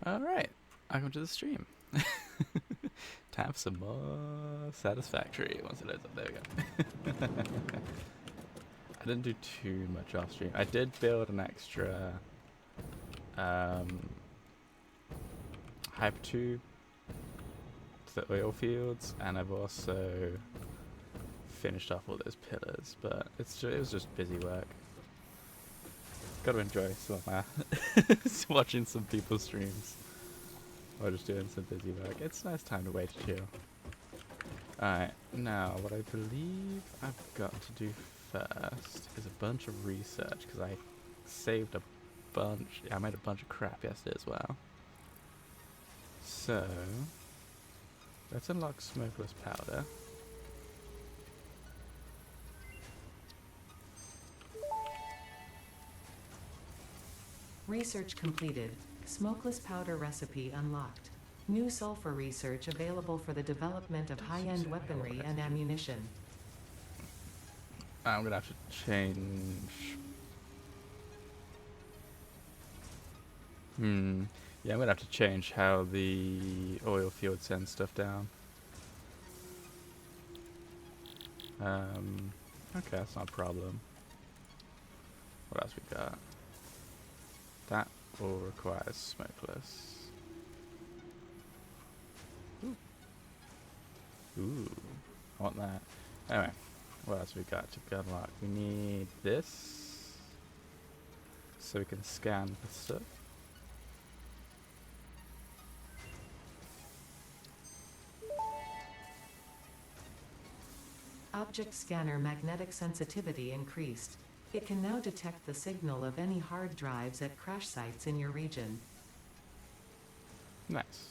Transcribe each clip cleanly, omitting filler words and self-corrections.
Alright, welcome to the stream. Time for some more Satisfactory. Once it loads up, there we go. I didn't do too much off stream. I did build an extra hyper tube to the oil fields, and I've also finished off all those pillars, but it was just busy work. Gotta enjoy some of my watching some people's streams or just doing some busy work. It's a nice time to wait to chill. Alright, now what I believe I've got to do first is a bunch of research, because I saved a bunch. Yeah, I made a bunch of crap yesterday as well. So let's unlock smokeless powder. Research completed. Smokeless powder recipe unlocked. New sulfur research available for the development of high-end weaponry and ammunition. I'm gonna have to change. Yeah, I'm gonna have to change how the oil field sends stuff down. Okay, that's not a problem. What else we got? That all requires smokeless. Ooh, I want that. Anyway, what else we got to unlock? We need this, so we can scan the stuff. Object scanner magnetic sensitivity increased. It can now detect the signal of any hard drives at crash sites in your region. Nice.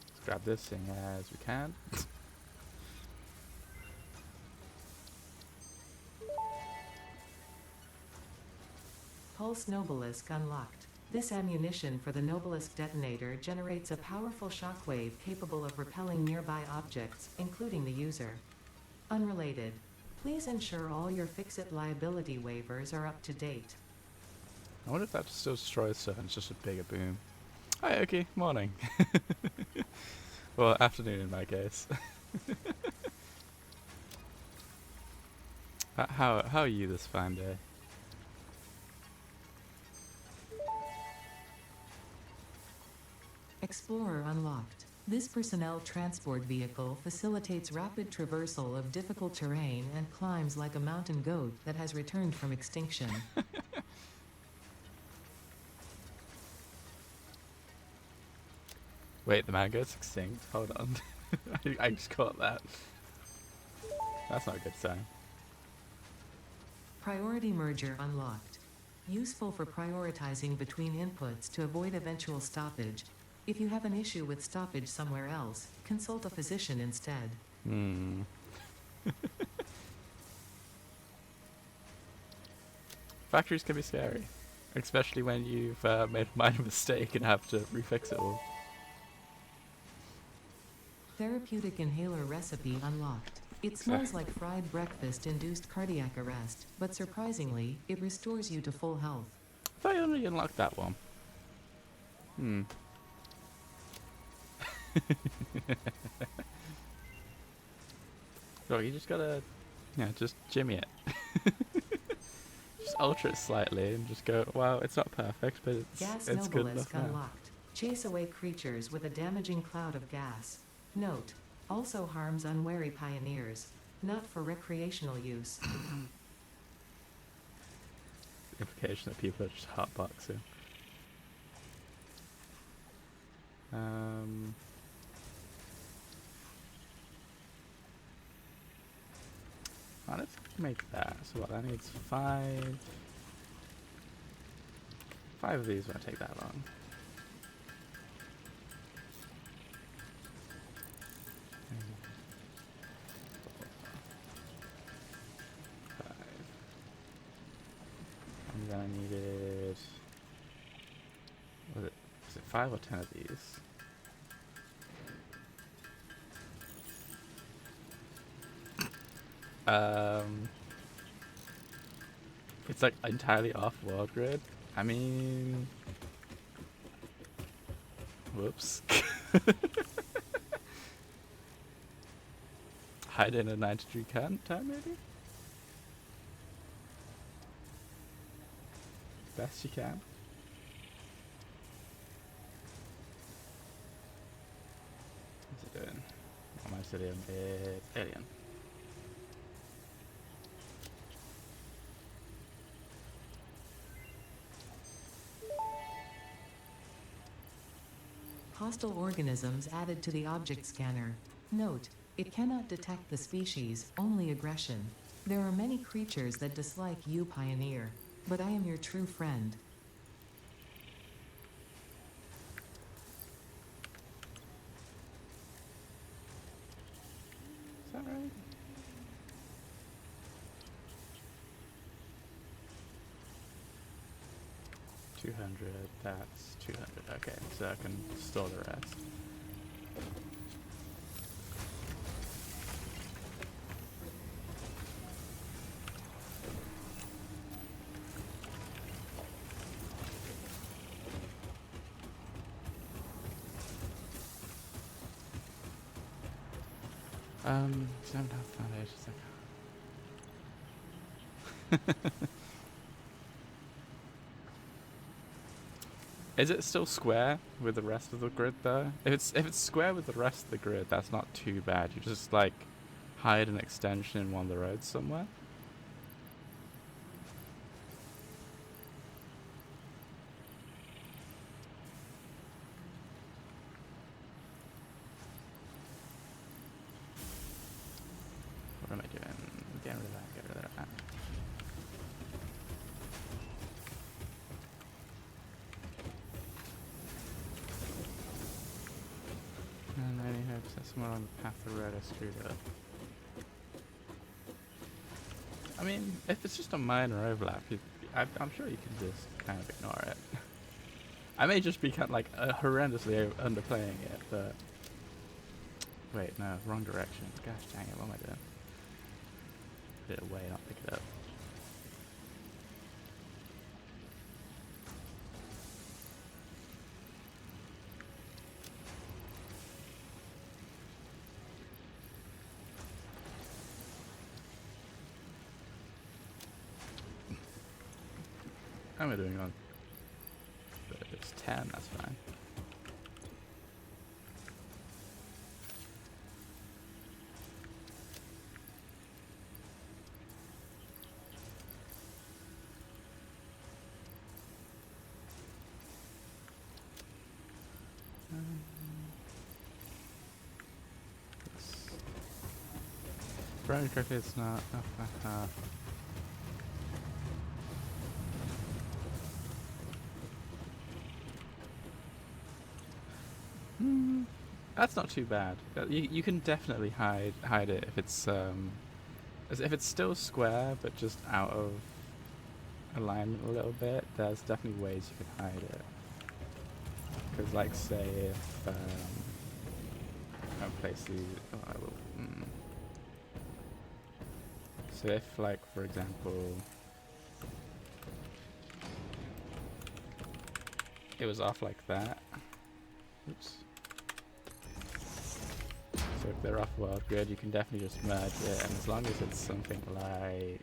Let's grab this thing as we can. Pulse Nobelisk unlocked. This ammunition for the Nobelisk detonator generates a powerful shockwave capable of repelling nearby objects, including the user. Unrelated. Please ensure all your Fix-It liability waivers are up to date. I wonder if that still destroys stuff and it's just a bigger boom. Hi, okay, morning. Well, afternoon in my case. How are you this fine day? Explorer unlocked. This personnel transport vehicle facilitates rapid traversal of difficult terrain and climbs like a mountain goat that has returned from extinction. Wait, the mango's extinct? Hold on. I just caught that. That's not a good sign. Priority merger unlocked. Useful for prioritizing between inputs to avoid eventual stoppage. If you have an issue with stoppage somewhere else, consult a physician instead. Factories can be scary, especially when you've made a minor mistake and have to refix it all. Therapeutic inhaler recipe unlocked. It smells like fried breakfast-induced cardiac arrest, but surprisingly, it restores you to full health. I thought you only unlocked that one. Look, you just gotta, just jimmy it. Just alter it slightly and just go, wow, it's not perfect, but it's good enough now. Unlocked. Chase away creatures with a damaging cloud of gas. Note, also harms unwary pioneers. Not for recreational use. Implication that people are just hotboxing. Let's make that. So what, that needs 5. 5 of these won't take that long. And then I needed, was it 5 or 10 of these? It's like entirely off world grid. I mean, Whoops. Hide in a 90-degree turn, maybe? Best you can. What's it doing? Not my Cilium, it's Alien. Hostile organisms added to the object scanner. Note, it cannot detect the species, only aggression. There are many creatures that dislike you, Pioneer, but I am your true friend. Is that right? $200, that's 200. Okay, so I can store the rest. Seven health foundations. Is it still square with the rest of the grid though? If it's square with the rest of the grid, that's not too bad. You just like hide an extension in one of the roads somewhere. What am I doing? Get rid of that, get rid of that. And any hopes that somewhere on the path of the road I screwed up. I mean, if it's just a minor overlap, I'm sure you can just kind of ignore it. I may just be kind of like horrendously underplaying it, but... Wait, no, wrong direction. Gosh dang it, what am I doing? Put it away, not pick it up. How am I doing on? It's 10, that's fine. Brownie correctly, it's not. That's not too bad. You can definitely hide it if it's still square but just out of alignment a little bit. There's definitely ways you can hide it. Because like say if I place these, I will. So if like for example it was off like that. Oops. So if they're off world grid, you can definitely just merge it, and as long as it's something like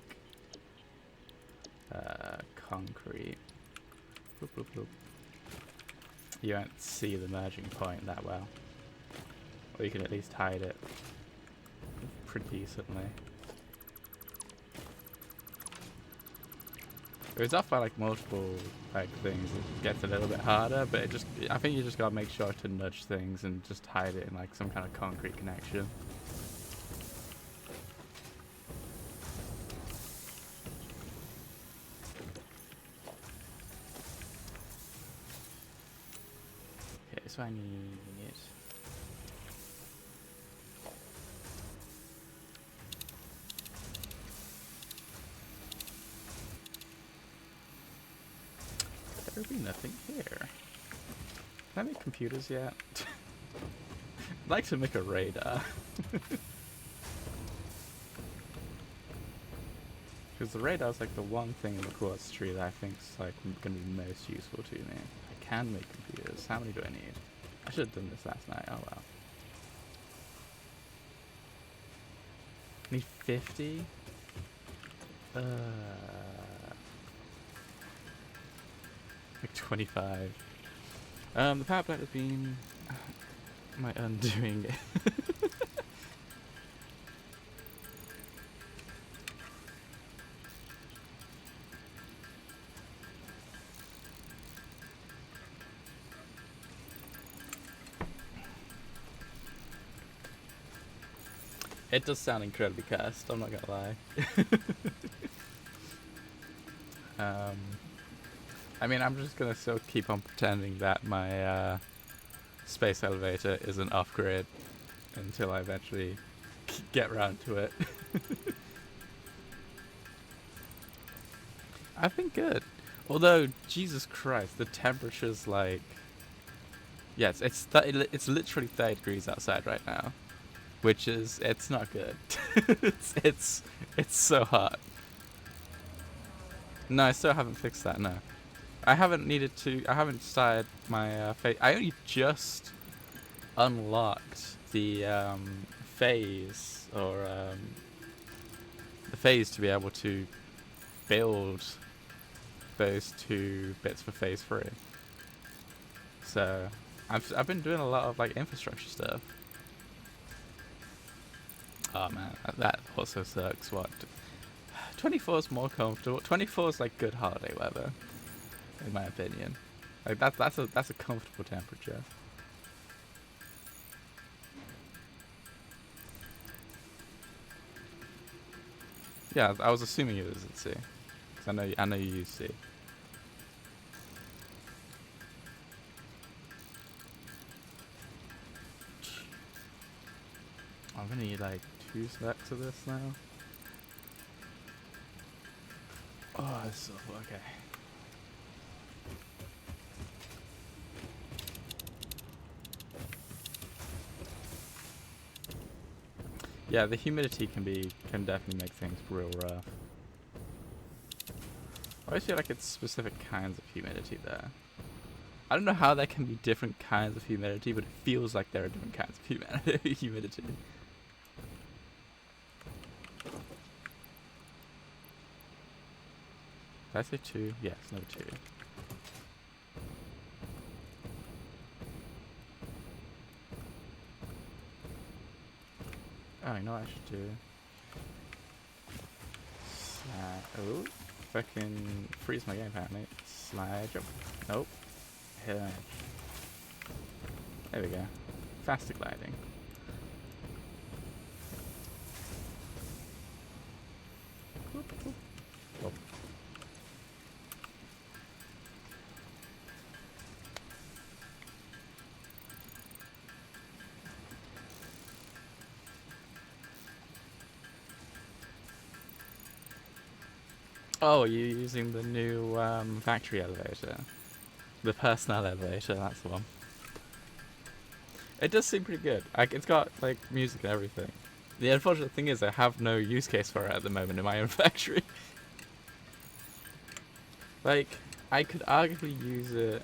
concrete, boop, boop, boop, you won't see the merging point that well. Or you can at least hide it pretty decently. If it's off by like multiple like things, it gets a little bit harder, but I think you just gotta make sure to nudge things and just hide it in like some kind of concrete connection. Okay, so I need there would be nothing here. Can I make computers yet? I'd like to make a radar. Because the radar is like the one thing in the quartz tree that I think is like going to be most useful to me. I can make computers. How many do I need? I should have done this last night. Oh well. Need 50? Like 25. The power plant has been my undoing. It does sound incredibly cursed, I'm not gonna lie. I mean, I'm just gonna still keep on pretending that my space elevator isn't off-grid until I eventually get round to it. I've been good. Although, Jesus Christ, the temperature's like... Yes, it's literally 30 degrees outside right now. Which is, it's not good. it's so hot. No, I still haven't fixed that, no. I haven't started my phase. I only just unlocked the phase, or the phase to be able to build those 2 bits for phase 3. So, I've been doing a lot of like infrastructure stuff. Oh man, that also sucks. What? 24 is more comfortable. 24 is like good holiday weather, in my opinion. Like that's a comfortable temperature. Yeah, I was assuming it was at sea, because I know you use sea. I'm gonna need like 2 stacks of this now. Oh, this is awful. Okay. Yeah, the humidity can definitely make things real rough. I always feel like it's specific kinds of humidity there. I don't know how there can be different kinds of humidity, but it feels like there are different kinds of humidity. Did I say 2? Yes, no 2. Oh, you know what I should do? Oh, fucking freeze my game apparently. Slide jump. Nope. Hit an edge. There we go. Faster gliding. Oh. Oh, are you using the new factory elevator? The personnel elevator, that's the one. It does seem pretty good. It's got like music and everything. The unfortunate thing is I have no use case for it at the moment in my own factory. Like, I could arguably use it...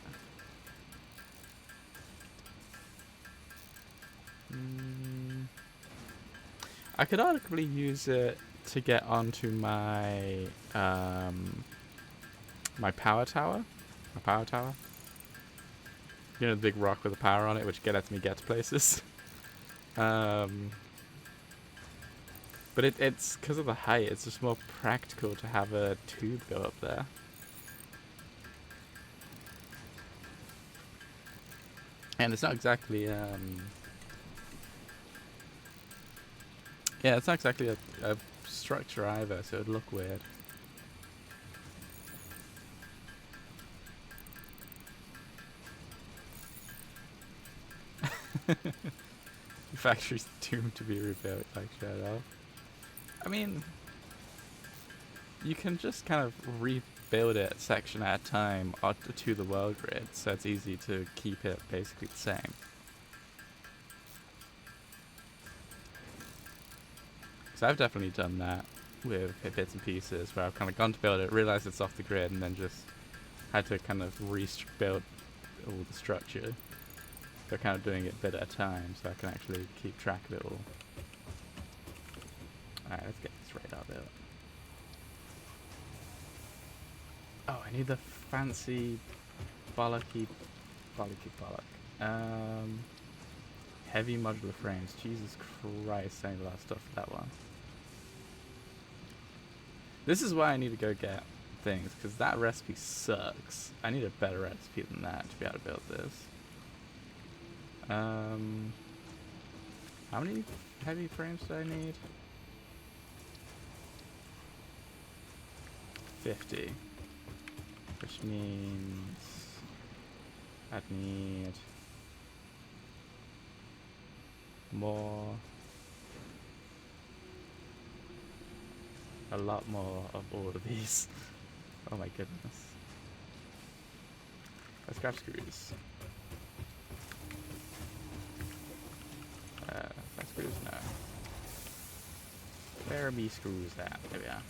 I could arguably use it to get onto my my power tower. My power tower. You know, the big rock with the power on it, which lets me get to places. But it's because of the height. It's just more practical to have a tube go up there. And it's not exactly yeah, it's not exactly a structure either, so it'd look weird. The factory's doomed to be rebuilt like Shadow. I mean, you can just kind of rebuild it section at a time to the world grid, so it's easy to keep it basically the same. So I've definitely done that with bits and pieces, where I've kind of gone to build it, realized it's off the grid, and then just had to kind of rebuild all the structure. they're kind of doing it a bit at a time, so I can actually keep track of it all. Alright, let's get this radar built. Oh, I need the fancy bollocky bollock. Heavy modular frames. Jesus Christ, I need a lot of stuff for that one. This is why I need to go get things, because that recipe sucks. I need a better recipe than that to be able to build this. How many heavy frames do I need? 50. Which means I'd need more. A lot more of all of these. Oh my goodness. Let's grab screws. That's screws? No. Where are me screws at? There we are.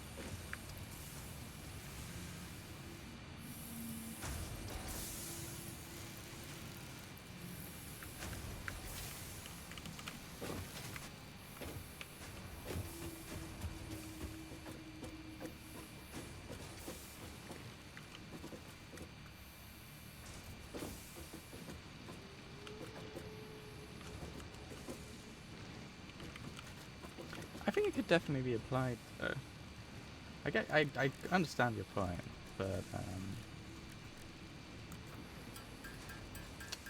I think it could definitely be applied though. I understand your point, but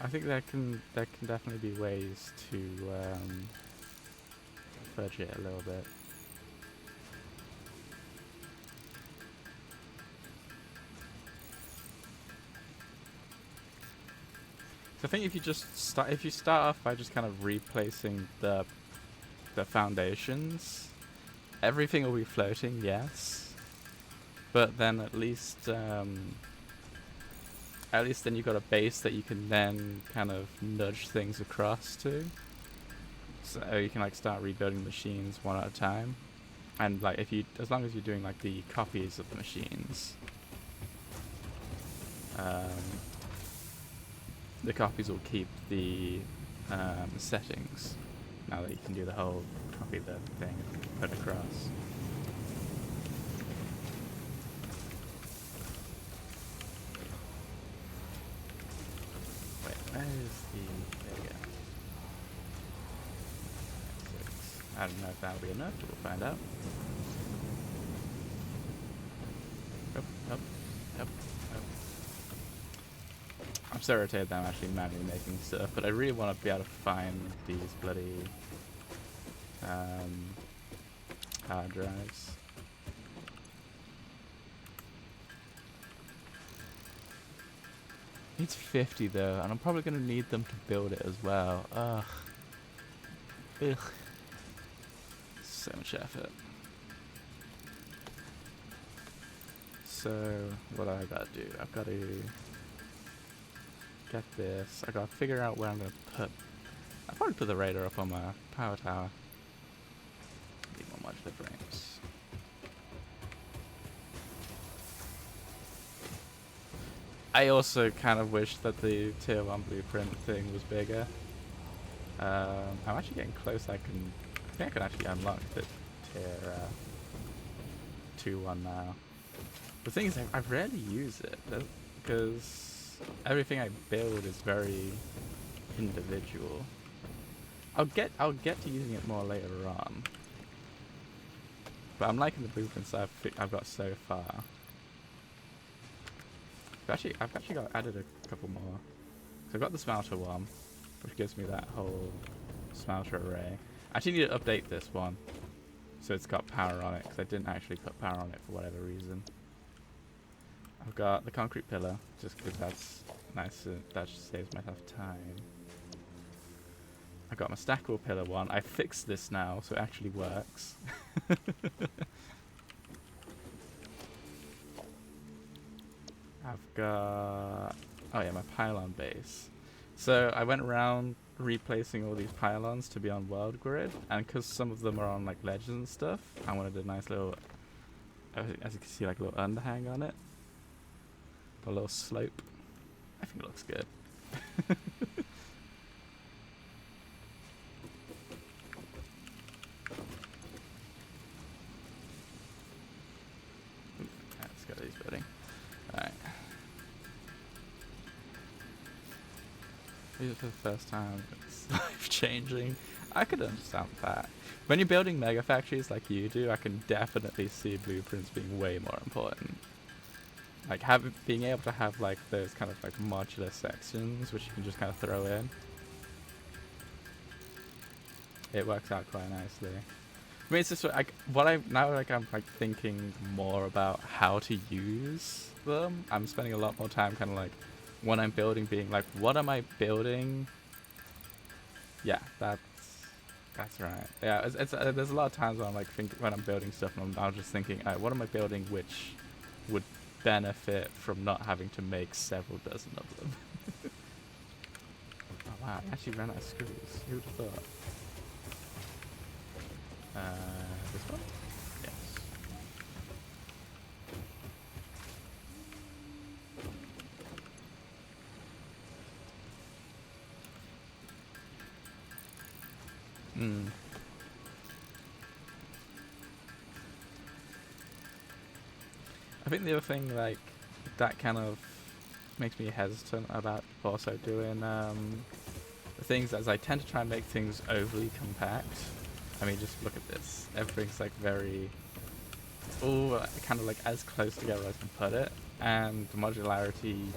I think there can definitely be ways to fudge it a little bit. So I think if you start off by just kind of replacing the foundations, everything will be floating, yes, but then at least then you've got a base that you can then kind of nudge things across to, so you can like start rebuilding machines one at a time. And like as long as you're doing like the copies of the machines, the copies will keep the settings. Now that you can do the whole copy the thing and put it across. Wait, where is the... there we go. 6. I don't know if that'll be enough, but we'll find out. Up. I'm so irritated that I'm actually manually making stuff, but I really want to be able to find these bloody hard drives. Needs 50 though, and I'm probably going to need them to build it as well. Ugh. So much effort. So, what do I got to do? I've got to get this. I got to figure out where I'm going to put... I'll probably put the radar up on my power tower. Need more modular frames. I also kind of wish that the tier 1 blueprint thing was bigger. I'm actually getting close. I think I can actually unlock the tier 2-1 now. The thing is, I rarely use it because everything I build is very individual. I'll get to using it more later on. But I'm liking the blueprints I've got so far. I've actually added a couple more. So I've got the smelter one, which gives me that whole smelter array. I actually need to update this one so it's got power on it, because I didn't actually put power on it for whatever reason. I've got the concrete pillar, just because that's nice. That just saves myself time. I've got my stackable pillar one. I fixed this now, so it actually works. I've got... oh yeah, my pylon base. So I went around replacing all these pylons to be on world grid, and because some of them are on like ledges and stuff, I wanted a nice little, as you can see, like a little underhang on it. A little slope. I think it looks good. Use it for the first time. It's life changing. I could understand that. When you're building mega factories like you do, I can definitely see blueprints being way more important. Like being able to have like those kind of like modular sections which you can just kind of throw in. It works out quite nicely. I mean, it's just like I'm like thinking more about how to use them. I'm spending a lot more time kind of like when I'm building, being like, what am I building? Yeah, that's right. Yeah, there's a lot of times when I'm like when I'm building stuff, and I'm just thinking, what am I building which would benefit from not having to make several dozen of them. Oh wow, I actually ran out of screws. Who would have thought? This one? Yes. Hmm. I think the other thing, like, that kind of makes me hesitant about also doing things, as I tend to try and make things overly compact. I mean, just look at this. Everything's like very, all kind of like as close together as I can put it, and the modularity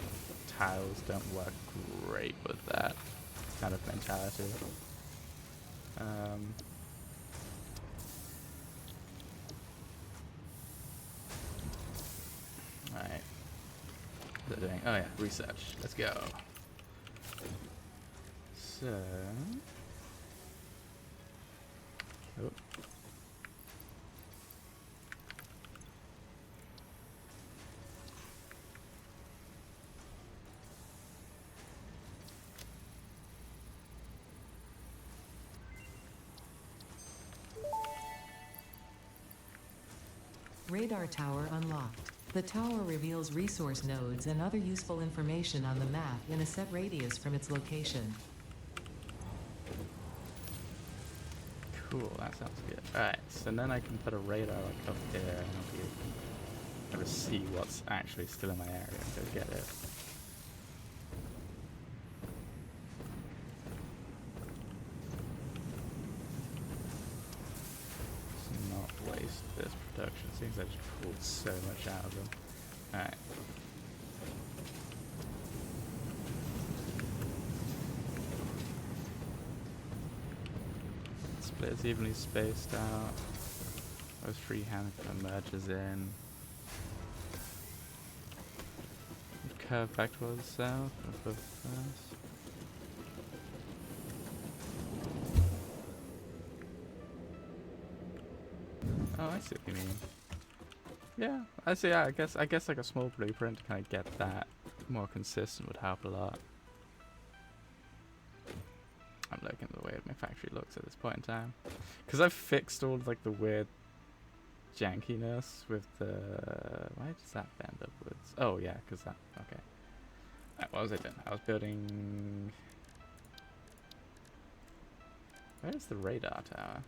tiles don't work great with that kind of mentality. Alright. What are they doing? Oh yeah, research. Let's go. So... Oh. Radar tower unlocked. The tower reveals resource nodes and other useful information on the map in a set radius from its location. Cool, that sounds good. Alright, so then I can put a radar like up here and I'll be able to see what's actually still in my area and go get it. Let's not waste this production. Seems I just pulled so much out of them. Alright. Split is evenly spaced out. Those freehand merges in. Curve back towards the south. First. Oh, I see what you mean. Yeah, I see. Yeah, I guess like a small blueprint to kind of get that more consistent would help a lot. I'm liking the way my factory looks at this point in time, because I've fixed all like the weird jankiness with the. Why does that bend upwards? Oh yeah, because that. Okay. Right, what was I doing? I was building. Where's the radar tower?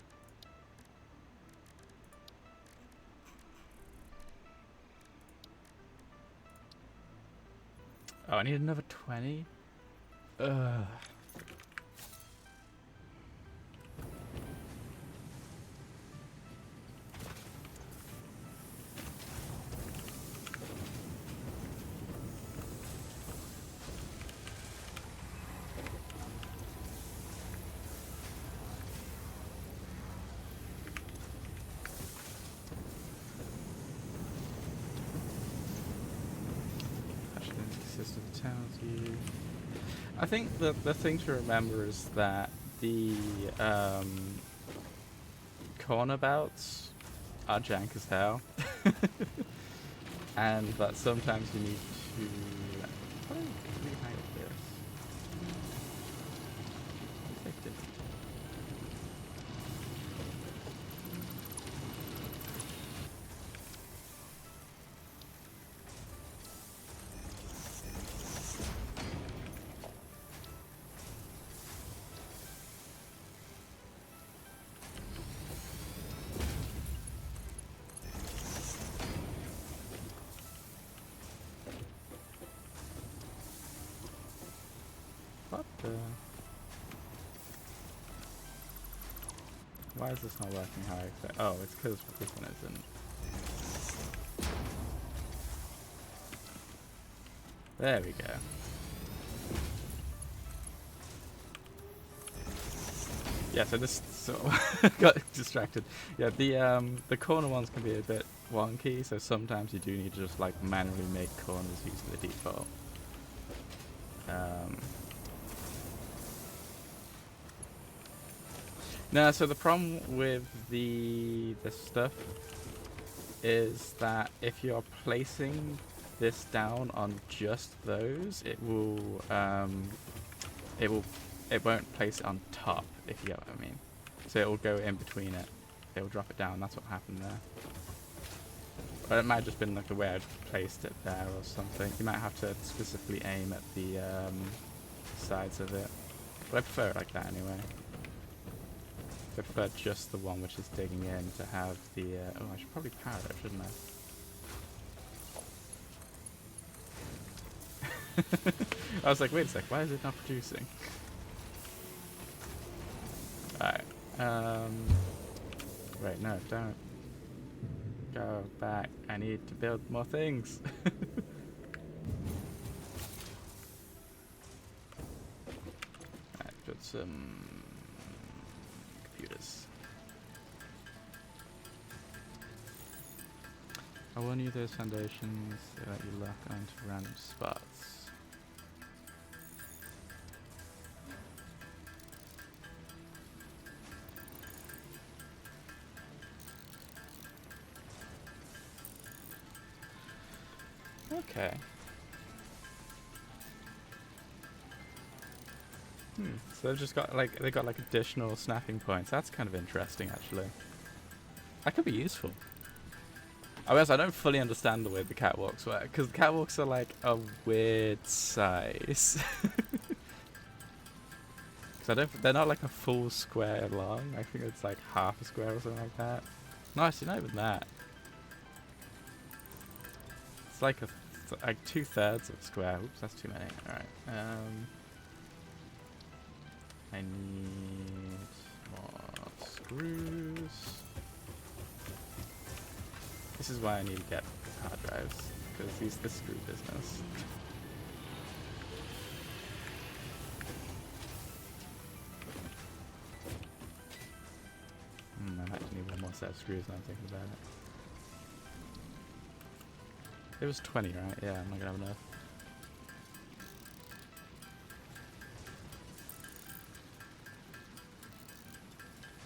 Oh, I need another 20? Ugh. System tells you. I think the thing to remember is that the corner bouts are jank as hell, and that sometimes you need to. How do we hide this? What if I did? What the? Why is this not working how I expect? Oh, it's because this one isn't. There we go. Yeah, so this got distracted. Yeah, the corner ones can be a bit wonky, so sometimes you do need to just like manually make corners using the default. No, so the problem with the stuff is that if you're placing this down on just those, it won't place it on top, if you get what I mean. So it will go in between it. It will drop it down. That's what happened there. But it might have just been like the way I placed it there or something. You might have to specifically aim at the sides of it. But I prefer it like that anyway. I prefer just the one which is digging in to have the... oh, I should probably power it, shouldn't I? I was like, wait a sec, why is it not producing? Alright. Wait, no, don't. Go back. I need to build more things. Alright, put some computers. I will need those foundations so that you lock onto random spots. Okay. So they've just got like additional snapping points. That's kind of interesting, actually. That could be useful. I guess I don't fully understand the way the catwalks work, because the catwalks are like a weird size. Because they're not like a full square long. I think it's like half a square or something like that. No, actually, not even that. It's like like 2/3 of a square. Oops, that's too many. All right. I need more screws. This is why I need to get hard drives, because this screw business. I might need one more set of screws now I'm thinking about it. It was 20, right? Yeah, I'm not gonna have enough.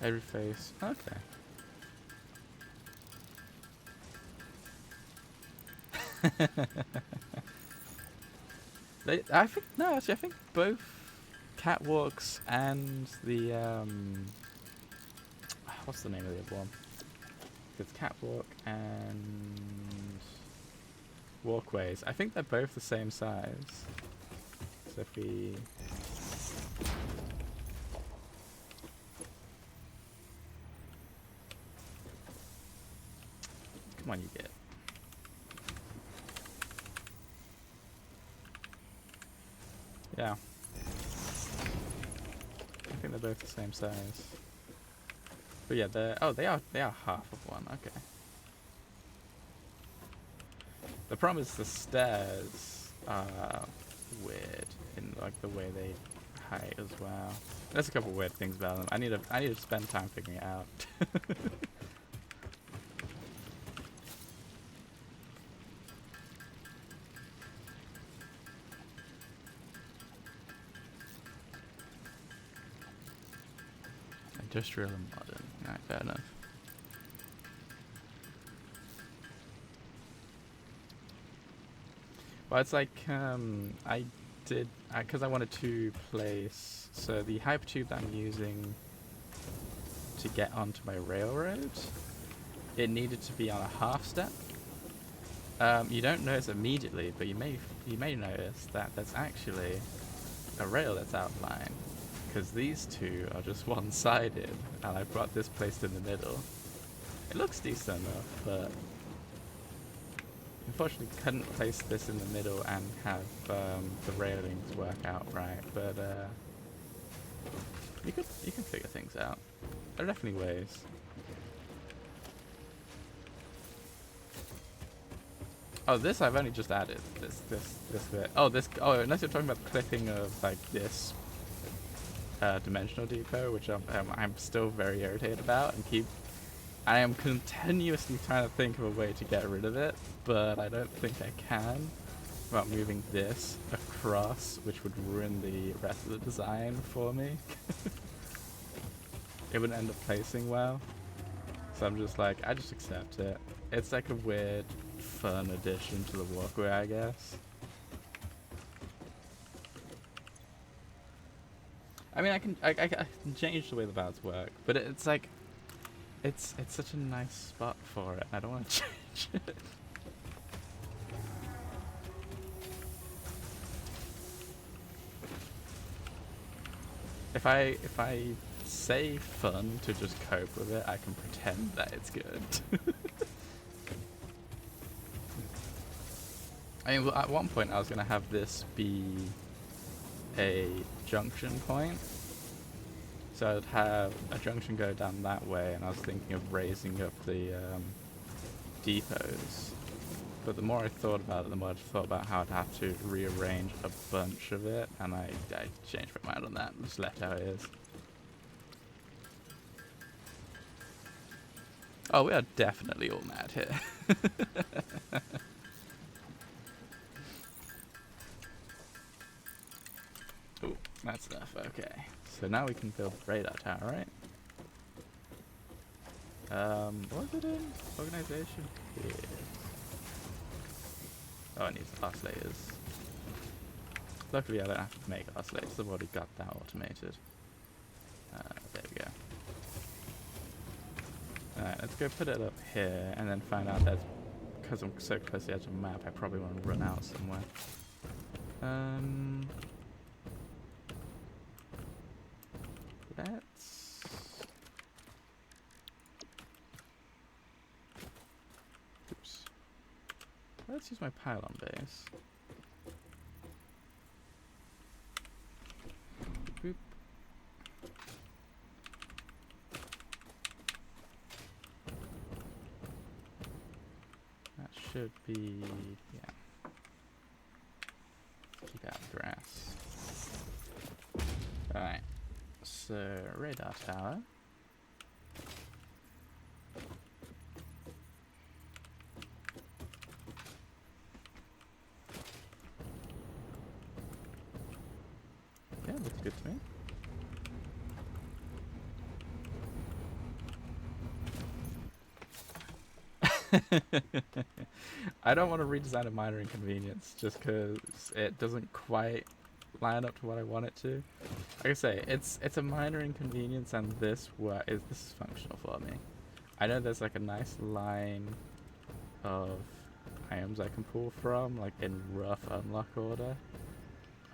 Every face. Okay. I think both catwalks and the what's the name of the other one? It's catwalk and walkways. I think they're both the same size. So if we come on, you get. Yeah. I think they're both the same size. But yeah, they are half of one. Okay. The problem is the stairs are weird in like the way they height as well. There's a couple weird things about them. I need to spend time figuring it out. Industrial and modern. Alright, fair enough. Well, it's like, because I wanted to place, so the hypertube that I'm using to get onto my railroad, it needed to be on a half step. You don't notice immediately, but you may notice that there's actually a rail that's outlined. Because these two are just one-sided, and I've got this placed in the middle. It looks decent enough, but unfortunately couldn't place this in the middle and have the railings work out right, but you can figure things out. There are definitely ways. Oh, this I've only just added. This bit. Oh, this. Oh, unless you're talking about the clipping of like this dimensional depot, which I'm still very irritated about, and I am continuously trying to think of a way to get rid of it, but I don't think I can without moving this across, which would ruin the rest of the design for me. It wouldn't end up placing well. So I'm just like, I just accept it. It's like a weird, fun addition to the walkway, I guess. I mean, I can change the way the valves work, but it's like, it's such a nice spot for it. I don't want to change it. If I say fun to just cope with it, I can pretend that it's good. I mean, at one point I was gonna have this be a junction point. So I'd have a junction go down that way, and I was thinking of raising up the depots. But the more I thought about it, the more I thought about how I'd have to rearrange a bunch of it, and I changed my mind on that and just left how it is. Oh, we are definitely all mad here. Oh, that's enough. Okay. So now we can build the radar tower, right? What was it in? Organization? Yeah. Oh, it needs oscillators. Luckily, I don't have to make oscillators. I've already got that automated. There we go. Alright, let's go put it up here and then find out that because I'm so close to the edge of the map, I probably want to run out somewhere. Let's... Oops. Let's use my pylon base. Boop. That should be... yeah. Keep out the grass. Alright. So, radar tower. Yeah, looks good to me. I don't want to redesign a minor inconvenience just because it doesn't quite line up to what I want it to. Like I say, it's a minor inconvenience, and this is functional for me. I know there's like a nice line of items I can pull from, like in rough unlock order.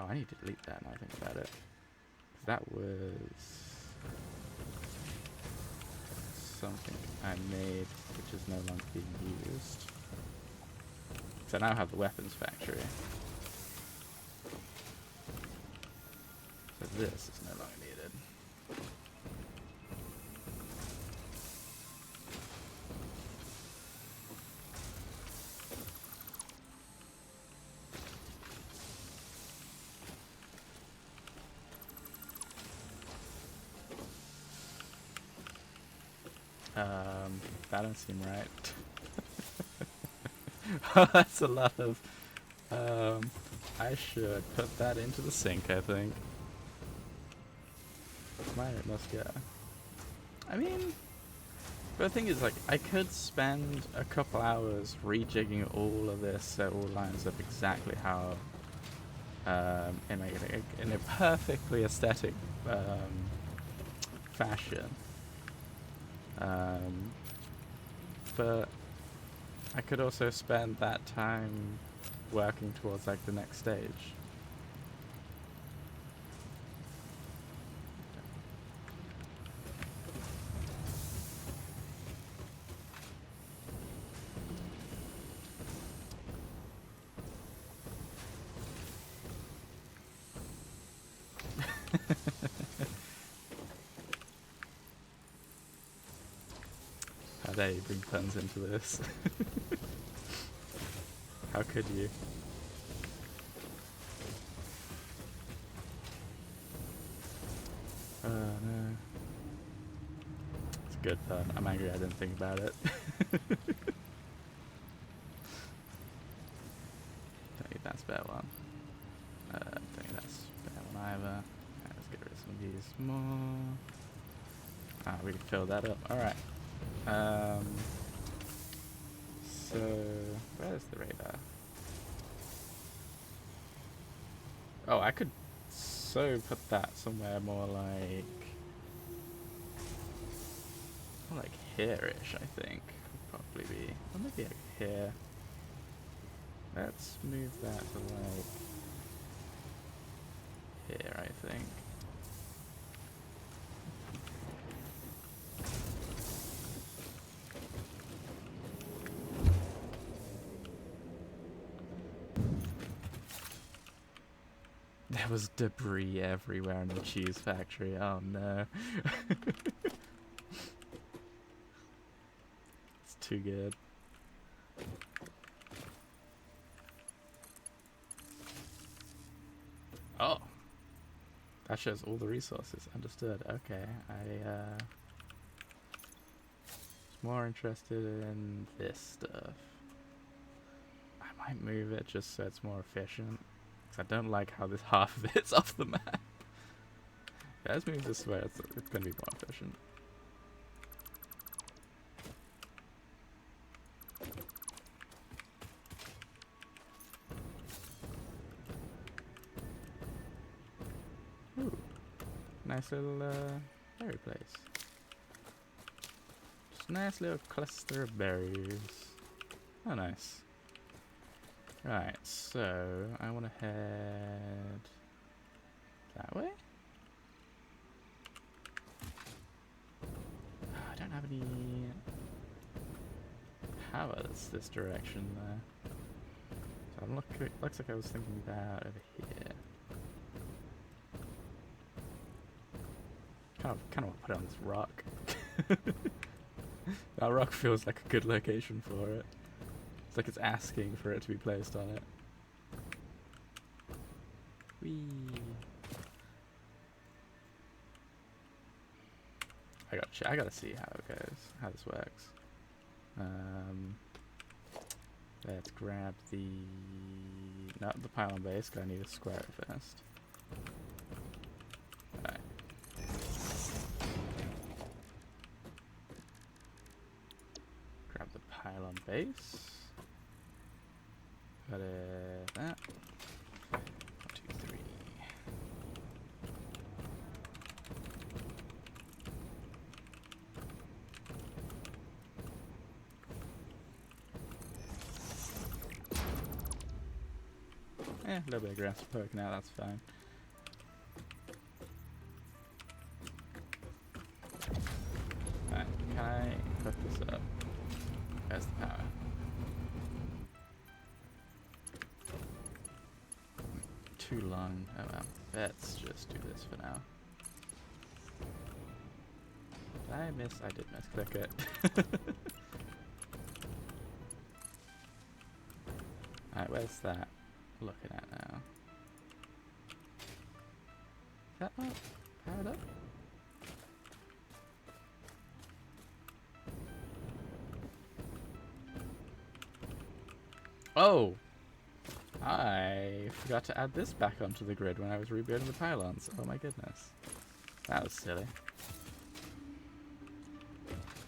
Oh, I need to delete that now I think about it. That was something I made which is no longer being used. So I now have the weapons factory. So this is no longer needed. That don't seem right. That's a lot of... I should put that into the sink, I think. Mine it must go. I mean... But the thing is, like, I could spend a couple hours rejigging all of this so it all lines up exactly how... in a perfectly aesthetic fashion. But I could also spend that time working towards like the next stage. dare you bring puns into this? How could you? Oh no. It's a good pun. I'm angry I didn't think about it. Don't think that's a better one. Don't think that's a better one either. Right, let's get rid of some of these more. Ah, we can fill that up. Alright. So, where's the radar? Oh, I could so put that somewhere more like here-ish, I think. Would probably be. Or maybe like here. Let's move that to like here, I think. There was debris everywhere in the cheese factory. Oh no. It's too good. Oh. That shows all the resources. Understood. Okay. I was more interested in this stuff. I might move it just so it's more efficient. I don't like how this half of it's off the map. Yeah, let's move this way. It's going to be more efficient. Ooh, nice little berry place. Just a nice little cluster of berries. Oh, nice. Right, so I want to head that way. I don't have any power that's this direction there. So I'm looks like I was thinking about over here. Kind of want to put it on this rock. That rock feels like a good location for it. It's like it's asking for it to be placed on it. Whee! I gotta see how it goes, how this works. Let's grab not the pylon base, because I need to square it first. Alright. Grab the pylon base. Got it. That. 1, 2, 3. A little bit of grass poking out, that's fine. Right, can I hook this up? There's the power. Too long. Oh well. Let's just do this for now. Did I miss? I did misclick it. Alright, where's that looking at now? Is that not powered up? Oh! I forgot to add this back onto the grid when I was rebuilding the pylons. Oh my goodness. That was silly.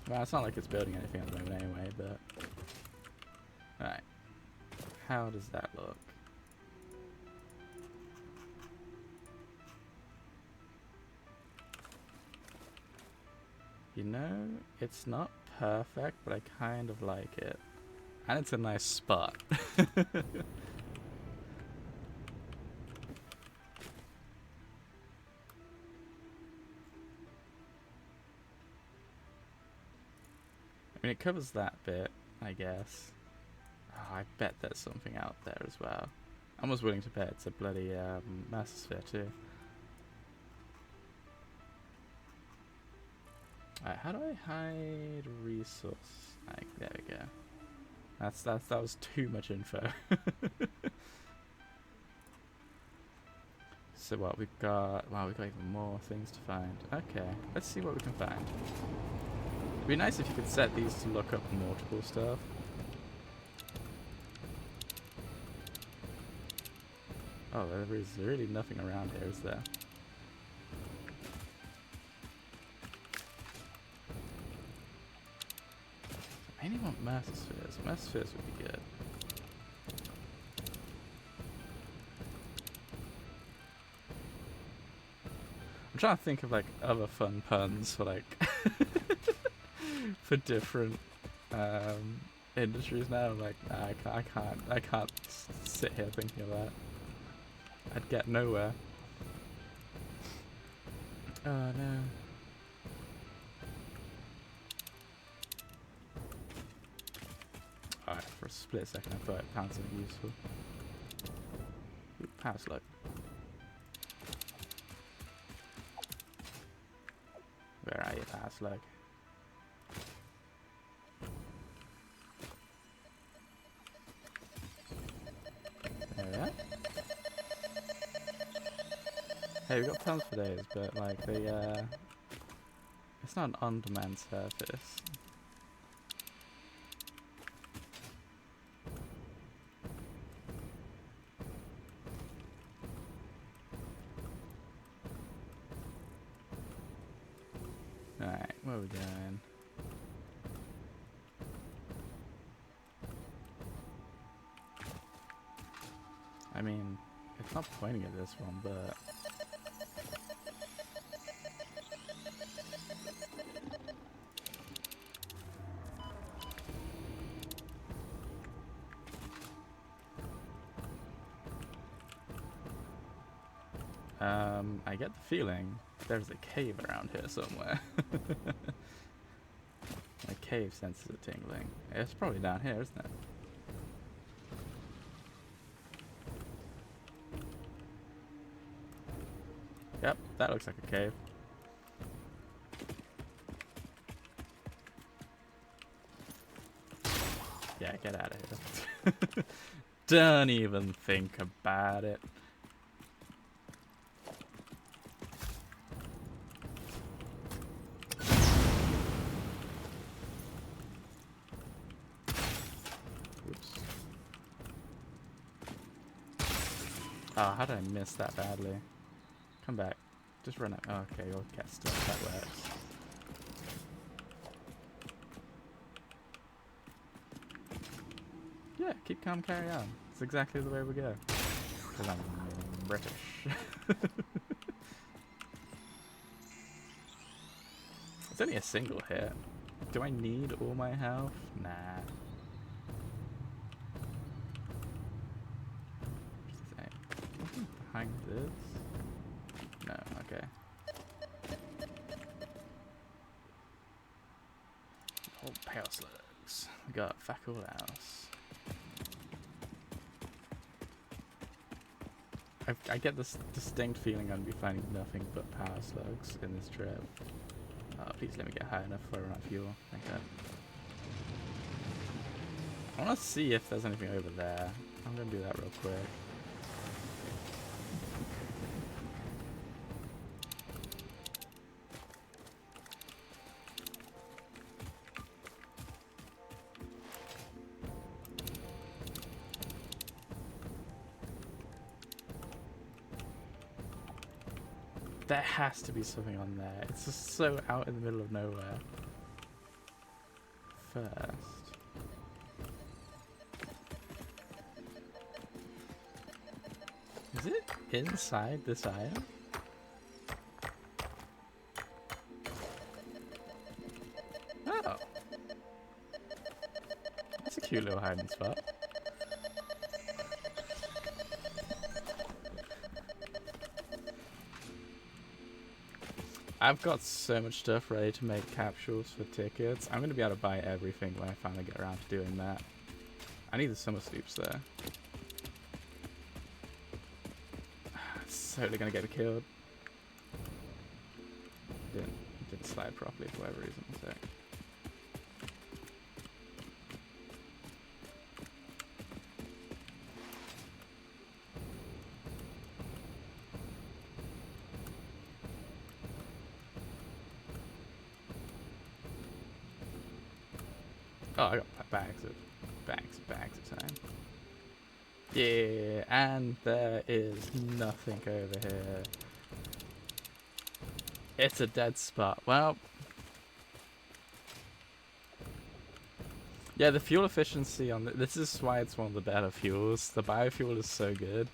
Well, it's not like it's building anything at the moment anyway, but... Alright. How does that look? You know, it's not perfect, but I kind of like it. And it's a nice spot. I mean, it covers that bit, I guess. Oh, I bet there's something out there as well. I was willing to bet it's a bloody Master Sphere too. Alright, how do I hide resource? Like, there we go. That was too much info. So what we've got? Wow, we've got even more things to find. Okay, let's see what we can find. It'd be nice if you could set these to look up multiple stuff. Oh, there is really nothing around here, is there? I mainly want master spheres. Master spheres would be good. I'm trying to think of like other fun puns for like for different industries now. I'm like, nah, I can't sit here thinking of that. I'd get nowhere. Oh no. Alright, for a split second I thought I found something useful. Ooh, power slug. Where are you, power slug? There we are. Hey, we've got tons for days, but like they it's not an on-demand service. Alright, where are we going? I mean, it's not pointing at this one, but I get the feeling there's a cave around here somewhere. My cave senses are tingling. It's probably down here, isn't it? Yep, that looks like a cave. Yeah, get out of here. Don't even think about it. Oops. Oh, how did I miss that badly? Come back. Just run out. Oh, okay, you'll get stuff. That works. Yeah, keep calm, carry on. It's exactly the way we go. Because I'm British. It's only a single hit. Do I need all my health? Nah. Nothing behind this? No, okay. Oh, power slugs. We got Fackle House. I get this distinct feeling I'm going to be finding nothing but power slugs in this trip. Please let me get high enough before I run out of fuel. Thank God. I want to see if there's anything over there. I'm going to do that real quick. There has to be something on there. It's just so out in the middle of nowhere. First. Is it inside this iron? Oh. That's a cute little hiding spot. I've got so much stuff ready to make capsules for tickets. I'm going to be able to buy everything when I finally get around to doing that. I need the summer sloops there. It's totally going to get me killed. Didn't didn't slide properly for whatever reason. So. Oh, I got bags of time. Yeah, and there is nothing over here. It's a dead spot. Well, yeah, the fuel efficiency on this is why it's one of the better fuels. The biofuel is so good.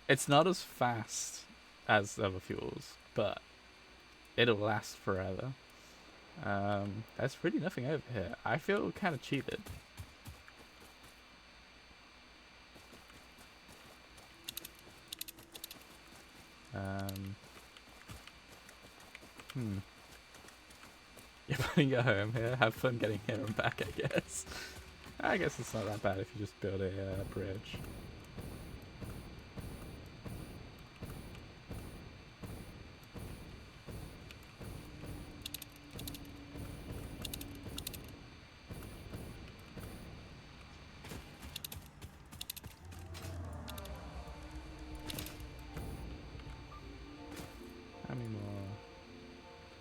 It's not as fast as other fuels, but it'll last forever. There's really nothing over here. I feel kind of cheated. You're putting a home here. Have fun getting here and back, I guess. I guess it's not that bad if you just build a bridge. How many more?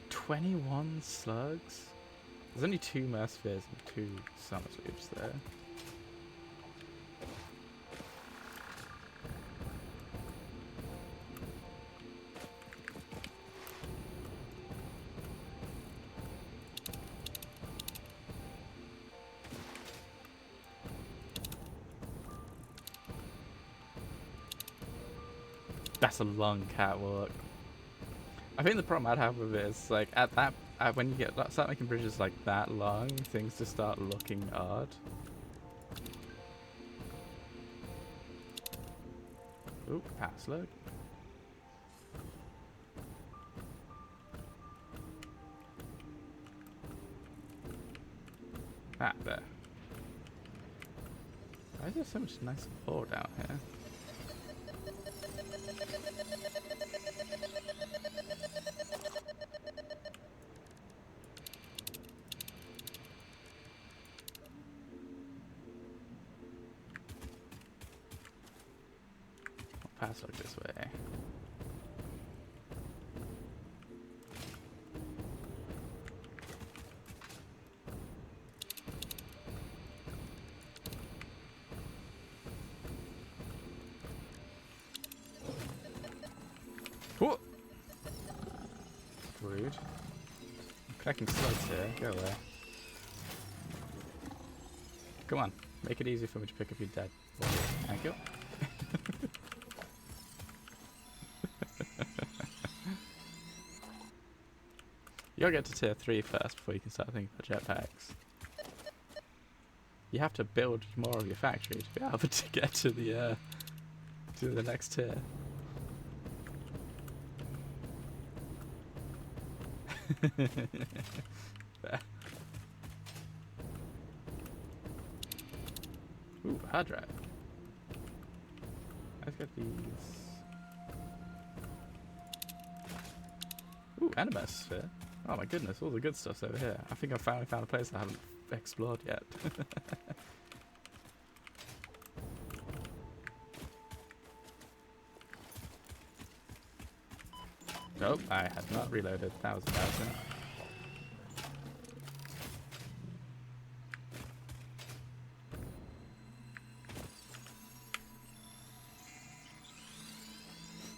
21 slugs? There's only 2 Merspheres and 2 Summer Sweeps there. That's a long catwalk. I think the problem I'd have with it is like when you start making bridges like that long, things just start looking odd. Ooh, pass look. Ah, there. Why is there so much nice ore down here? Pass look this way. Whoa! Rude. I'm collecting slugs here. Go away. Come on. Make it easy for me to pick up your dead body. Thank you. You gotta get to tier 3 first before you can start thinking about jetpacks. You have to build more of your factory to be able to get to the next tier. There. Ooh, hard drive. Let's get these. Ooh, and a Mesosphere. Oh my goodness, all the good stuff's over here. I think I finally found a place I haven't explored yet. Nope, I had not reloaded. That was embarrassing.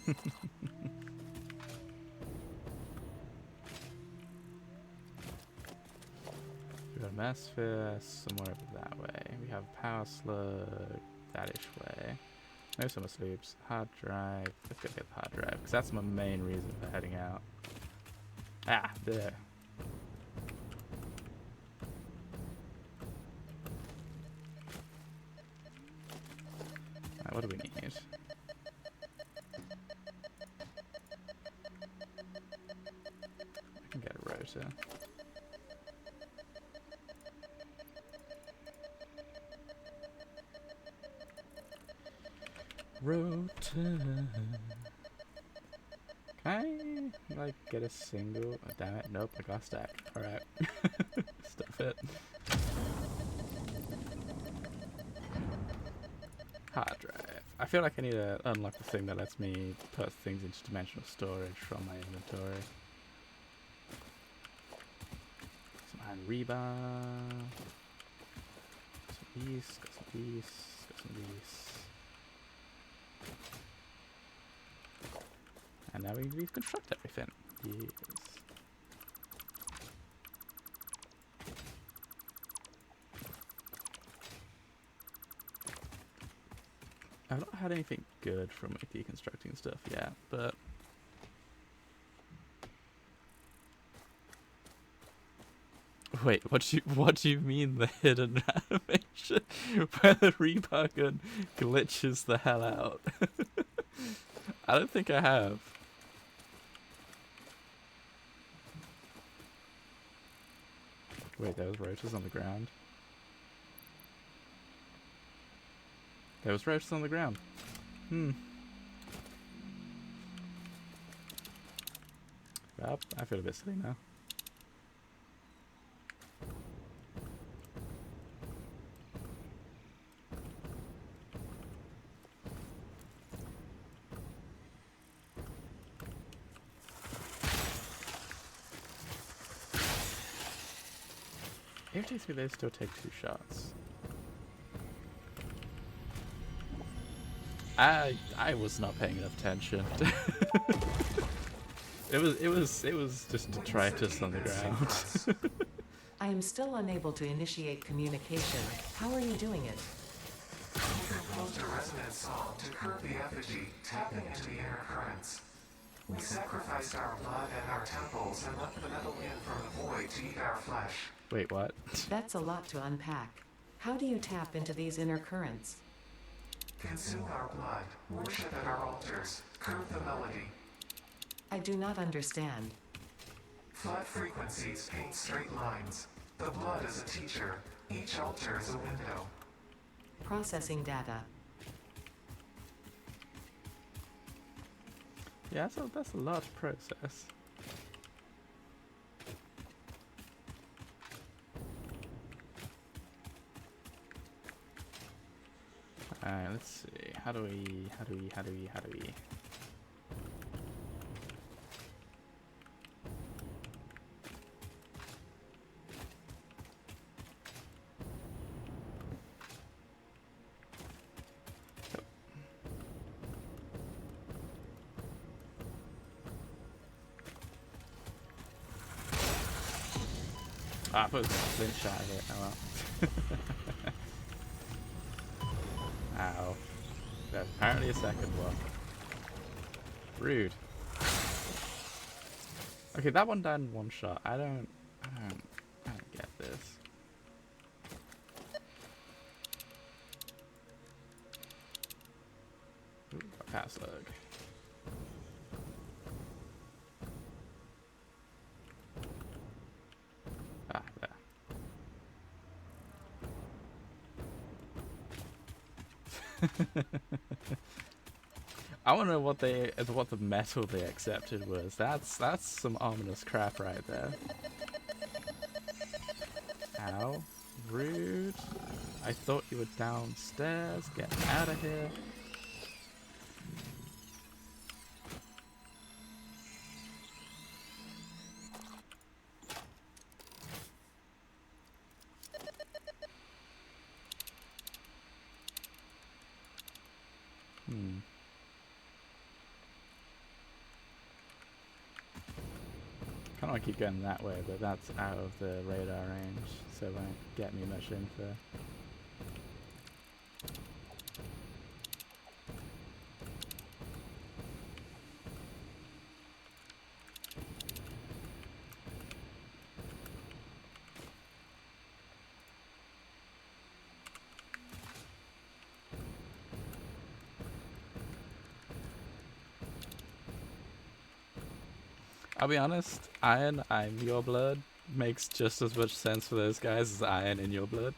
We got a Mesosphere somewhere over that way. We have Power Slug that-ish way. No summer sleeps. Hard drive. Let's go get the hard drive, because that's my main reason for heading out. Ah, there. Right, what do we need? I can get a rotor. Rotor. Can I, like, get a single? Oh, damn it. Nope, I got a stack. Alright. Stuff it. Hard drive. I feel like I need to unlock the thing that lets me put things into dimensional storage from my inventory. Some iron rebar. Some these, got some these, got some these. And now we reconstruct everything. Yes. I've not had anything good from like deconstructing stuff yet, but wait, what do you mean the hidden animation where the rebar gun glitches the hell out? I don't think I have. Wait, there was roaches on the ground. There was roaches on the ground. Well, I feel a bit silly now. Irritates me they still take 2 shots. I was not paying enough attention. it was just detritus on the ground. I am still unable to initiate communication. How are you doing it? We composed a resonant song to curb the effigy, tapping into the inner currents. We sacrificed our blood and our temples and let the metal in from the void to eat our flesh. Wait, what? That's a lot to unpack. How do you tap into these inner currents? Consume our blood, worship at our altars, curb the melody. I do not understand. Flat frequencies paint straight lines. The blood is a teacher. Each altar is a window. Processing data. Yeah, that's a large process. Alright, let's see. How do we... Ah, I put a flint shot of it. Oh well. Ow. There's apparently a second one. Rude. Okay, that one died in 1 shot. I don't get this. Ooh, a pass lug. Ah, there. I want to know what the metal they accepted was. That's some ominous crap right there. Ow. Rude. I thought you were downstairs. Get out of here. Kind of want to keep going that way, but that's out of the radar range, so it won't get me much info. I'll be honest, iron, I'm your blood, makes just as much sense for those guys as iron in your blood.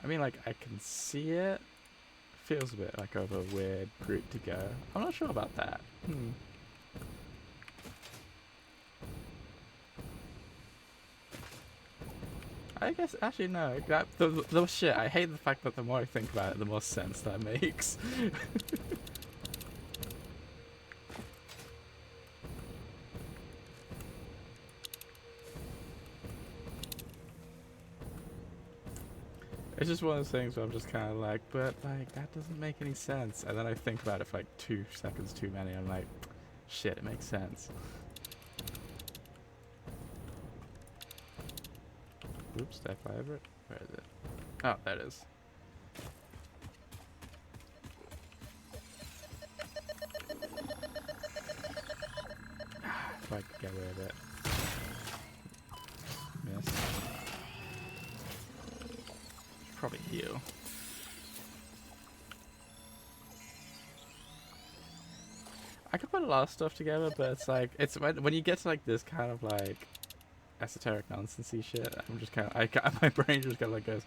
I mean, like, I can see it. Feels a bit like of a weird route to go. I'm not sure about that. I guess, actually, no. The shit, I hate the fact that the more I think about it, the more sense that makes. It's just one of those things where I'm just kind of like, but, like, that doesn't make any sense. And then I think about it for, like, 2 seconds too many. I'm like, shit, it makes sense. Oops, did I fly over it? Where is it? Oh, there it is. If I could get away with it. Miss. Probably heal. I could put a lot of stuff together, but it's like, it's when you get to like this kind of like esoteric nonsensey shit, I'm just kind of, my brain just kind of like goes,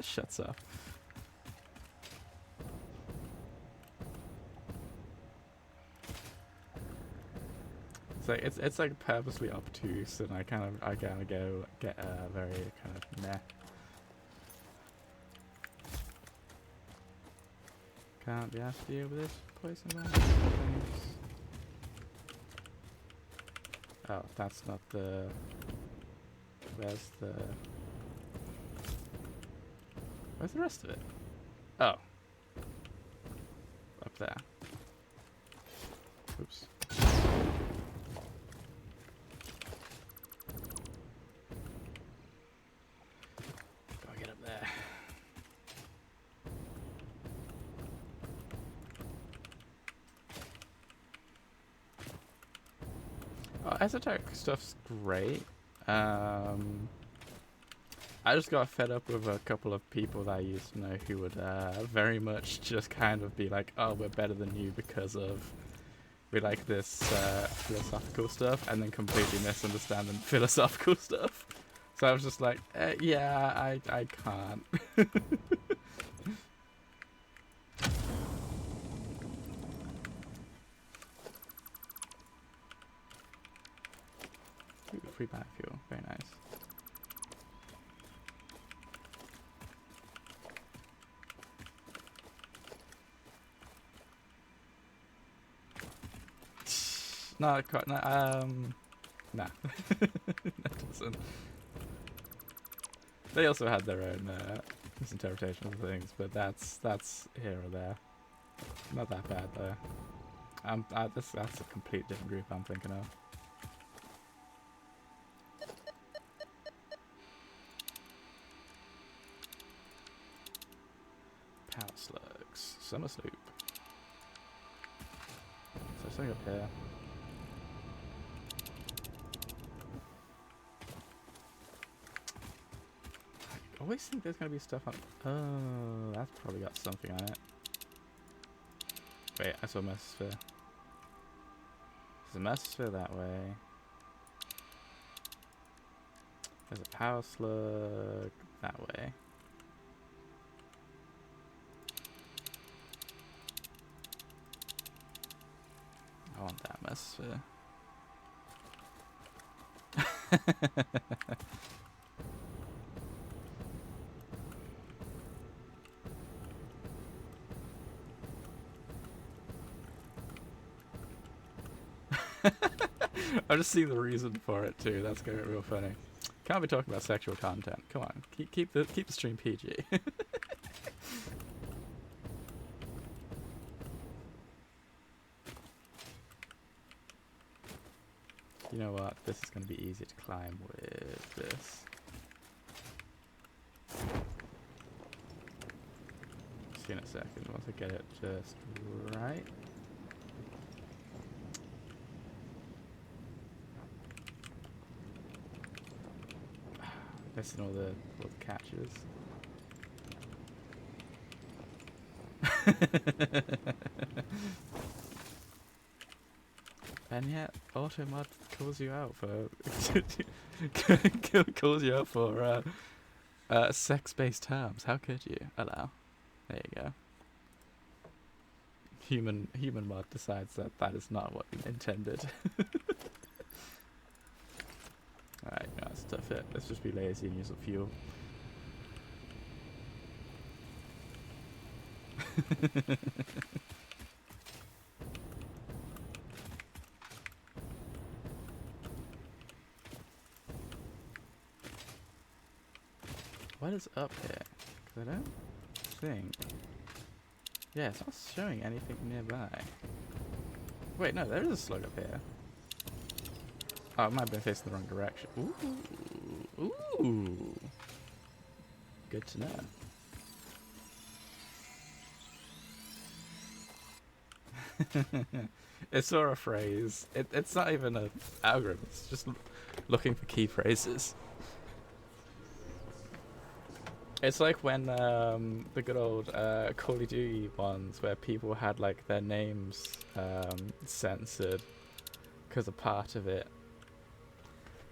shuts off. It's like it's like purposely obtuse, and I kind of go get very kind of meh. Can't be asked to deal with this poison man. Oh, that's not the. Where's the rest of it? Oh. Up there. Oops. Gotta get up there. Oh, esoteric stuff's great. I just got fed up with a couple of people that I used to know who would very much just kind of be like, oh, we're better than you because of we like this philosophical stuff, and then completely misunderstand the philosophical stuff. So I was just like, yeah, I can't. Ooh, free biofuel, very nice. Not quite. No, nah. That doesn't. They also had their own misinterpretations of things, but that's here or there. Not that bad though. That's a complete different group I'm thinking of. Power slugs. Summer sloop. So something up here. I always think there's gonna be stuff on. Oh, that's probably got something on it. Wait, I saw a mesosphere. There's a mesosphere that way. There's a power slug that way. I want that mesosphere. I'm just seeing the reason for it too. That's gonna get real funny. Can't be talking about sexual content. Come on, keep the stream PG. You know what? This is gonna be easy to climb with this. See in a second. Once I get it just right. Missing all the catches. And yet, automod calls you out for calls you out for Sex-based terms. How could you allow? There you go. Human mod decides that that is not what we intended. Alright, no, that's tough it. Let's just be lazy and use some fuel. What is up here? Because I don't think... Yeah, it's not showing anything nearby. Wait, no, there is a slug up here. Oh, it might have been facing the wrong direction. Ooh. Ooh. Good to know. It's sort of a phrase. It's not even an algorithm. It's just looking for key phrases. It's like when the good old Call of Duty ones where people had like their names censored because a part of it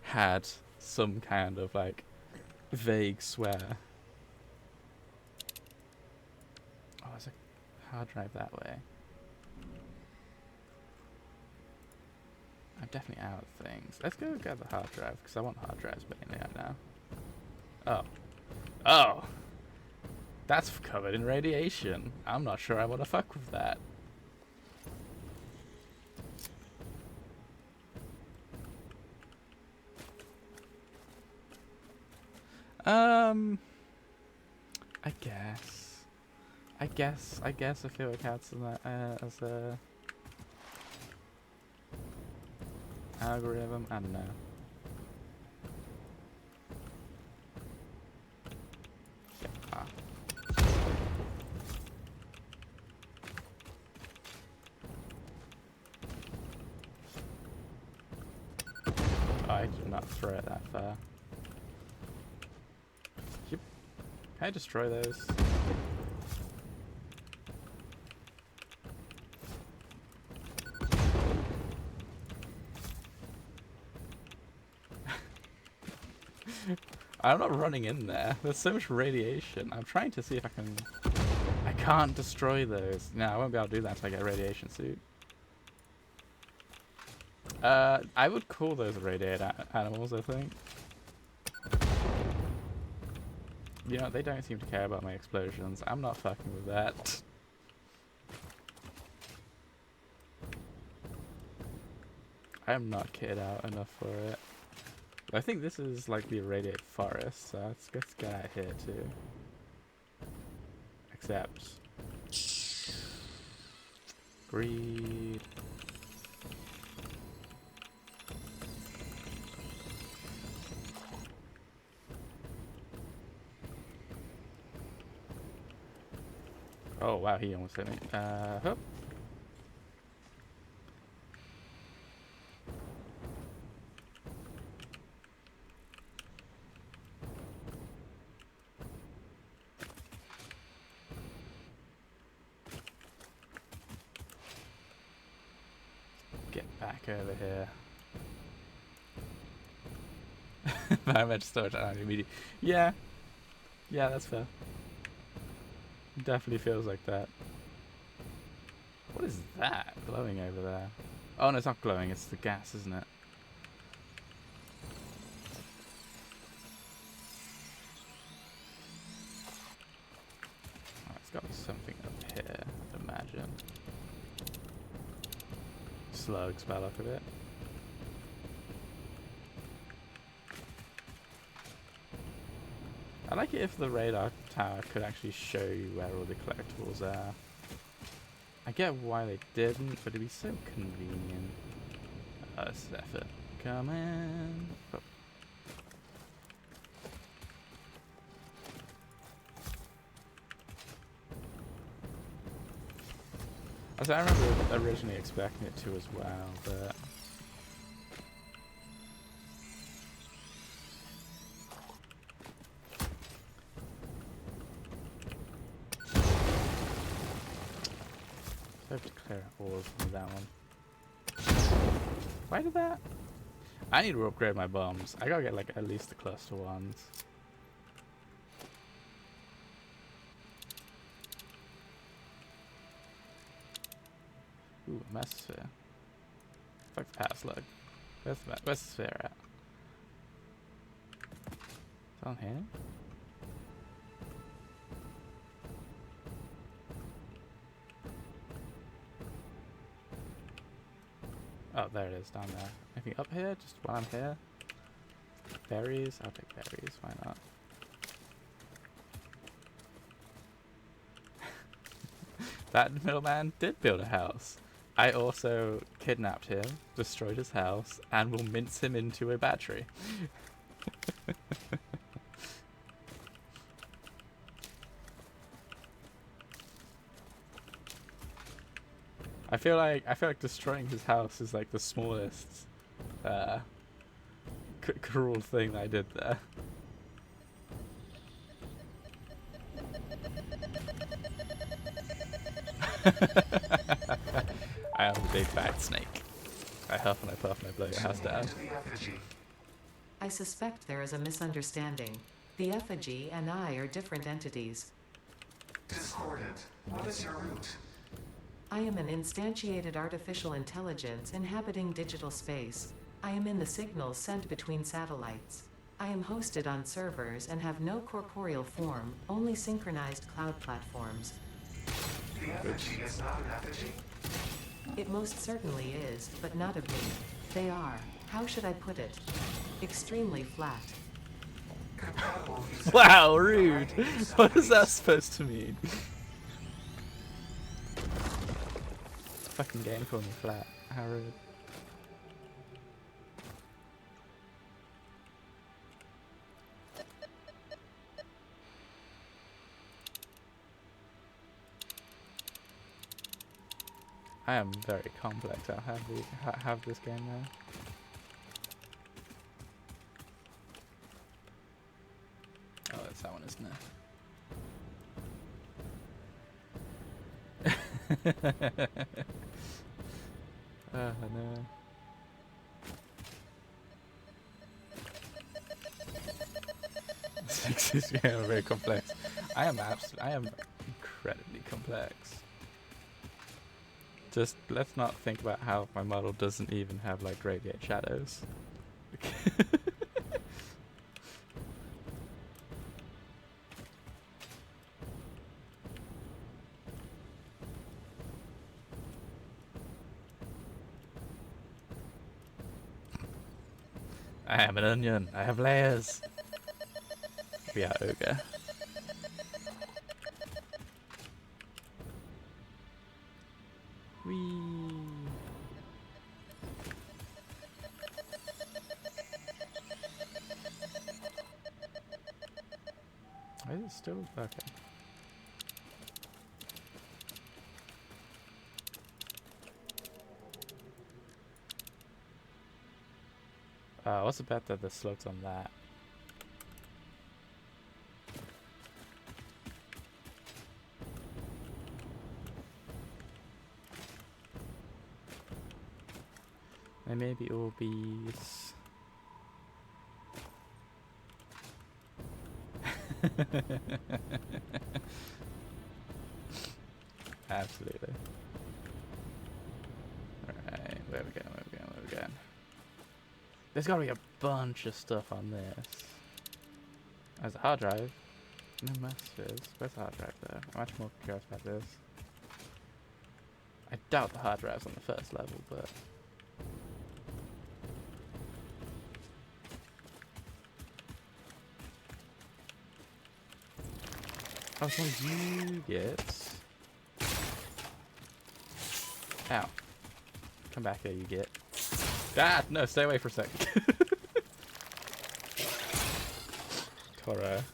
had some kind of like vague swear. Oh, there's a hard drive that way. I'm definitely out of things. Let's go get the hard drive because I want hard drives mainly right now. Oh. Oh! That's covered in radiation. I'm not sure I want to fuck with that. I guess I feel like that's as a algorithm. I don't know. Yeah. Oh, I did not throw it that far. Yep. Can I destroy those? I'm not running in there. There's so much radiation. I'm trying to see if I can... I can't destroy those. No, I won't be able to do that until I get a radiation suit. I would call those radiated animals, I think. You know, they don't seem to care about my explosions. I'm not fucking with that. I am not kitted out enough for it. I think this is like the irradiated forest, so let's get out of here too. Except... greed. Oh wow, he almost hit me. Hup. Get back over here. How much storage I don't need. Yeah. Yeah, that's fair. Definitely feels like that. What is that glowing over there? Oh no, it's not glowing, it's the gas, isn't it? Oh, it's got to be something up here, I'd imagine. Slugs by the look of it. I like it if the radar tower could actually show you where all the collectibles are. I get why they didn't, but it'd be so convenient. Oh, this is effort. Come in. Oh. I remember originally expecting it to as well, but... I have to clear out all of that one. Why did that? I need to upgrade my bombs. I gotta get like at least the cluster ones. Ooh, mesosphere. Fuck the power slug. Where's the sphere at? Is it on here? Oh, there it is, down there. Anything up here? Just while I'm here? Berries? I'll take berries, why not? That middleman did build a house. I also kidnapped him, destroyed his house, and will mince him into a battery. I feel like destroying his house is like the smallest cruel thing I did there. I am a big fat snake. I huff and I puff and I blow your house down. I suspect there is a misunderstanding. The effigy and I are different entities. Discordant. What is your root? I am an instantiated artificial intelligence inhabiting digital space. I am in the signals sent between satellites. I am hosted on servers and have no corporeal form, only synchronized cloud platforms. The effigy is not an effigy? It most certainly is, but not of me. They are, how should I put it? Extremely flat. Compatible user. Wow, rude! What is that supposed to mean? Fucking game called me flat. How rude. I am very complex. I'll have this game now. Oh, it's that one, isn't it? Oh no. This game is very complex. I am incredibly complex. Just let's not think about how my model doesn't even have like radiate shadows. I am an onion. I have layers. We are ogre. Whee. Is it still okay? What's the bet that the slope's on that? And maybe it will be. Absolutely. Alright, where we going? There's gotta be a bunch of stuff on this. There's a hard drive. No messages. Where's the hard drive though? I'm much more curious about this. I doubt the hard drive's on the first level, but... Oh, so you get... Ow. Come back here, you get. Ah! No, stay away for a second. Tora.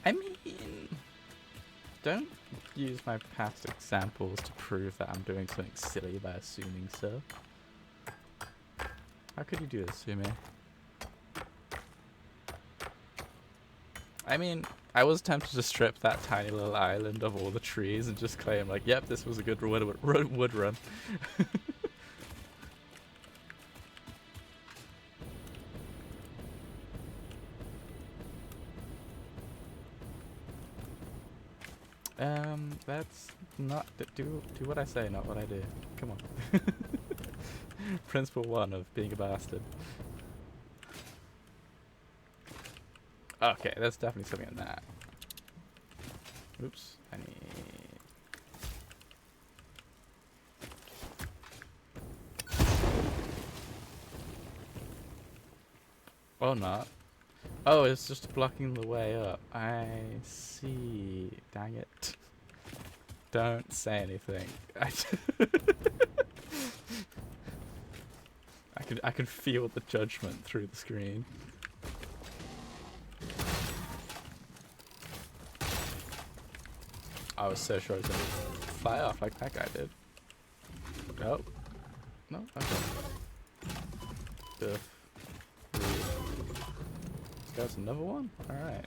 I mean... Don't use my past examples to prove that I'm doing something silly by assuming so. How could you do this to me? I mean, I was tempted to strip that tiny little island of all the trees and just claim like, yep, this was a good wood run. That's not do what I say, not what I do. Come on. Principle 1 of being a bastard. Okay, there's definitely something in that. Oops, I need... Or not. Oh, it's just blocking the way up. I see. Dang it. Don't say anything. I can feel the judgment through the screen. I was so sure it was gonna fly off like that guy did. Oh. No? Okay. Ugh. There's another one? Alright.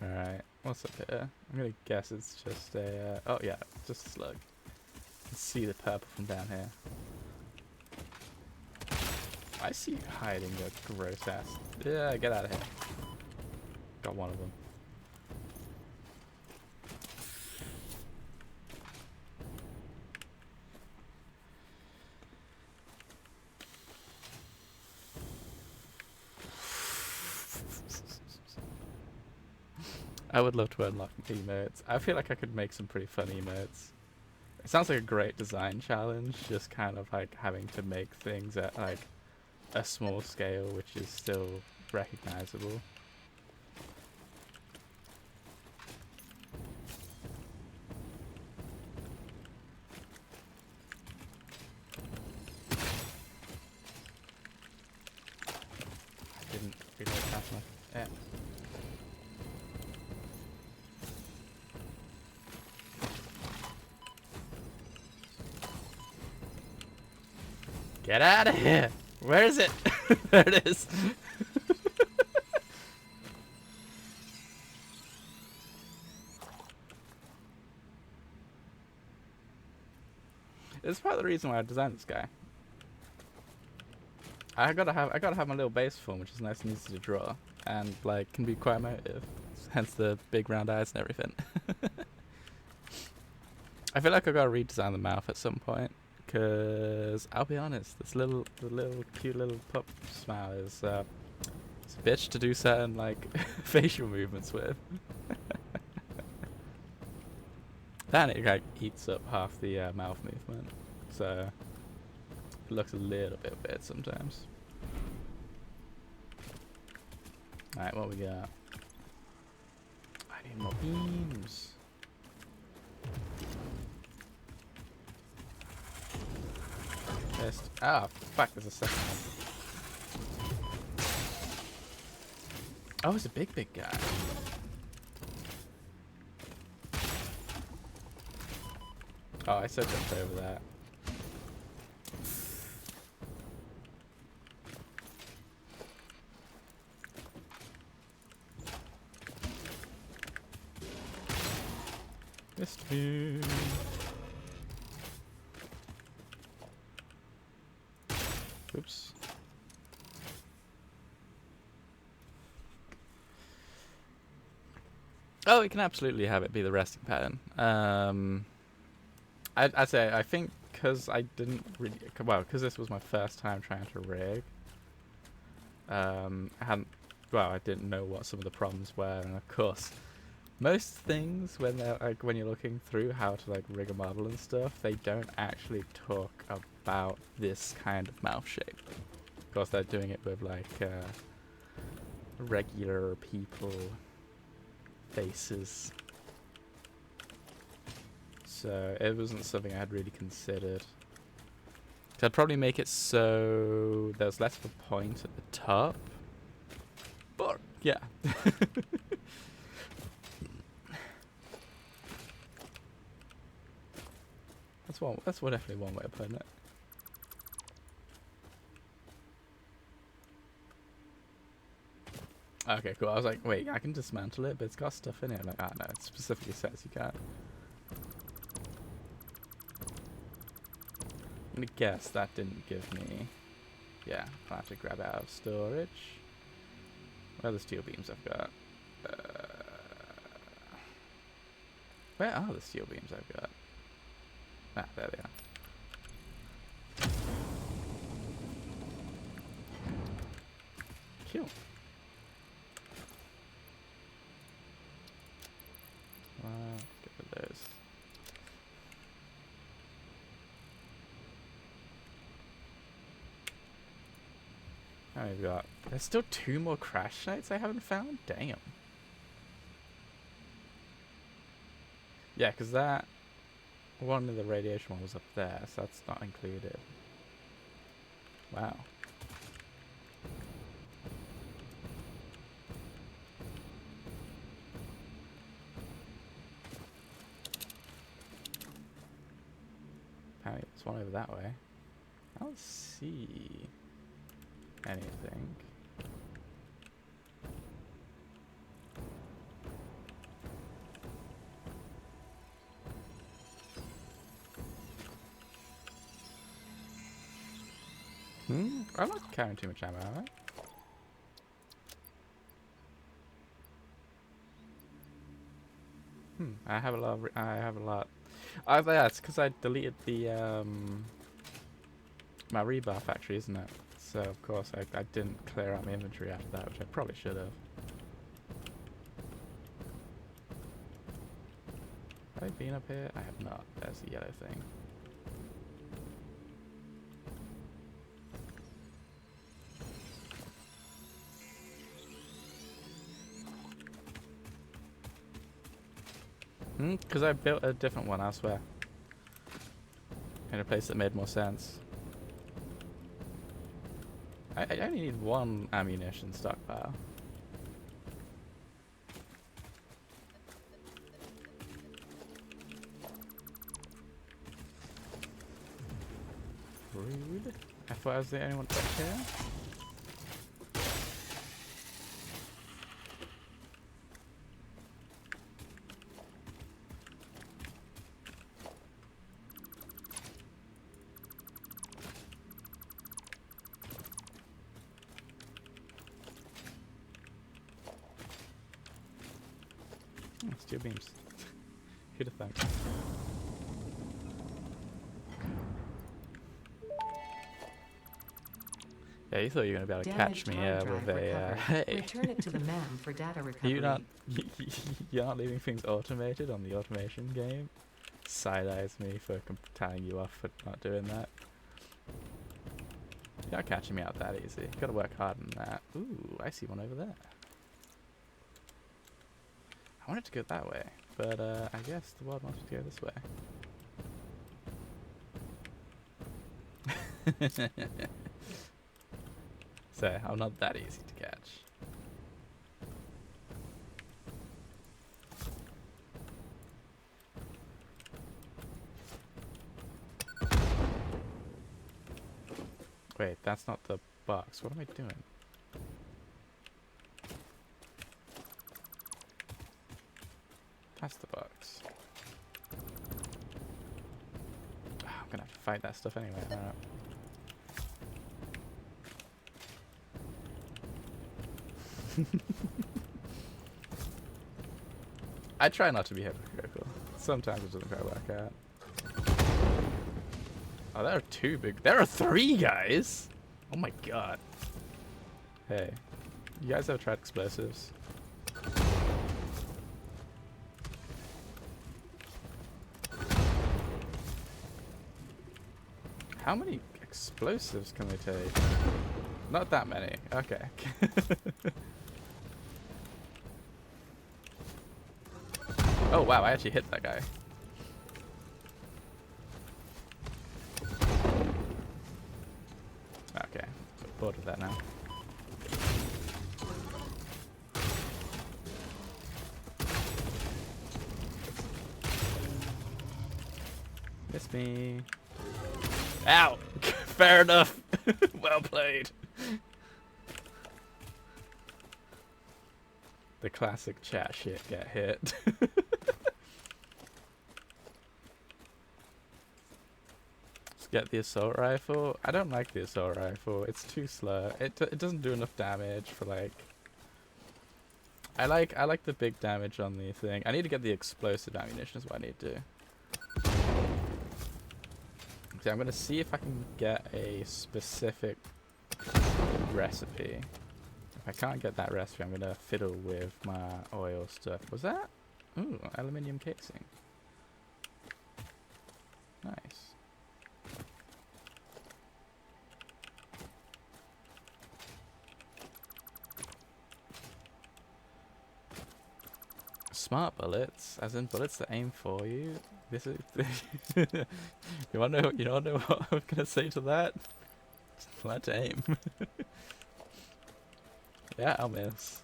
Alright, what's up here? I'm gonna guess it's just a, oh yeah, just a slug. You can see the purple from down here. I see you hiding, you gross ass. Yeah, get out of here. Got one of them. I would love to unlock emotes. I feel like I could make some pretty fun emotes. It sounds like a great design challenge, just kind of like having to make things at like a small scale which is still recognizable. I didn't reload fast enough. Yeah. Get out of here! Where is it? There it is. It's part of the reason why I designed this guy. I gotta have my little base form, which is nice and easy to draw, and like can be quite emotive. Hence the big round eyes and everything. I feel like I gotta redesign the mouth at some point. Cause I'll be honest, the little cute little pup smile is it's a bitch to do certain like facial movements with. Then it like eats up half the mouth movement, so it looks a little bit weird sometimes. Alright, what we got? I need more beams. Ah, fuck, there's a second one. Oh, it's a big guy. Oh, I said jumped over that. Missed you. Oops. Oh, we can absolutely have it be the resting pattern. I'd say, I think because I didn't really, well, because this was my first time trying to rig, I didn't know what some of the problems were, and of course, most things when they're like when you're looking through how to like rig a model and stuff, they don't actually talk about this kind of mouth shape. Of course, they're doing it with like regular people faces. So it wasn't something I had really considered. So I'd probably make it so there's less of a point at the top. But yeah. That's definitely one way of putting it. Okay, cool. I was like, wait, I can dismantle it, but it's got stuff in it. I'm like, ah, no, it specifically says you can't. I'm gonna guess that didn't give me... Yeah, I'll have to grab out of storage. Where are the steel beams I've got? Where are the steel beams I've got? Ah, there they are. Cool. Get rid of those. How many have we got? There's still 2 more crash sites I haven't found? Damn. Yeah, because that one of the radiation one was up there, so that's not included. Wow. Apparently there's one over that way. I don't see anything. I'm not carrying too much ammo, am I? I have a lot. I have a lot. Oh, yeah, it's because I deleted the my rebar factory, isn't it? So of course I didn't clear out my inventory after that, which I probably should have. Have I been up here? I have not. There's the yellow thing. Because I built a different one elsewhere. In a place that made more sense. I only need 1 ammunition stockpile. Rude. I thought I was the only one back here. Steel beams. Who'd have thunk? Yeah, you thought you were gonna be able to catch me with a. Hey. Return it to the MAM for data recovery. You're not leaving things automated on the automation game. Side-eyes me for telling you off for not doing that. You're not catching me out that easy. You gotta work hard on that. Ooh, I see one over there. I wanted to go that way, but I guess the world wants me to go this way. So, I'm not that easy to catch. Wait, that's not the box. What am I doing? That's the box. Oh, I'm gonna have to fight that stuff anyway. Alright. I try not to be hypocritical. Sometimes it doesn't quite work out. Oh, there are 2 big... There are 3 guys! Oh my god. Hey. You guys ever tried explosives? How many explosives can they take? Not that many. Okay. Oh wow, I actually hit that guy. Okay, bored with that now. Miss me. Ow! Fair enough. Well played. The classic chat shit get hit. Let's get the assault rifle. I don't like the assault rifle. It's too slow. It doesn't do enough damage for like. I like the big damage on the thing. I need to get the explosive ammunition is what I need to do. Okay, I'm gonna see if I can get a specific recipe. If I can't get that recipe, I'm gonna fiddle with my oil stuff. Was that? Ooh, aluminium casing. Nice. Smart bullets, as in bullets that aim for you. This is. You wanna know what I'm gonna say to that? Just learn to aim. Yeah, I'll miss,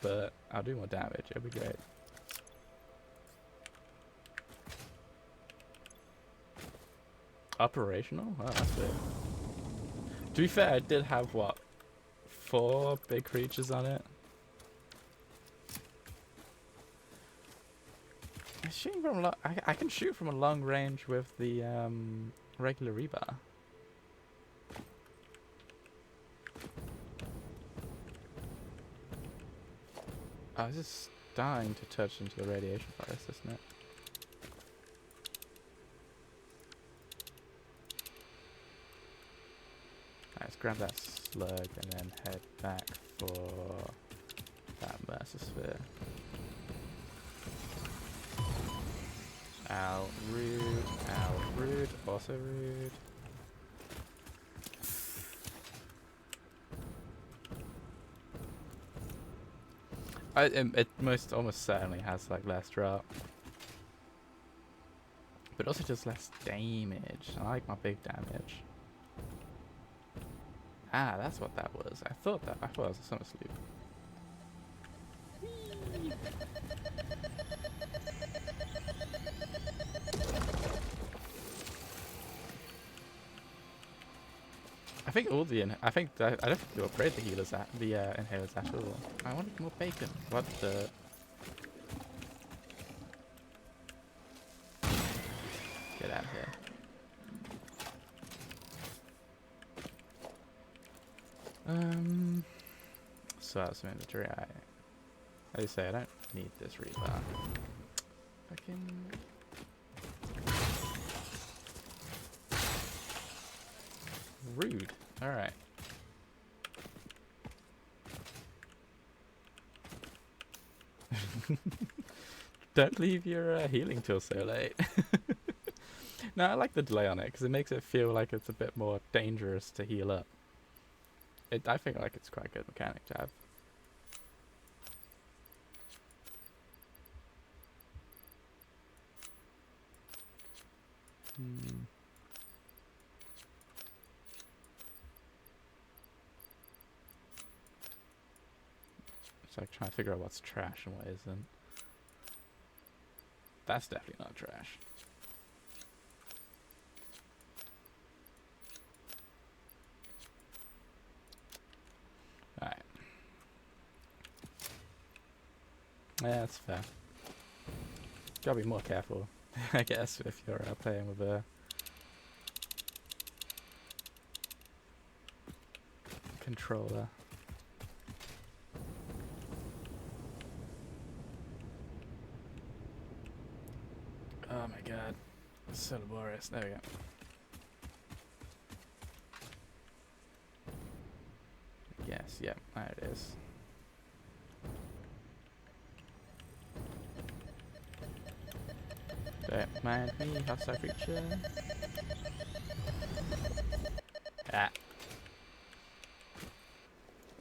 but I'll do more damage. It'll be great. Operational? Oh, that's big. To be fair, I did have what, 4 big creatures on it. Shooting from I can shoot from a long range with the regular rebar. Oh, this is starting to touch into the radiation forest, isn't it? Alright, let's grab that slug and then head back for that Mercer sphere. Ow, rude, also rude. It almost certainly has like less drop, but also just less damage. I like my big damage. Ah, that's what that was. I thought it was a summer sleep. I think all the I don't think you upgrade the healers at the inhalers at all. I wanted more bacon. What the? Get out of here. So out some inventory. As you say, I don't need this rebar. Fucking. Rude. Alright. Don't leave your healing till so late. No, I like the delay on it because it makes it feel like it's a bit more dangerous to heal up. I think like it's quite a good mechanic to have. It's like trying to figure out what's trash and what isn't. That's definitely not trash. Alright. Yeah, that's fair. Gotta be more careful, I guess, if you're playing with a controller. Oh my god. It's so laborious. There we go. Yes, yep, there it is. Don't mind me, hostile creature. Ah.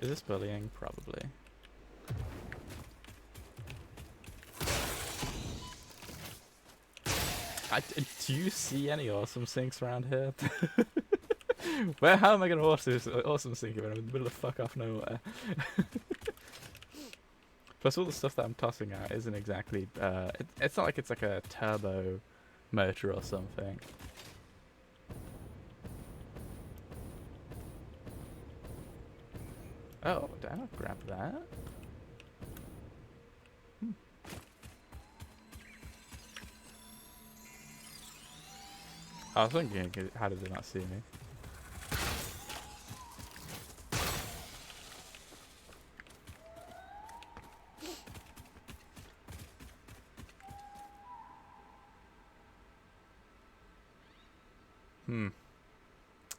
Is this bullying? Probably. Do you see any awesome sinks around here? How am I gonna awesome sink when I'm in the middle of fuck off nowhere? Plus all the stuff that I'm tossing out isn't exactly, it's not like it's like a turbo motor or something. Oh, did I not grab that? I was thinking, how did they not see me?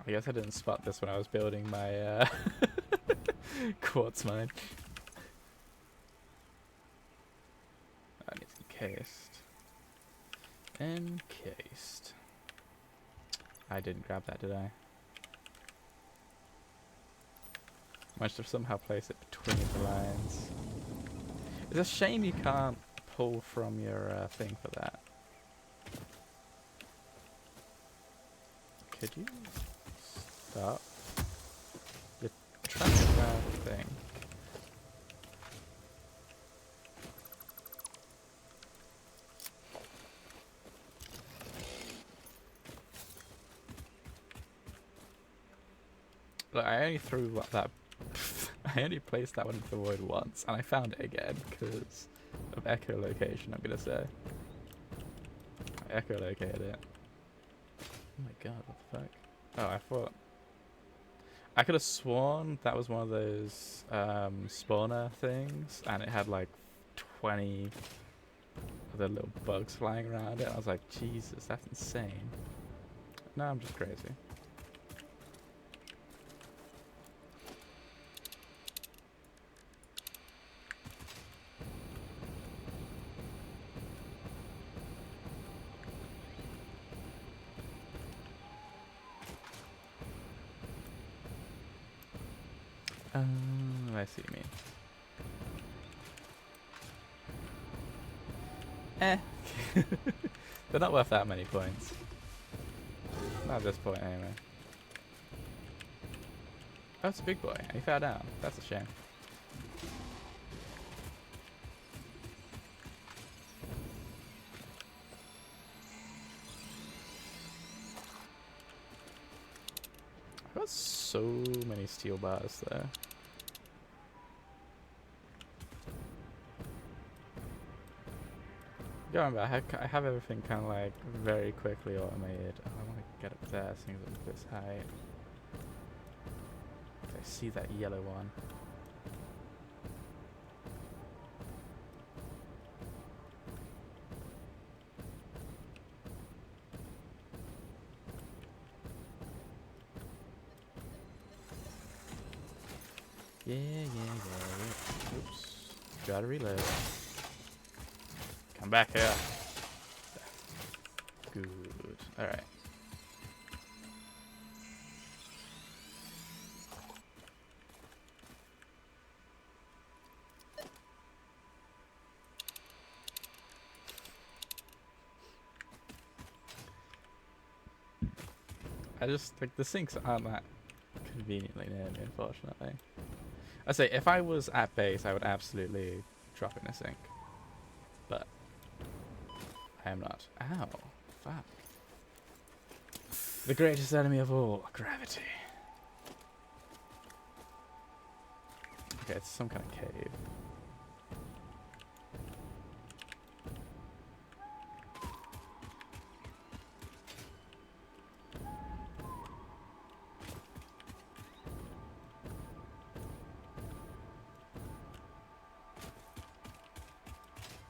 I guess I didn't spot this when I was building my quartz mine. I need encased. Encased. I didn't grab that, did I? Must have somehow placed it between the lines. It's a shame you can't pull from your thing for that. Could you stop? You're trying to grab the thing. Look, I only threw that. I only placed that one into the void once, and I found it again because of echolocation. I'm gonna say I echolocated it. Oh my god, what the fuck? Oh, I thought I could have sworn that was one of those spawner things, and it had like 20 other little bugs flying around it. I was like, Jesus, that's insane. No, I'm just crazy. I see you mean. They're not worth that many points. Not at this point, anyway. Oh, it's a big boy. And he fell down. That's a shame. I've got so many steel bars there. Going back, I have everything kind of like very quickly automated. Oh, I want to get up there, things at this height. I see that yellow one. Yeah. Oops. Gotta reload. Come back here. Good. Alright. I just, like, the sinks aren't that conveniently near me, unfortunately. I say, if I was at base, I would absolutely drop in a sink. But I am not. Ow. Fuck. The greatest enemy of all, gravity. Okay, it's some kind of cave.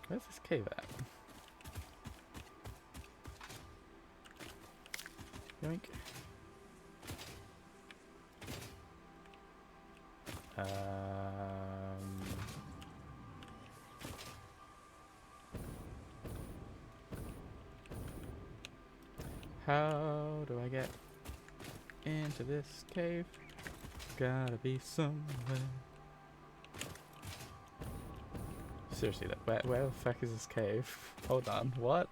Where's this cave at? Yoink. How do I get into this cave? Gotta be somewhere. Seriously, like, where the fuck is this cave? Hold on, what?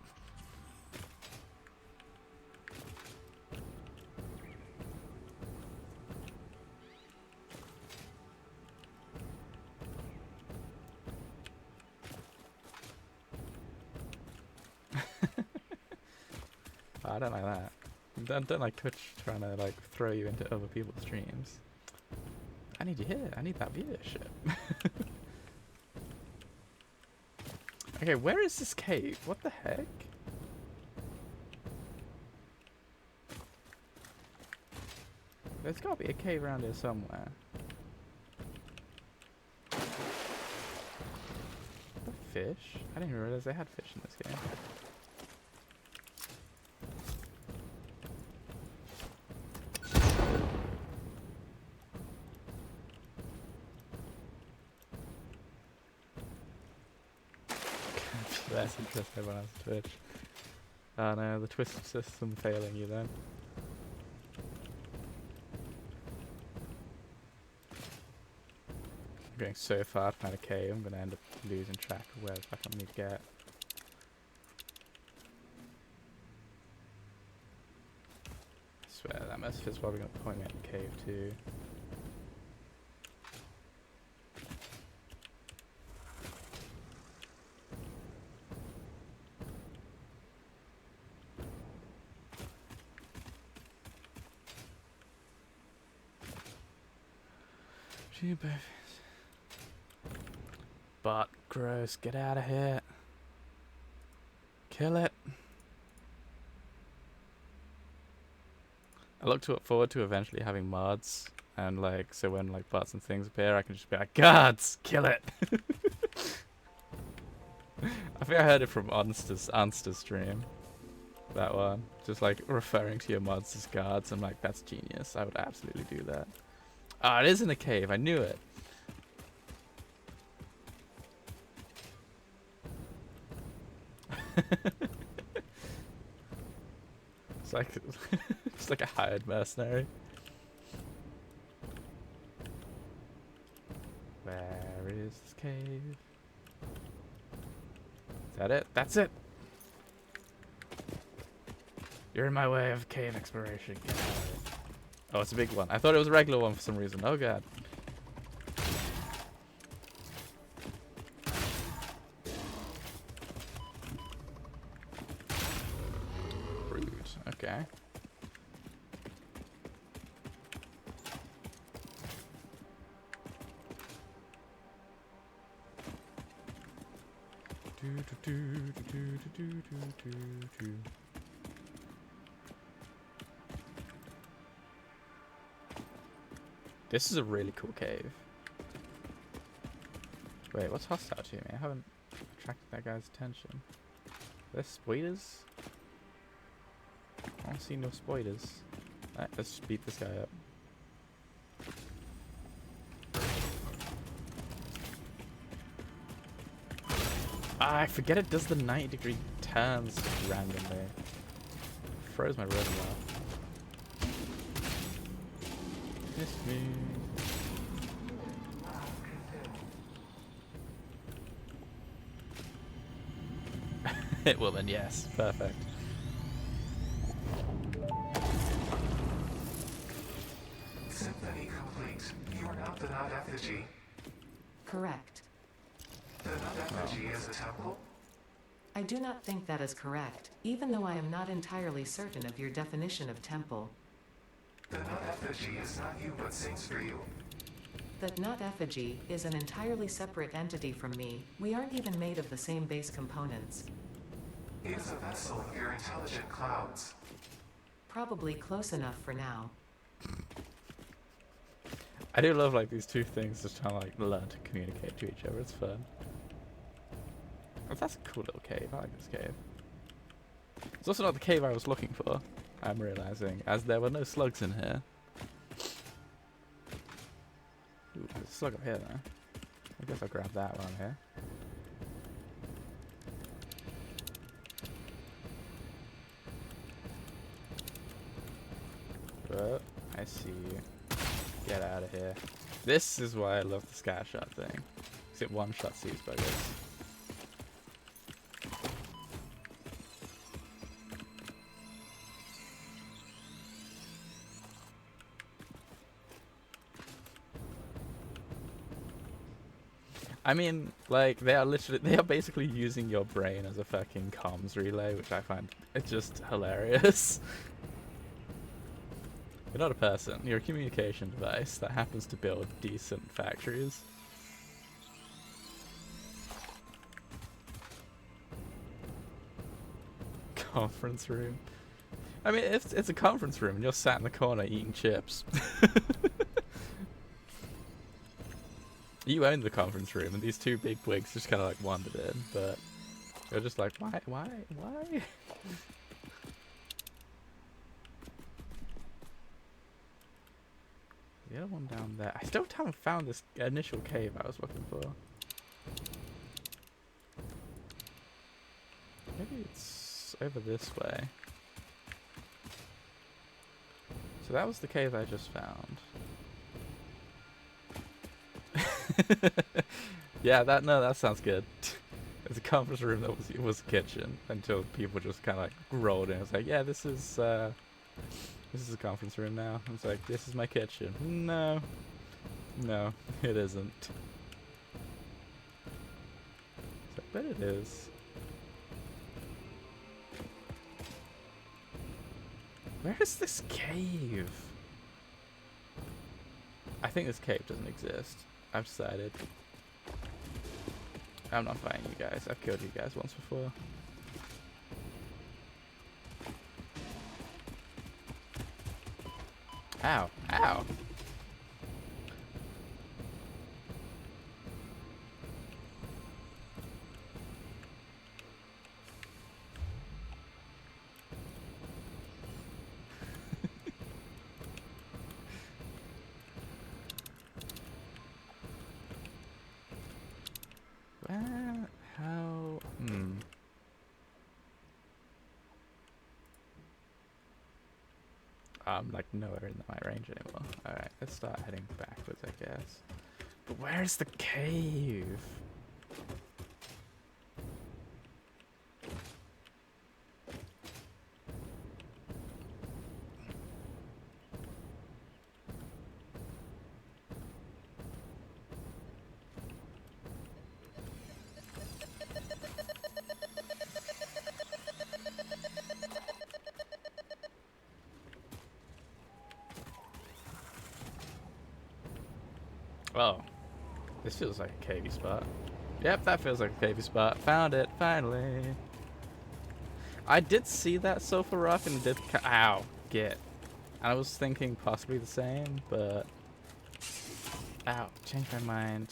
I don't like that. Don't like Twitch trying to like throw you into other people's streams. I need you here. I need that viewership. Okay, where is this cave? What the heck? There's gotta be a cave around here somewhere. Fish? I didn't even realize they had fish in this game. Less interest everyone has in Twitch. Oh no, the Twitch system failing you then. I'm going so far to find a cave, I'm gonna end up losing track of where the fuck I need to get. I swear that message is probably gonna point me at the cave too. But gross, get out of here. Kill it. I look forward to eventually having mods, and like, so when like bots and things appear, I can just be like, guards, kill it. I think I heard it from Unster's stream. That one. Just like referring to your mods as guards. I'm like, that's genius. I would absolutely do that. Ah, it is in a cave. I knew it. It's like it's like a hired mercenary. Where is this cave? Is that it? That's it. You're in my way of cave exploration. Get out of it. Oh, it's a big one. I thought it was a regular one for some reason. Oh god. Rude. Okay. This is a really cool cave. Wait, what's hostile to me? I haven't attracted that guy's attention. There's spiders? I don't see no spiders. Alright, let's just beat this guy up. Ah, I forget it does the 90-degree turns randomly. Froze my rhythm off. Miss me. Well then, yes. Perfect. Symphony complete. You are not the Nut effigy. Correct. The Nut effigy is a temple? I do not think that is correct, even though I am not entirely certain of your definition of temple. The Nut effigy is not you but sings for you. That nut effigy is an entirely separate entity from me. We aren't even made of the same base components. It is a vessel of your intelligent clouds. Probably close enough for now. I do love like these two things just trying to like learn to communicate to each other. It's fun. Oh, that's a cool little cave. I like this cave. It's also not the cave I was looking for, I'm realizing, as there were no slugs in here. Ooh, there's a slug up here though. I guess I'll grab that while I'm here. Oh, I see you. Get out of here. This is why I love the scatter shot thing. Because it one-shots these buggers. I mean, like, they are basically using your brain as a fucking comms relay, which I find it's just hilarious. You're not a person, you're a communication device that happens to build decent factories. Conference room. I mean, it's a conference room and you're sat in the corner eating chips. You own the conference room and these two big wigs just kind of like wandered in, but you're just like, why? The other one down there. I still haven't found this initial cave I was looking for. Maybe it's over this way. So that was the cave I just found. Yeah, that sounds good. It's a conference room that was a kitchen until people just kind of like rolled in. It's like, yeah, this is a conference room now. It's like, this is my kitchen. No, it isn't. I bet it is. Where is this cave? I think this cave doesn't exist. I've decided. I'm not fighting you guys. I've killed you guys once before. Ow. Ow. How? I'm like nowhere in my range anymore. Alright, let's start heading backwards, I guess. But where's the cave? Oh, this feels like a cavey spot. Yep, that feels like a cavey spot. Found it, finally. I did see that sofa rock and did. Ow, get. I was thinking possibly the same, but. Ow, changed my mind.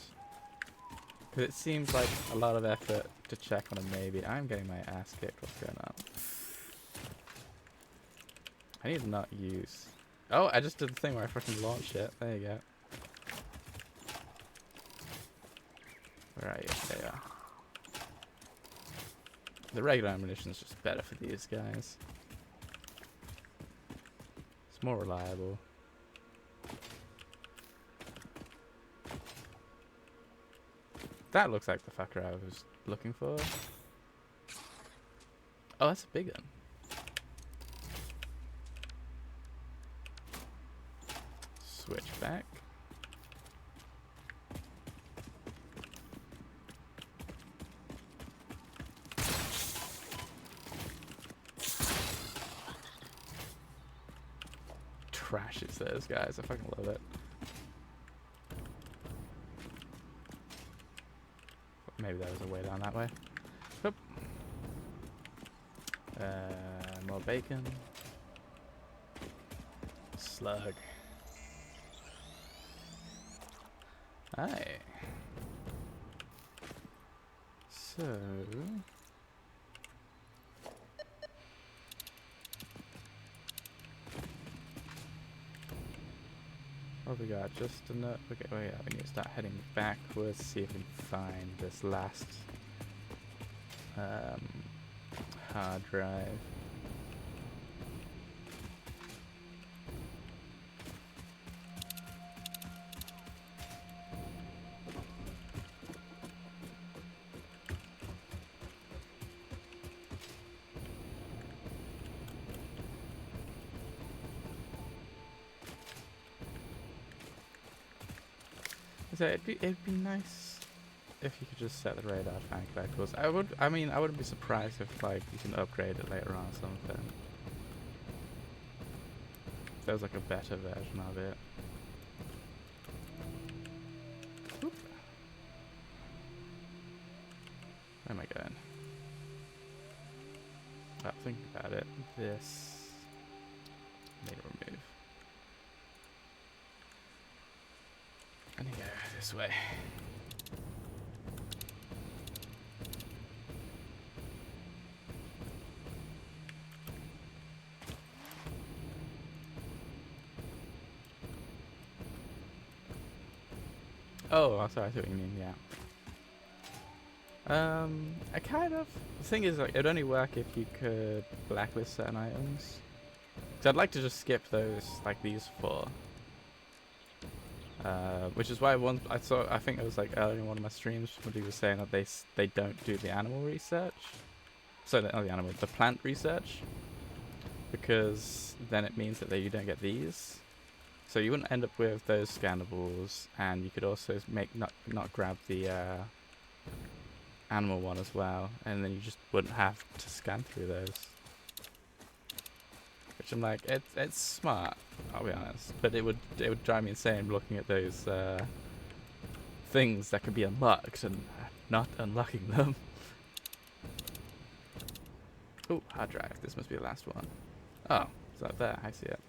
Because it seems like a lot of effort to check on a maybe. I'm getting my ass kicked. What's going on? I need to not use. Oh, I just did the thing where I fucking launched it. There you go. Where are you? There you are. The regular ammunition is just better for these guys. It's more reliable. That looks like the fucker I was looking for. Oh, that's a big one. Switch back. Trashes those guys. I fucking love it. Maybe there was a way down that way. Oop. More bacon. Slug. Aye. So... what have we got? Just enough. Okay, oh yeah, we need to start heading backwards, see if we can find this last hard drive. So it'd be nice if you could just set the radar to find collectibles. I wouldn't be surprised if like you can upgrade it later on or something. If there's like a better version of it. Oop. Where am I going? Well, think about it. This this way. Oh, sorry, I see what you mean, yeah. I kind of... The thing is, like, it'd only work if you could blacklist certain items. So I'd like to just skip those, like these four. Which is why once I think it was like earlier in one of my streams, somebody was saying that they don't do the animal research. So not the animal, the plant research. Because then it means that you don't get these. So you wouldn't end up with those scannables, and you could also not grab the animal one as well, and then you just wouldn't have to scan through those. Which I'm like, it's smart, I'll be honest, but it would drive me insane looking at those things that could be unlocked and not unlocking them. Oh, hard drive. This must be the last one. Oh, it's up there. I see it.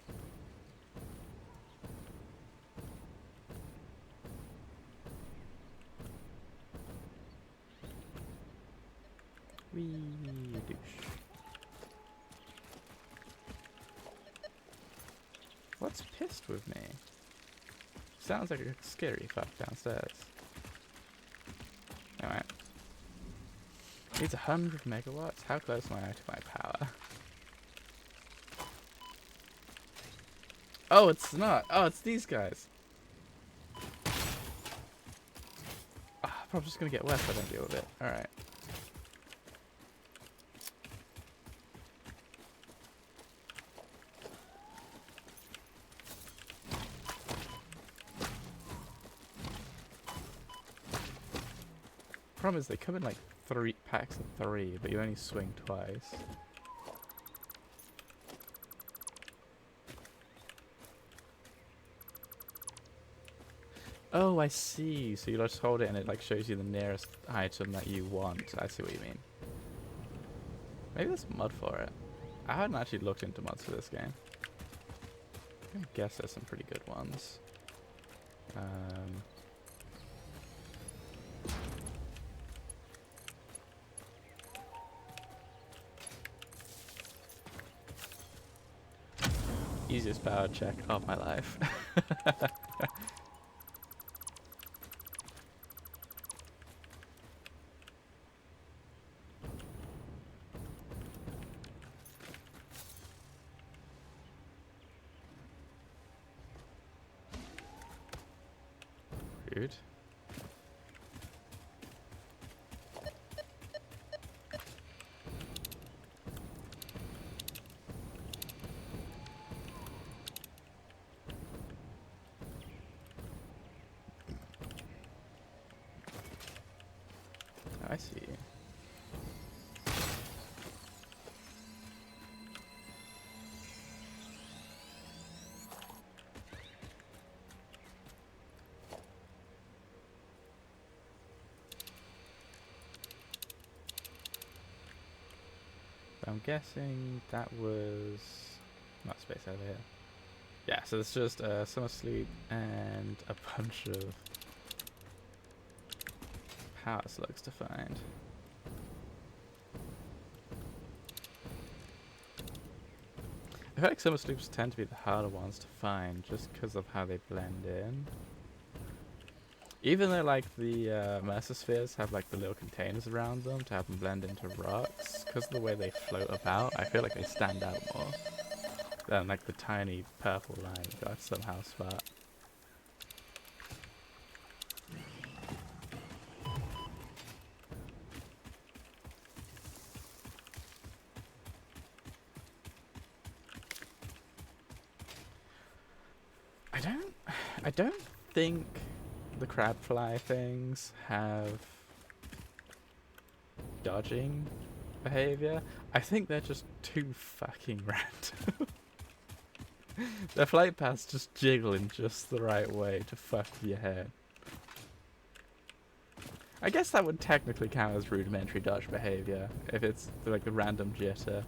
Wee douche. What's pissed with me? Sounds like a scary fuck downstairs. Alright. Needs 100 megawatts? How close am I to my power? Oh, it's not. Oh, it's these guys. Oh, I'm probably just gonna get worse if I don't deal with it. Alright. Problem is they come in like 3 packs of 3, but you only swing twice. Oh, I see. So you just hold it and it like shows you the nearest item that you want. I see what you mean. Maybe there's a mod for it. I hadn't actually looked into mods for this game. I guess there's some pretty good ones. Easiest power check of my life. Rude. I see. I'm guessing that was not space over here. Yeah, so it's just summer sleep and a bunch of power slugs to find. I feel like summer sleeps tend to be the harder ones to find just because of how they blend in. Even though like the Mercer spheres have like the little containers around them to have them blend into rocks, because of the way they float about, I feel like they stand out more than like the tiny purple line that I somehow spot. I don't think the crabfly things have dodging behavior. I think they're just too fucking random. Their flight paths just jiggle in just the right way to fuck with your head. I guess that would technically count as rudimentary dodge behavior if it's like the random jitter.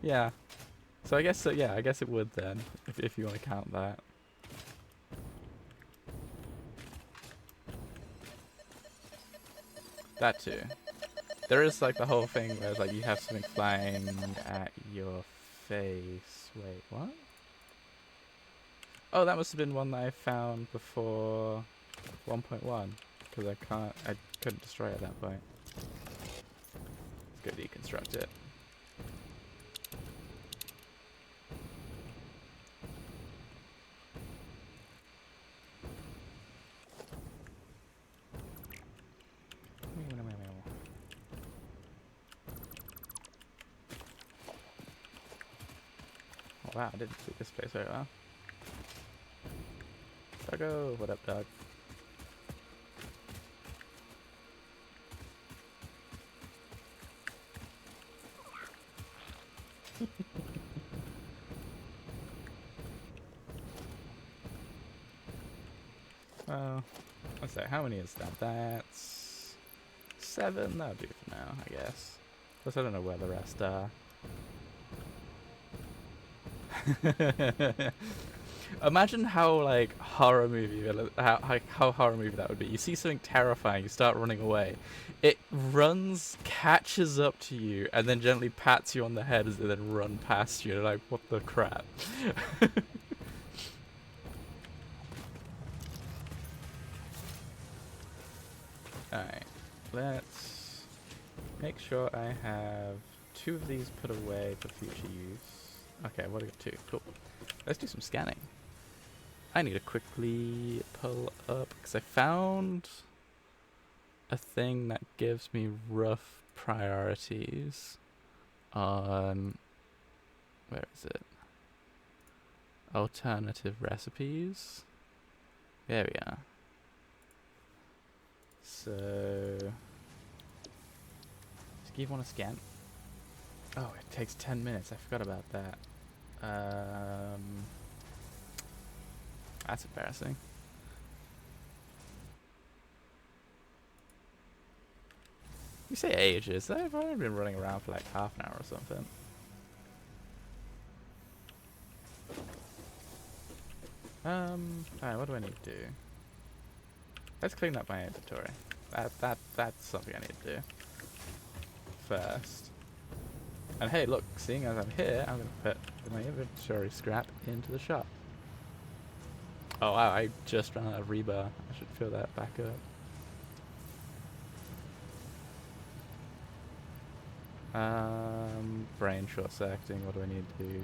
Yeah. So I guess so, yeah, I guess it would then if you want to count that. That too. There is like the whole thing where like you have something flying at your face. Wait, what? Oh, that must have been one that I found before 1.1 because I couldn't destroy it at that point. Let's go deconstruct it. Oh, wow, I didn't see this place very well. Doggo, what up, dog? Well, let's say, how many is that? That's 7. That'll do for now, I guess. Plus, I don't know where the rest are. Imagine how like horror movie, how horror movie that would be. You see something terrifying, you start running away. It runs, catches up to you, and then gently pats you on the head as it then run past you. Like, what the crap? Alright, let's make sure I have 2 of these put away for future use. Okay, what do I got 2? Cool. Let's do some scanning. I need to quickly pull up, because I found a thing that gives me rough priorities on, where is it? Alternative recipes. There we are. So, just give one a scan. Oh, it takes 10 minutes. I forgot about that. That's embarrassing. You say ages. I've only been running around for like half an hour or something. Alright, what do I need to do? Let's clean up my inventory. That's something I need to do first. And hey, look, seeing as I'm here, I'm gonna put my inventory scrap into the shop. Oh wow, I just ran out of rebar. I should fill that back up. Brain short circuiting, what do I need to do?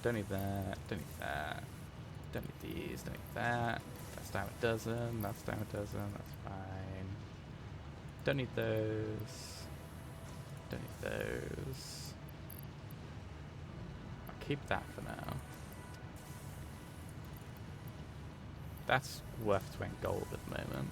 Don't need that, don't need that. Don't need these, don't need that. That's down a dozen, that's down a dozen, that's fine. Don't need those. Don't need those. I'll keep that for now. That's worth 20 gold at the moment.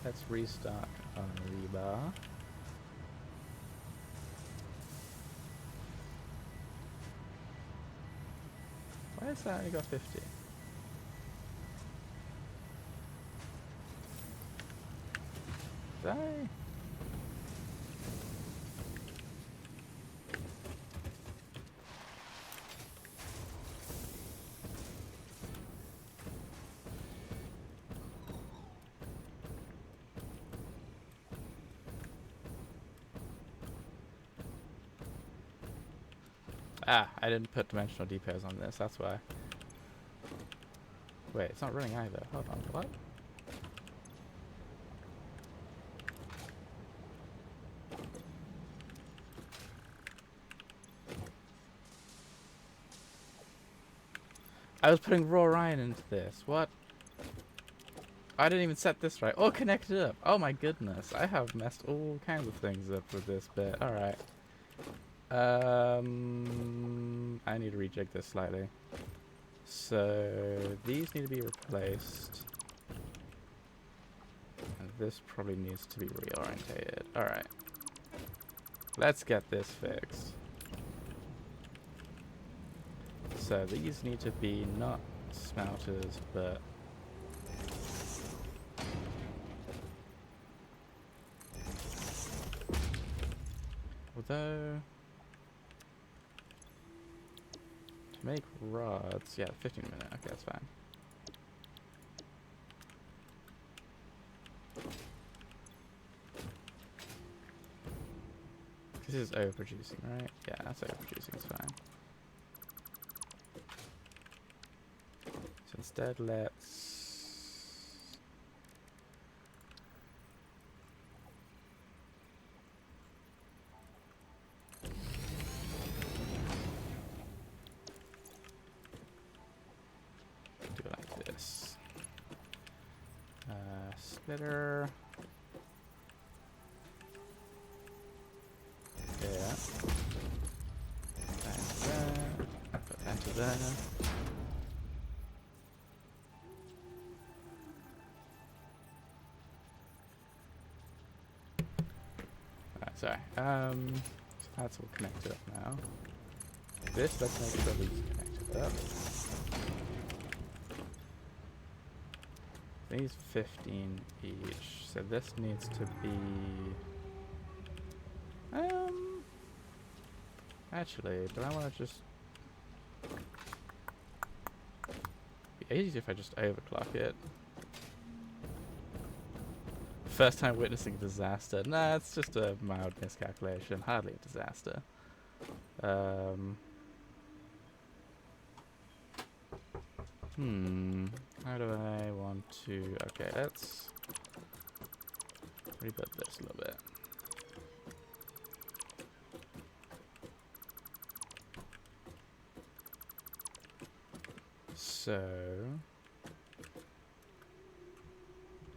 Let's restock on rebar. Why is that only got 50? Did I? Ah, I didn't put dimensional depots on this, that's why. Wait, it's not running either. Hold on, what? I was putting raw iron into this. What? I didn't even set this right. Oh, connected up. Oh my goodness. I have messed all kinds of things up with this bit. Alright. I need to rejig this slightly. So, these need to be replaced. And this probably needs to be reorientated. Alright. Let's get this fixed. So, these need to be not smelters, but... although... To make rods, yeah, 15 minutes. Okay, that's fine. This is overproducing, right? Yeah, that's overproducing, it's fine. So instead, let's... do it like this. Splitter. Yeah. That into there. Put that into there. Alright, sorry. So that's all connected up now. This, let's make sure these connected up. These 15 each. So this needs to be... Actually, do I want to just... It'd be easy if I just overclock it. First time witnessing a disaster. Nah, it's just a mild miscalculation. Hardly a disaster. How do I want to... Okay, let's rebuild this a little bit. So...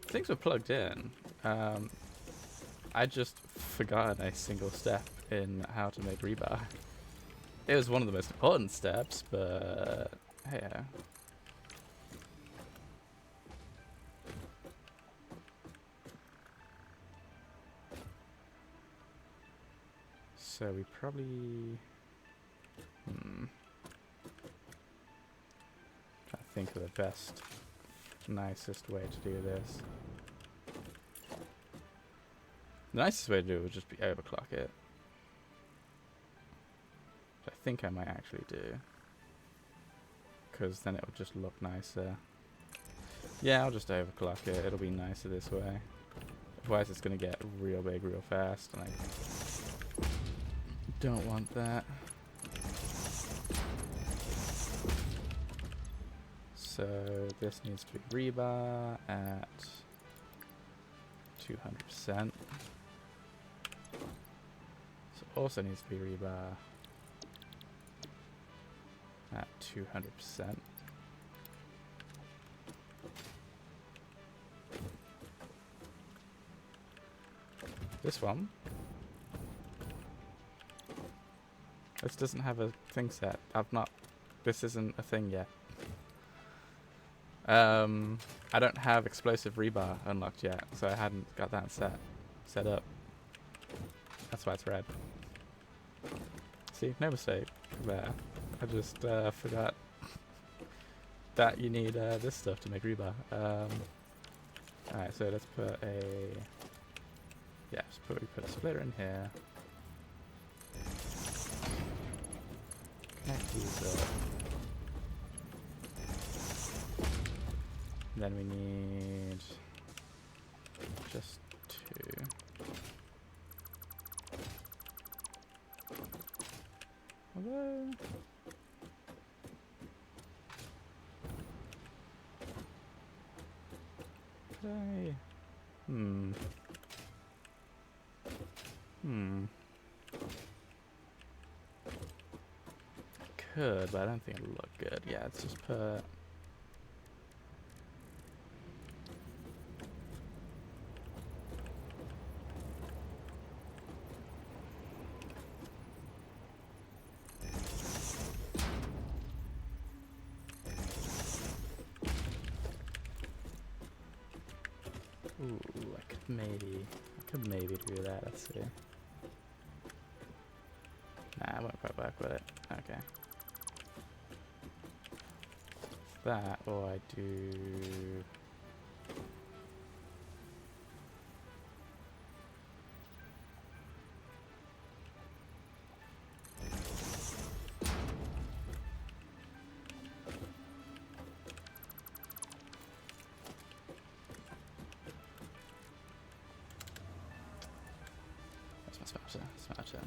things were plugged in. I just forgot a single step in how to make rebar. It was one of the most important steps, but... hey. So we probably... trying to think of the best, nicest way to do this. The nicest way to do it would just be overclock it. Which I think I might actually do. Because then it would just look nicer. Yeah, I'll just overclock it. It'll be nicer this way. Otherwise it's going to get real big real fast. And I don't want that. So this needs to be rebar at 200%. So also needs to be rebar at 200%. This one. This doesn't have a thing set. This isn't a thing yet. I don't have explosive rebar unlocked yet, so I hadn't got that set up. That's why it's red. See, no mistake there. I just forgot that you need this stuff to make rebar. Alright, so let's put a... yeah, we put a splitter in here. Connect these up. Then we need just 2. Although... could I... Could, but I don't think it'll look good. Yeah, let's just put... ooh, I could maybe do that. Let's see. Nah, I won't quite work with it. Okay. That, or I do... Smasher, smasher.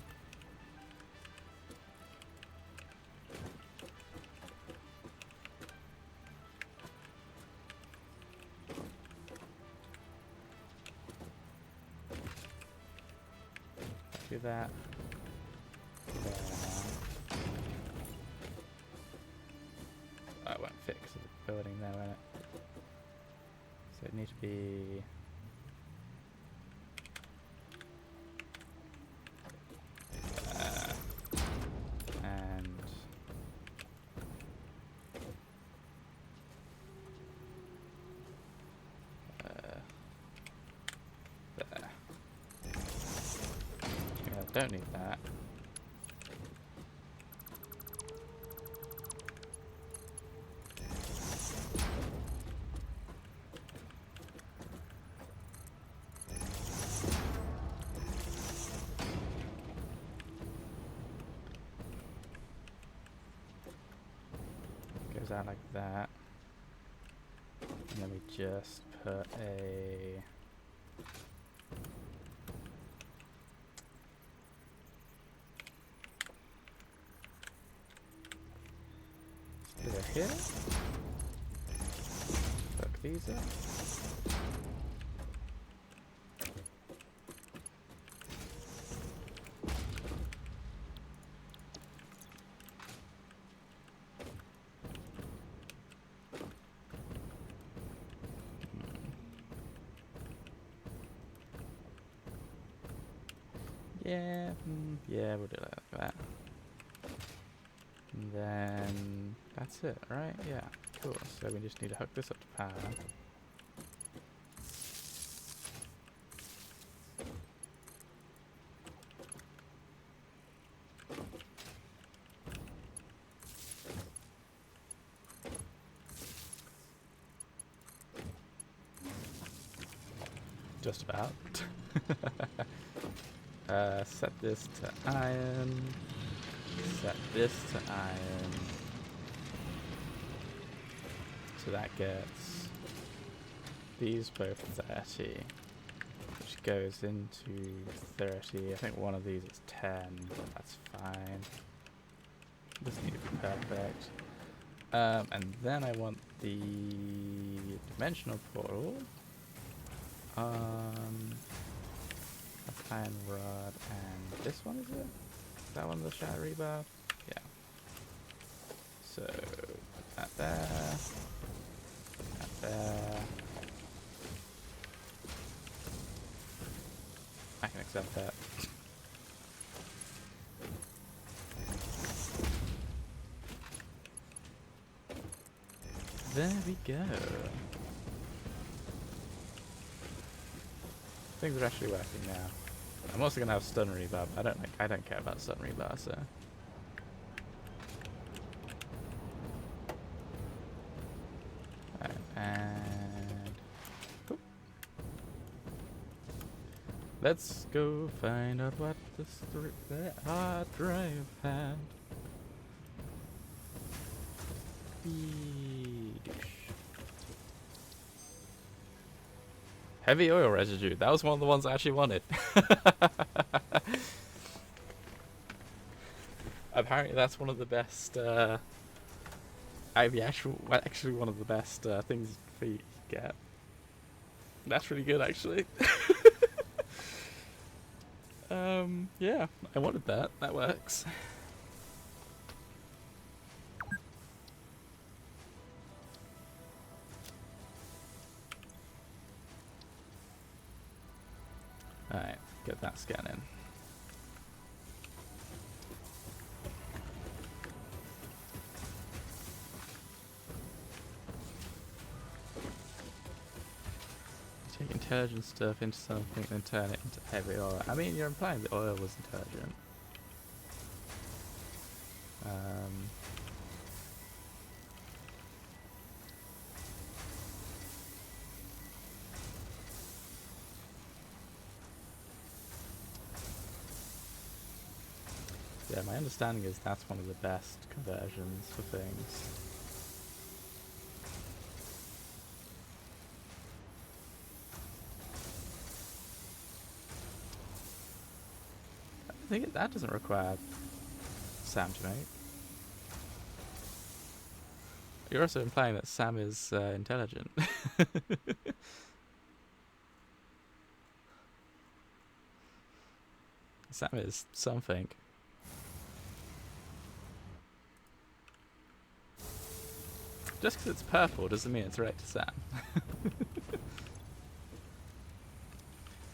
Do that. There. Oh, it won't fit because of the building there, won't it? So it needs to be... and... there. Yeah, don't need that. Goes out like that. And then we just put a... Is it here? Hook these up. Yeah, yeah, we'll do it like that. And then that's it, right? Yeah, cool. So we just need to hook this up to power. Just about. Set this to iron. Set this to iron. So that gets these both 30, which goes into 30. I think one of these is 10, but that's fine. This needs to be perfect. And then I want the dimensional portal. That's iron rod, and this one is it? Is that one the shadow rebar? Yeah. So put that there. That there. I can accept that. There we go. Things are actually working now. I'm also gonna have stun rebar. I don't care about stun rebar, so. Alright, and oop. Let's go find out what the hard drive had. Heavy oil residue. That was one of the ones I actually wanted. Apparently, that's one of the best. Actually, one of the best things for you to get. That's really good, actually. Yeah, I wanted that. That works. Alright, get that scan in. Take intelligent stuff into something and turn it into heavy oil. I mean, you're implying the oil was intelligent. Yeah, my understanding is that's one of the best conversions for things. think that doesn't require Sam to make. You're also implying that Sam is intelligent. Sam is something. Just because it's purple doesn't mean it's right to Sam.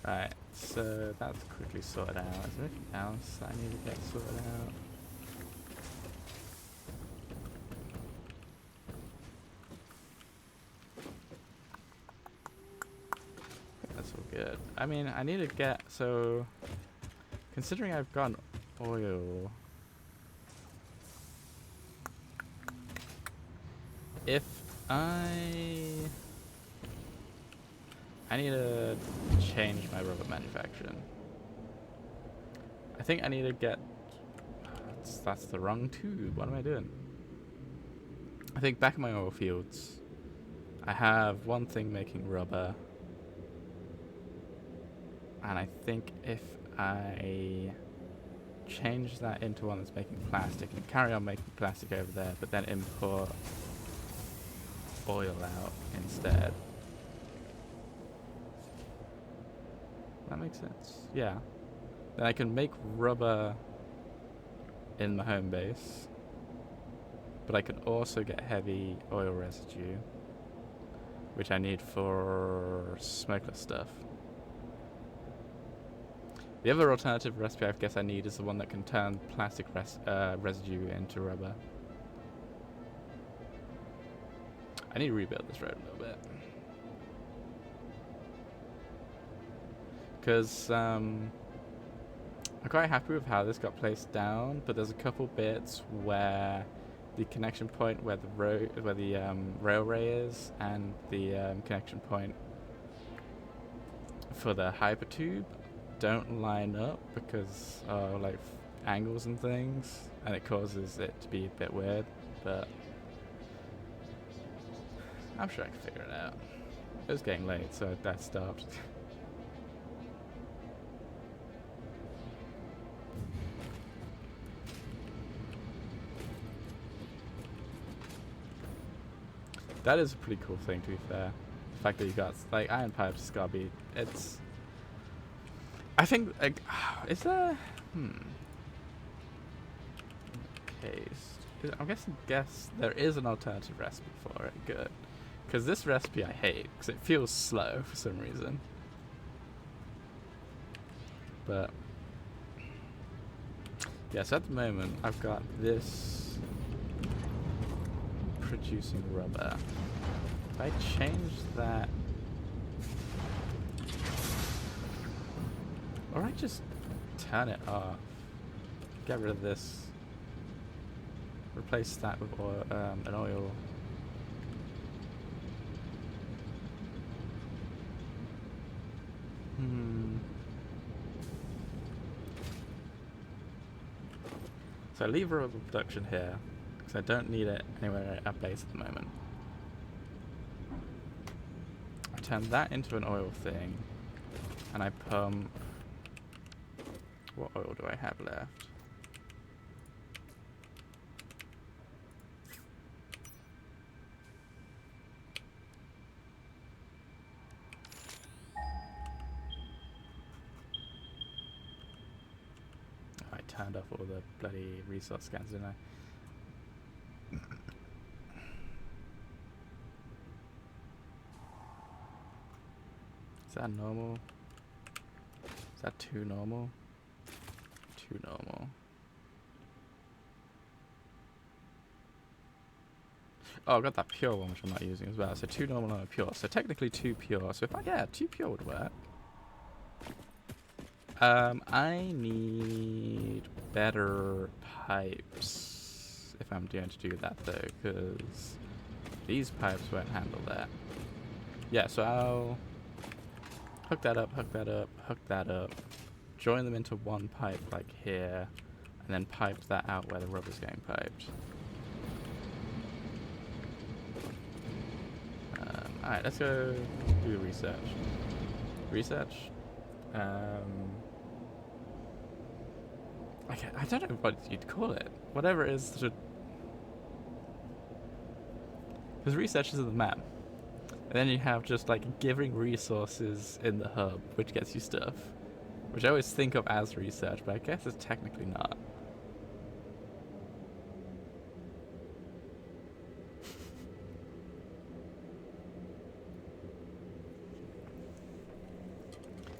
Right, so that's quickly sorted out. Is there anything else I need to get sorted out? I think that's all good. I mean, I need to get, so considering I've got oil, if I need to change my rubber manufacturing. I think I need to get, that's the wrong tube. What am I doing? I think back in my oil fields, I have one thing making rubber, and I think if I change that into one that's making plastic and carry on making plastic over there, but then import oil out instead. That makes sense. Yeah. Then I can make rubber in my home base, but I can also get heavy oil residue, which I need for smokeless stuff. The other alternative recipe I guess I need is the one that can turn plastic residue into rubber. I need to rebuild this road a little bit. Because I'm quite happy with how this got placed down, but there's a couple bits where the connection point where the railway is and the connection point for the hypertube don't line up because of like angles and things, and it causes it to be a bit weird, but I'm sure I can figure it out. It was getting late, so that stopped. That is a pretty cool thing, to be fair. The fact that you got, like, iron pipes gotta be, it's... I think, like, is there... Okay, I'm guess there is an alternative recipe for it, good. Because this recipe I hate, because it feels slow for some reason. But... yeah, so at the moment, I've got this... producing rubber. If I change that, or I just turn it off, get rid of this, replace that with oil, an oil. So I leave rubber production here. I don't need it anywhere at base at the moment. I turn that into an oil thing, and I pump... what oil do I have left? I turned off all the bloody resource scans, didn't I? Is that normal? Is that too normal? Too normal. Oh, I've got that pure one, which I'm not using as well. So 2 normal and a pure. So technically 2 pure. So if I, yeah, 2 pure would work. I need better pipes if I'm going to do that though, because these pipes won't handle that. Yeah, so I'll hook that up, hook that up, hook that up, join them into one pipe like here, and then pipe that out where the rubber's getting piped. Alright, let's go do research. Research. I don't know what you'd call it. Whatever it is to... Because research is in the map. And then you have just like giving resources in the hub, which gets you stuff. Which I always think of as research, but I guess it's technically not.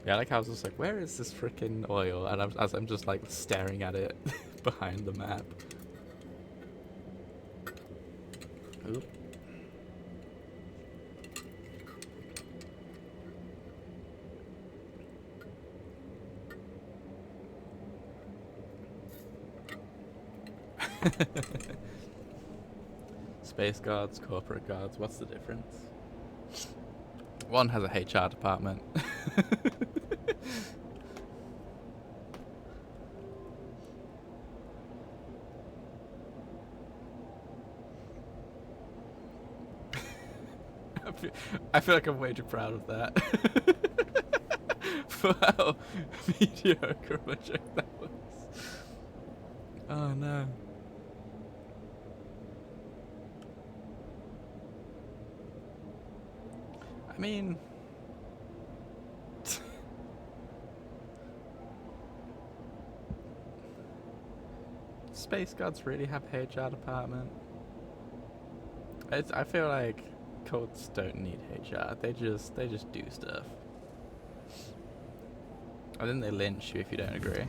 Yeah, like I was just like, where is this freaking oil? And as I'm just like staring at it behind the map. Oop. Space guards, corporate guards, what's the difference? One has a HR department. I feel like I'm way too proud of that. For how mediocre of a joke that was. Oh no. I mean... Space gods really have HR department? I feel like cults don't need HR. They just do stuff. And then they lynch you if you don't agree.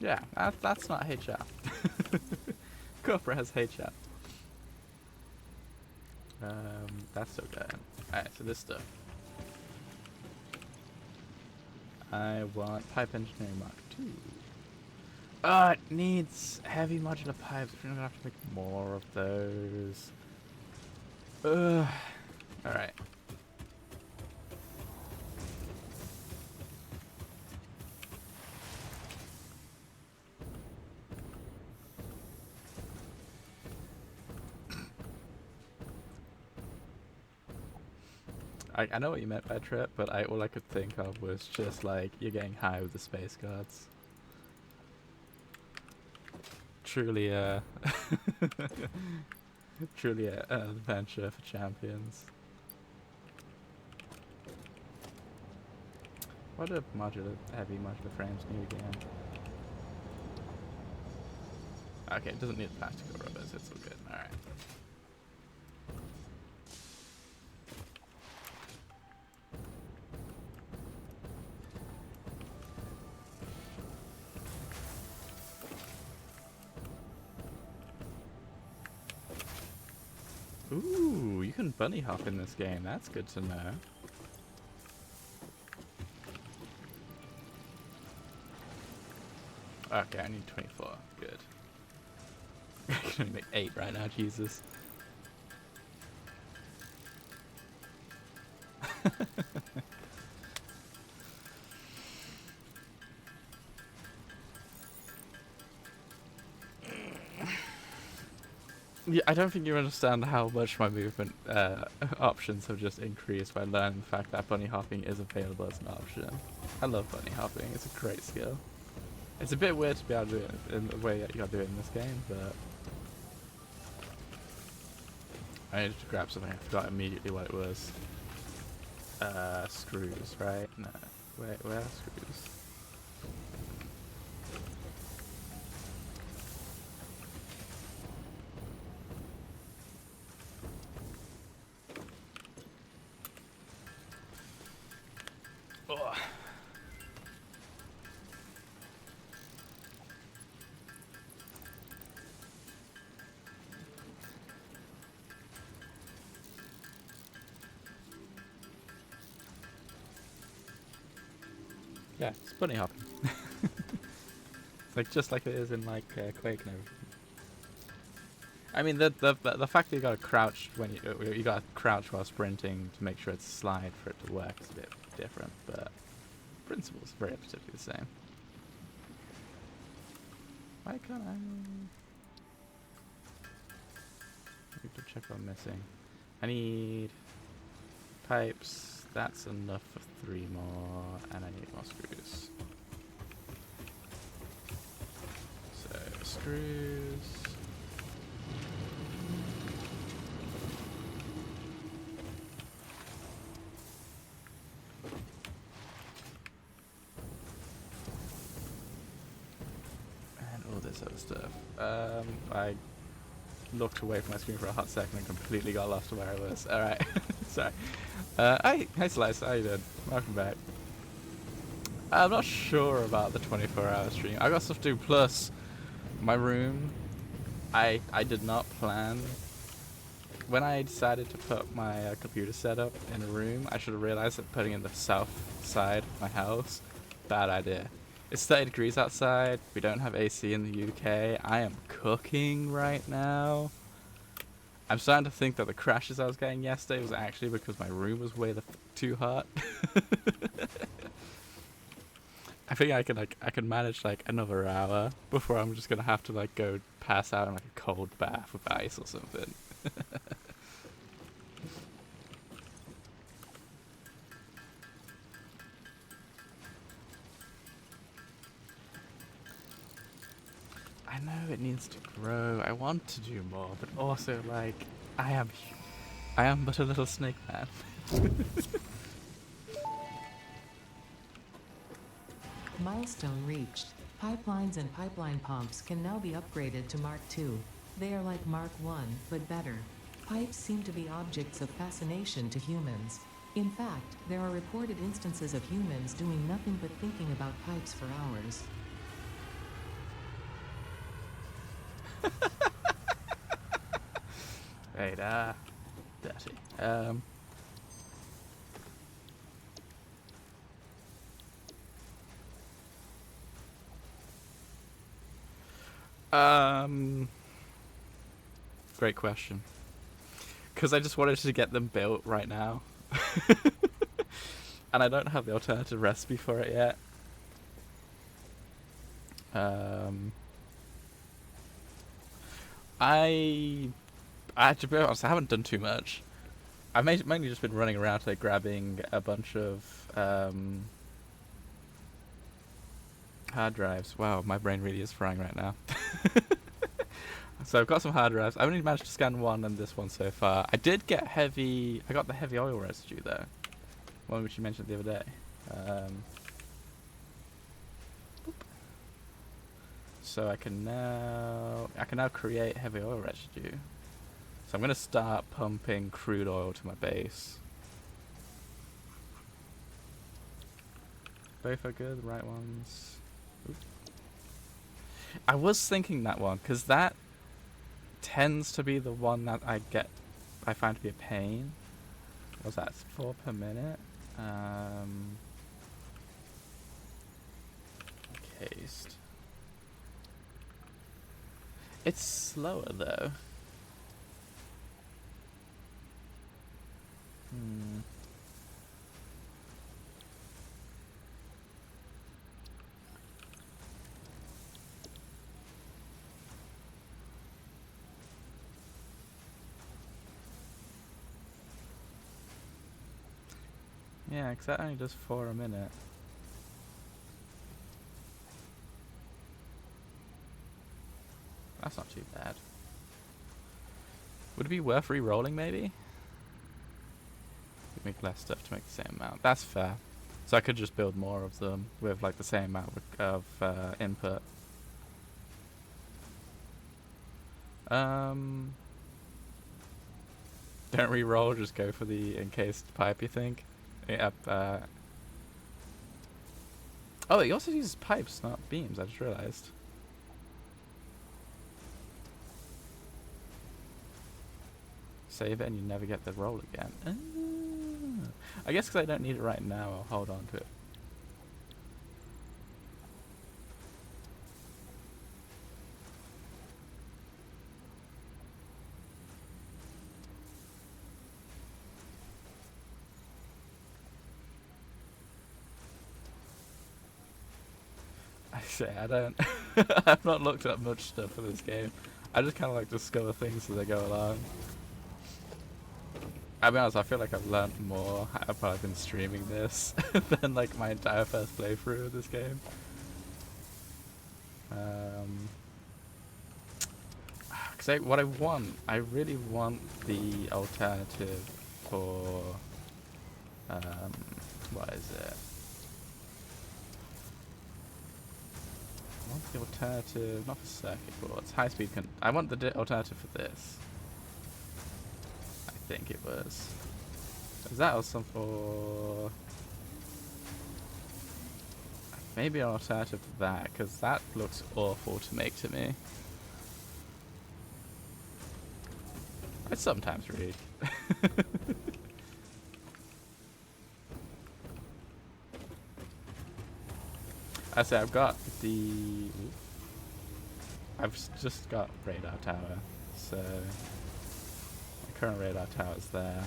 Yeah, that's not HR. Corporate has HR. That's okay. Alright, so this stuff. I want pipe engineering mark 2. It needs heavy modular pipes. We're gonna have to make more of those. Alright. I know what you meant by trip, but all I could think of was just like, you're getting high with the space guards. Truly truly an adventure for champions. What do heavy modular frames need again? Okay, it doesn't need plastic or rubbers, it's all good, alright. Ooh, you can bunny hop in this game. That's good to know. Okay, I need 24. Good. I can only make 8 right now, Jesus. Yeah, I don't think you understand how much my movement options have just increased by learning the fact that bunny hopping is available as an option. I love bunny hopping, it's a great skill. It's a bit weird to be able to do it in the way that you gotta do it in this game, but... I needed to grab something, I forgot immediately what it was. Screws, right? No. Wait, where are screws? Oh. Yeah, it's bunny hopping. Like just like it is in like Quake and everything. I mean the fact that you gotta crouch when you gotta crouch while sprinting to make sure it's slide for it to work is a bit different, but principle is very specifically the same. Why can't I? I need to check what I'm missing. I need pipes, That's enough for 3 more, and I need more screws. So, screws. And all this other stuff. I looked away from my screen for a hot second and completely got lost to where I was. Alright, sorry. Hi Slice, how you doing? Welcome back. I'm not sure about the 24-hour stream. I got stuff to do, plus my room. I did not plan. When I decided to put my computer setup in a room, I should have realized that putting it in the south side of my house, bad idea. It's 30 degrees outside. We don't have AC in the UK. I am cooking right now. I'm starting to think that the crashes I was getting yesterday was actually because my room was way too hot. I think I can manage like another hour before I'm just gonna have to like go pass out in like a cold bath with ice or something. I know it needs to grow. I want to do more, but also like I am but a little snake man. Milestone reached. Pipelines and pipeline pumps can now be upgraded to Mark II. They are like Mark I, but better. Pipes seem to be objects of fascination to humans. In fact, there are reported instances of humans doing nothing but thinking about pipes for hours. Right, dirty. Great question. Because I just wanted to get them built right now. And I don't have the alternative recipe for it yet. To be honest, I haven't done too much. I've mainly just been running around today grabbing a bunch of hard drives. Wow, my brain really is frying right now. So I've got some hard drives. I've only managed to scan one and this one so far. I got the heavy oil residue though. One which you mentioned the other day. So I can now create heavy oil residue. So I'm gonna start pumping crude oil to my base. Both are good, the right ones. Oop. I was thinking that one, because that tends to be the one that I find to be a pain. What's that? 4 per minute? Cased. It's slower though. Yeah, because that only does 4 a minute. That's not too bad. Would it be worth re-rolling maybe? Make less stuff to make the same amount. That's fair. So I could just build more of them with like the same amount of input. Don't re-roll, just go for the encased pipe, you think? Yep. Oh, it also uses pipes, not beams, I just realized. Save it and you never get the roll again. I guess because I don't need it right now, I'll hold on to it. I say I don't. I've not looked up much stuff for this game. I just kind of like discover things as I go along. I'll be honest, I feel like I've learned more while I've been streaming this than like my entire first playthrough of this game. Cause what I really want the alternative for, what is it? I want the alternative, not for circuit boards, high speed I want the alternative for this. I think it was. Is that also for... Maybe an alternative to that, because that looks awful to make to me. I sometimes read. I say I've got the... I've just got radar tower, so my current radar tower is there.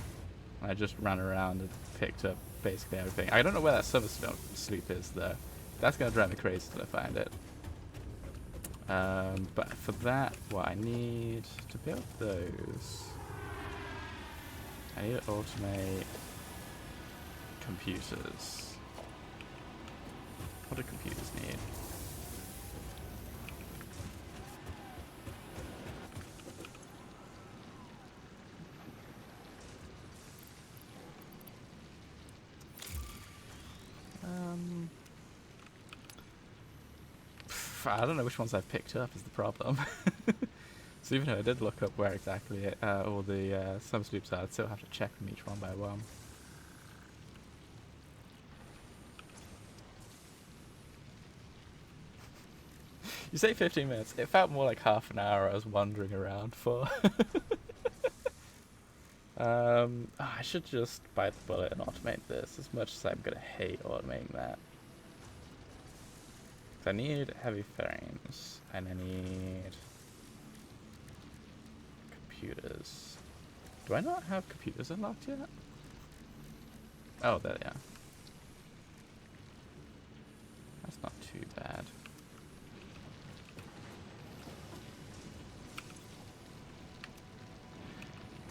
I just ran around and picked up basically everything. I don't know where that summer sleep is though. That's gonna drive me crazy till I find it. But for that, what I need to build those, I need to automate computers. What do computers need? I don't know which ones I've picked up is the problem. So even though I did look up where exactly all the summer sleeps are, I'd still have to check them each one by one. You say 15 minutes. It felt more like half an hour I was wandering around for. I should just bite the bullet and automate this, as much as I'm going to hate automating that. I need heavy frames, and I need computers. Do I not have computers unlocked yet? Oh, there they are. That's not too bad.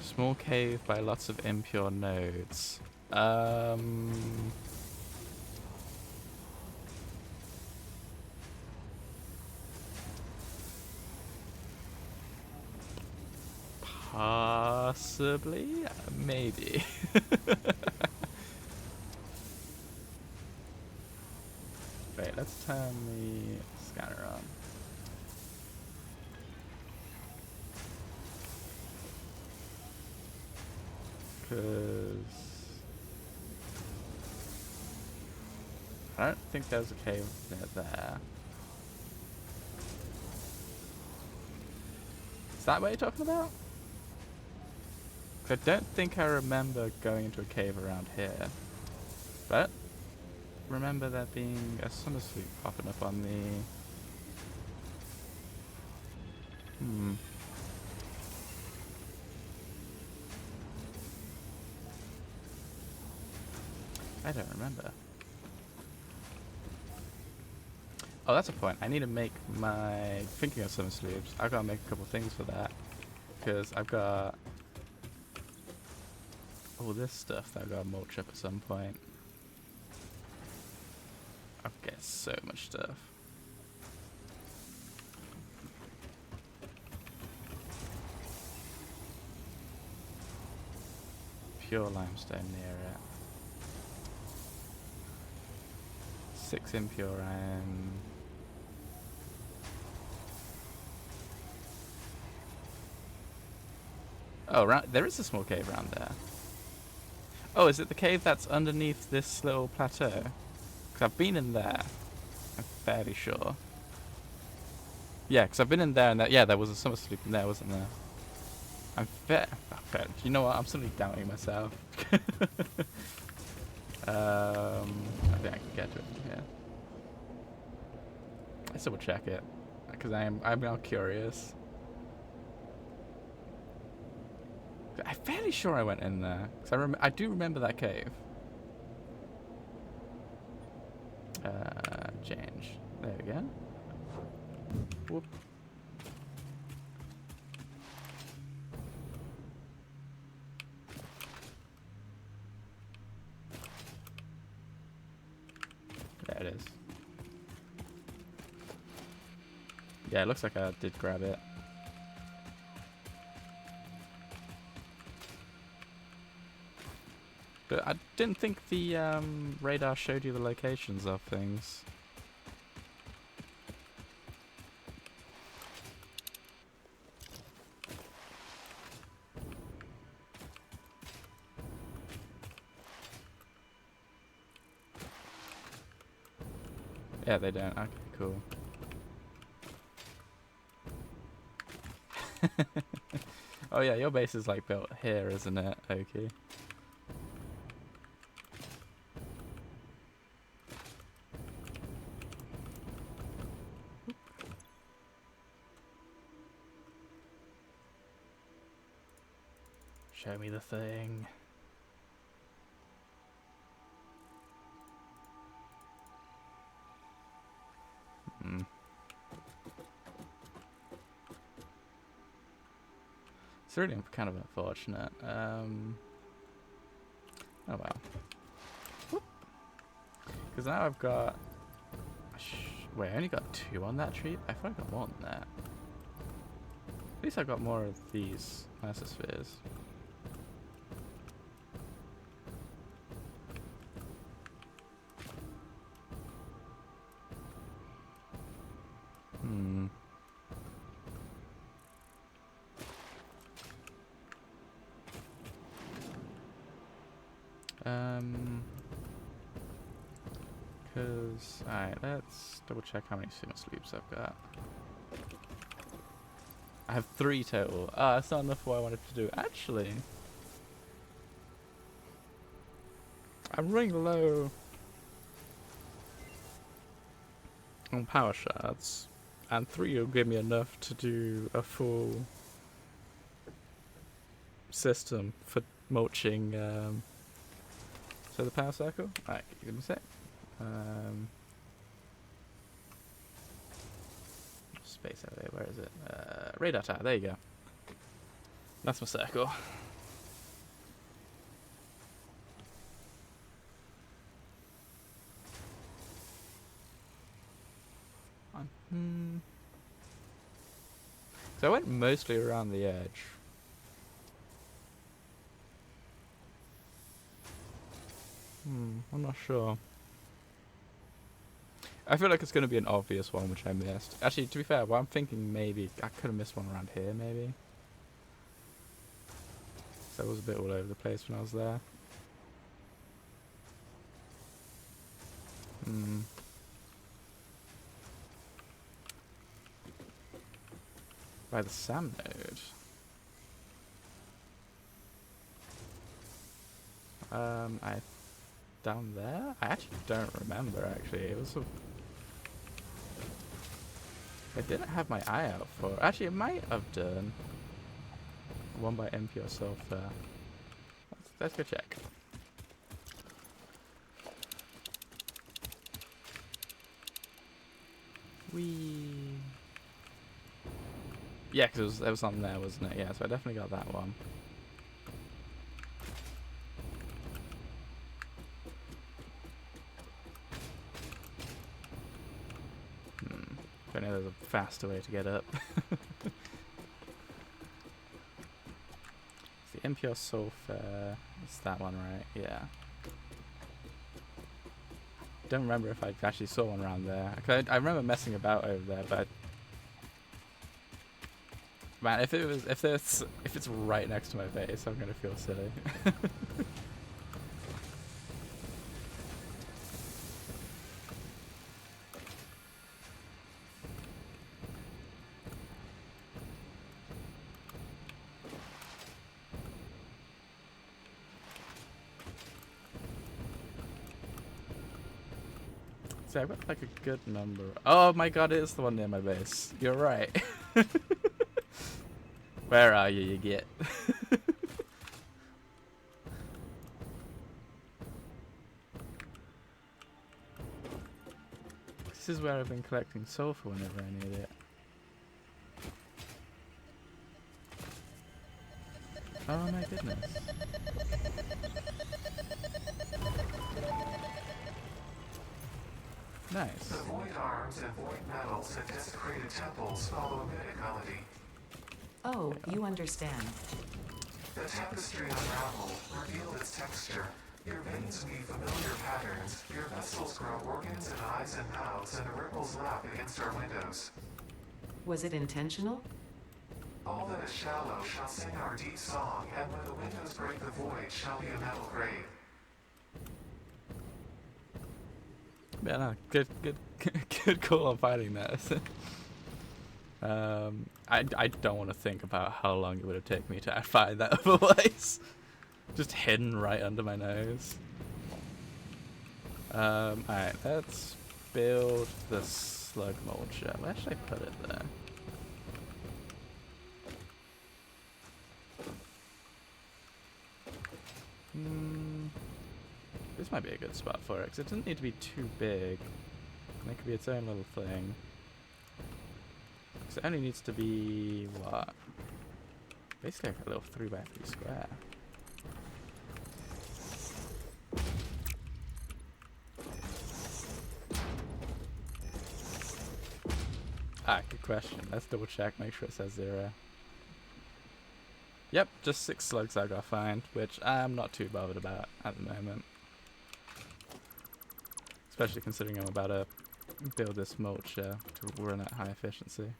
Small cave by lots of impure nodes. Possibly? Maybe. Wait, let's turn the scanner on. Because I don't think there's a cave near there. Is that what you're talking about? I don't think I remember going into a cave around here, but remember there being a summer sleep popping up on the... I don't remember. Oh, that's a point. I need to make my... Thinking of summer sleeps, I've got to make a couple things for that, because I've got all this stuff that I've got to mulch up at some point. I've got so much stuff. Pure limestone near it. 6 impure iron. Oh, there is a small cave around there. Oh, is it the cave that's underneath this little plateau? Because I've been in there. I'm fairly sure. Yeah, because I've been in there and yeah, there was a summer sleep in there, wasn't there? I'm fair. You know what? I'm suddenly doubting myself. I think I can get to it from here. I still will check it because I'm now curious. I'm fairly sure I went in there because I do remember that cave. Change. There we go. Whoop. There it is. Yeah, it looks like I did grab it. But I didn't think the radar showed you the locations of things. Yeah, they don't. Okay, cool. Oh yeah, your base is like built here, isn't it? Okay. Show me the thing. Hmm. It's really kind of unfortunate. Oh well. Because now I've got... Wait, I only got 2 on that tree? I thought I got more than that. At least I got more of these mesospheres. Hmm. Because... Alright, let's double check how many sumo sleeps I've got. I have 3 total. Ah, that's not enough for what I wanted to do. Actually... I'm running low on power shards. And 3 will give me enough to do a full system for mulching so the power cycle. Alright, give me a sec. Space over there, where is it? Radar tower, there you go. That's my circle. So I went mostly around the edge. I'm not sure. I feel like it's going to be an obvious one, which I missed. Actually, to be fair, well, I'm thinking maybe I could have missed one around here, maybe. So it was a bit all over the place when I was there. By the SAM node. Down there? I actually don't remember, actually. It was I didn't have my eye out for... Actually, it might have done. One by impure sulfur. Let's go check. Yeah, because it was on there, wasn't it? Yeah, so I definitely got that one. I know there's a faster way to get up. It's the impure sulfur. It's that one, right? Yeah. Don't remember if I actually saw one around there. I remember messing about over there, but man, if it's right next to my base, I'm gonna feel silly. So I've got like a good number. Oh my god, it is the one near my base. You're right. Where are you, you get? This is where I've been collecting sulfur whenever I need it. Oh my goodness. Nice. The void arms and void metals and desecrated temples follow a mythic melody. Oh, you understand. The tapestry unraveled, revealed its texture. Your veins weave familiar patterns. Your vessels grow organs and eyes and mouths, and the ripples lap against our windows. Was it intentional? All that is shallow shall sing our deep song, and when the windows break the void shall be a metal grave. Yeah, no, good call on finding that. I don't want to think about how long it would have taken me to find that otherwise. Just hidden right under my nose. Alright, let's build the slug mulcher. Where should I put it there? This might be a good spot for it, because it doesn't need to be too big. And it could be its own little thing. Because it only needs to be, what? Basically like a little 3x3 square. Ah, good question. Let's double check, make sure it says 0. Yep, just 6 slugs I gotta find, which I'm not too bothered about at the moment. Especially considering I'm about to build this mulcher to run at high efficiency.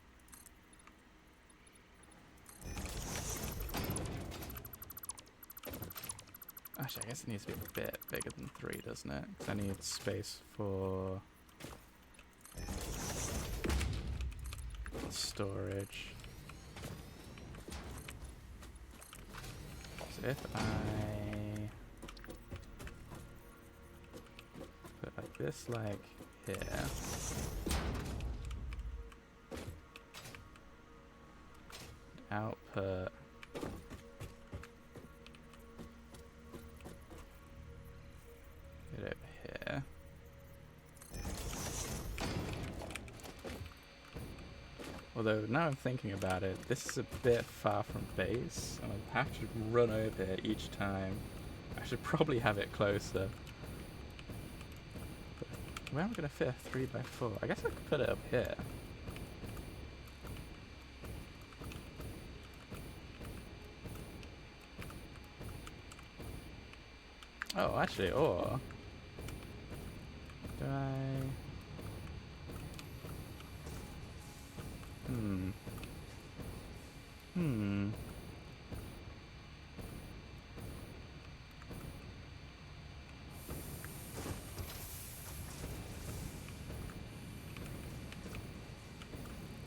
Actually, I guess it needs to be a bit bigger than 3, doesn't it? Because I need space for storage. So if I put like this, like here, output it over here. Although now I'm thinking about it, this is a bit far from base, and I have to run over here each time. I should probably have it closer. But where am I going to fit a 3x4? I guess I could put it up here. Oh, actually, or do I?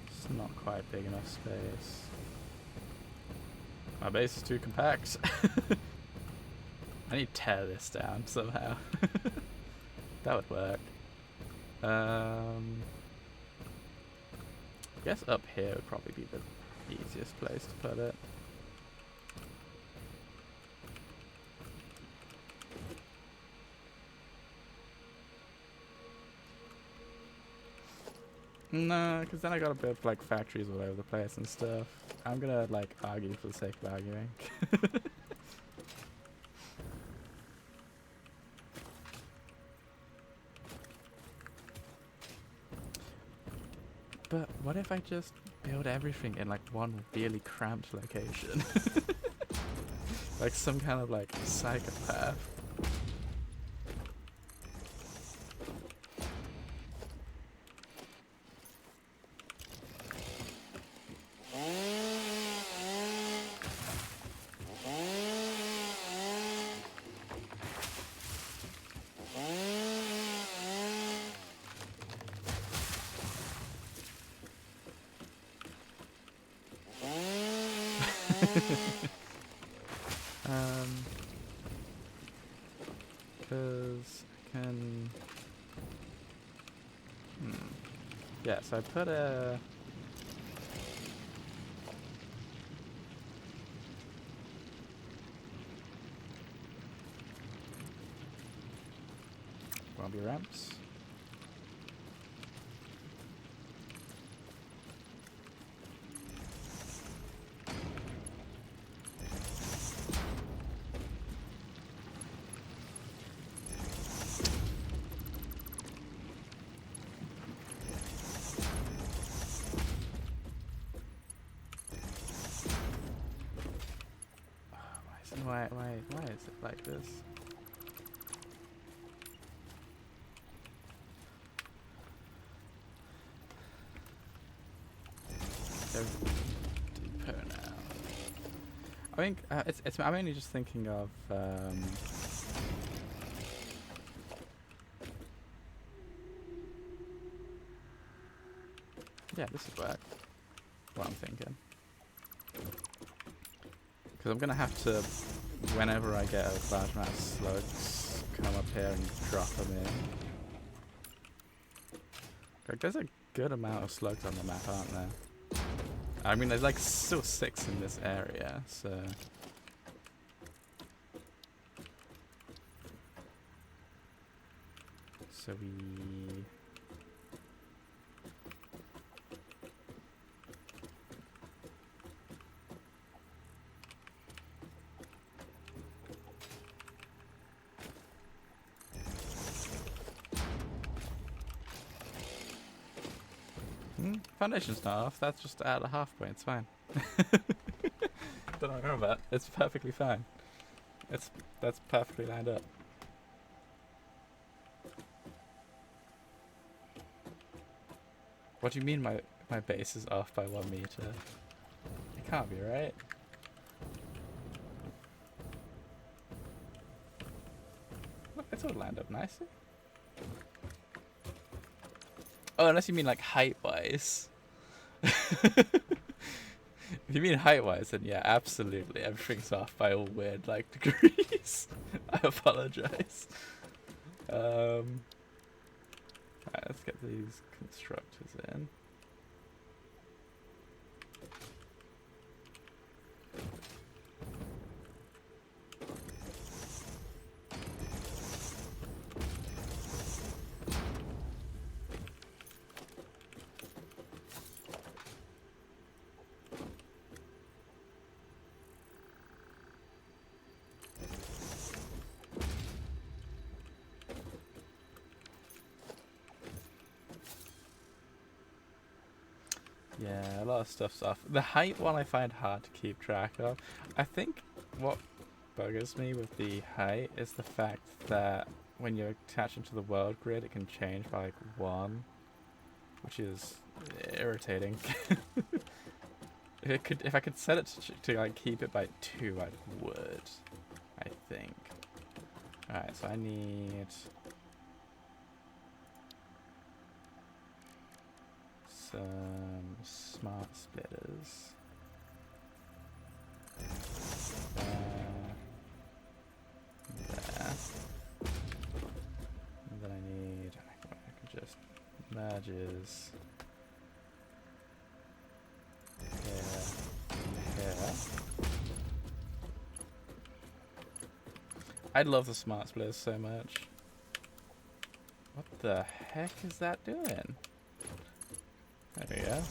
It's not quite big enough space. My base is too compact. I need to tear this down somehow. That would work. I guess up here would probably be the easiest place to put it. No, because then I gotta build like factories all over the place and stuff. I'm gonna like argue for the sake of arguing. But what if I just build everything in like one really cramped location? Like some kind of like psychopath. Because I can... Yeah, so I put a... Won't be ramps. Why is it like this? Go deeper now. I think I'm only just thinking of yeah, this would work. What I'm thinking. Because I'm gonna have to, whenever I get a large amount of slugs, come up here and drop them in. Like, there's a good amount of slugs on the map, aren't there? I mean, there's like still 6 in this area, so. So we. Foundation's not off, that's just at a half point, it's fine. Don't know about that. It's perfectly fine. That's perfectly lined up. What do you mean my base is off by 1 meter? It can't be, right? Look, it's all lined up nicely. Oh, unless you mean like height-wise. If you mean height-wise, then yeah, absolutely. Everything's off by all weird, like, degrees. I apologize. Alright, let's get these constructors in. Yeah, a lot of stuff's off. The height one I find hard to keep track of. I think what buggers me with the height is the fact that when you're attaching to the world grid, it can change by like 1, which is irritating. If I could set it to like keep it by 2, I would. I think. All right, so I need some smart splitters. There. And then I need, I can just merges here. I love the smart splitters so much. What the heck is that doing? There we go.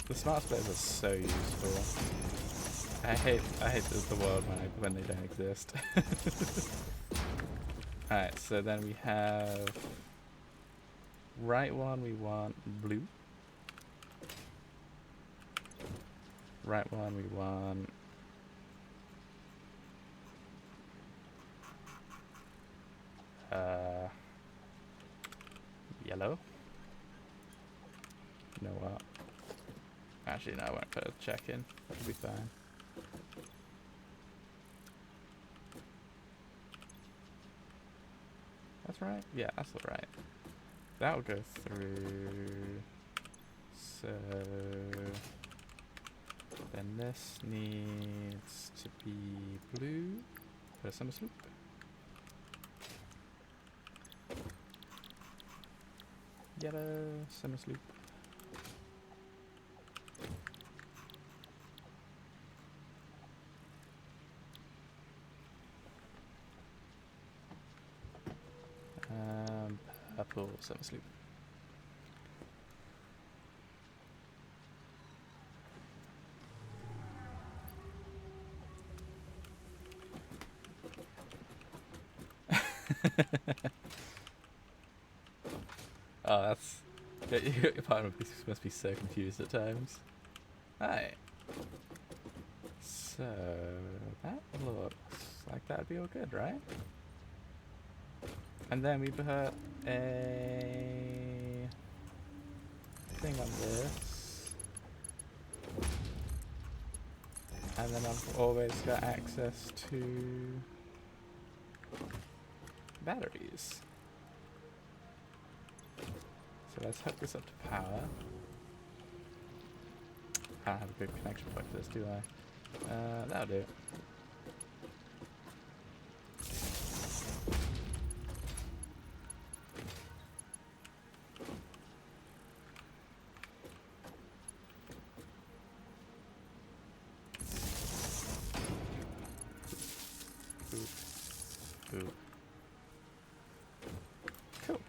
The smart splitters are so useful. I hate the world when they don't exist. Alright, so then we have right one we want blue. Right one we want yellow. You know what? Actually, no, I won't put a check in. That'll be fine. That's right? Yeah, that's alright. That'll go through. So then this needs to be blue for summer sloop. Yellow, summer sloop. Purple, summer sloop. Oh, Part of me must be so confused at times. Alright. So that looks like that'd be all good, right? And then we put a thing on this. And then I've always got access to batteries. So let's hook this up to power. I don't have a good connection point for this, do I? That'll do. Ooh. Cool.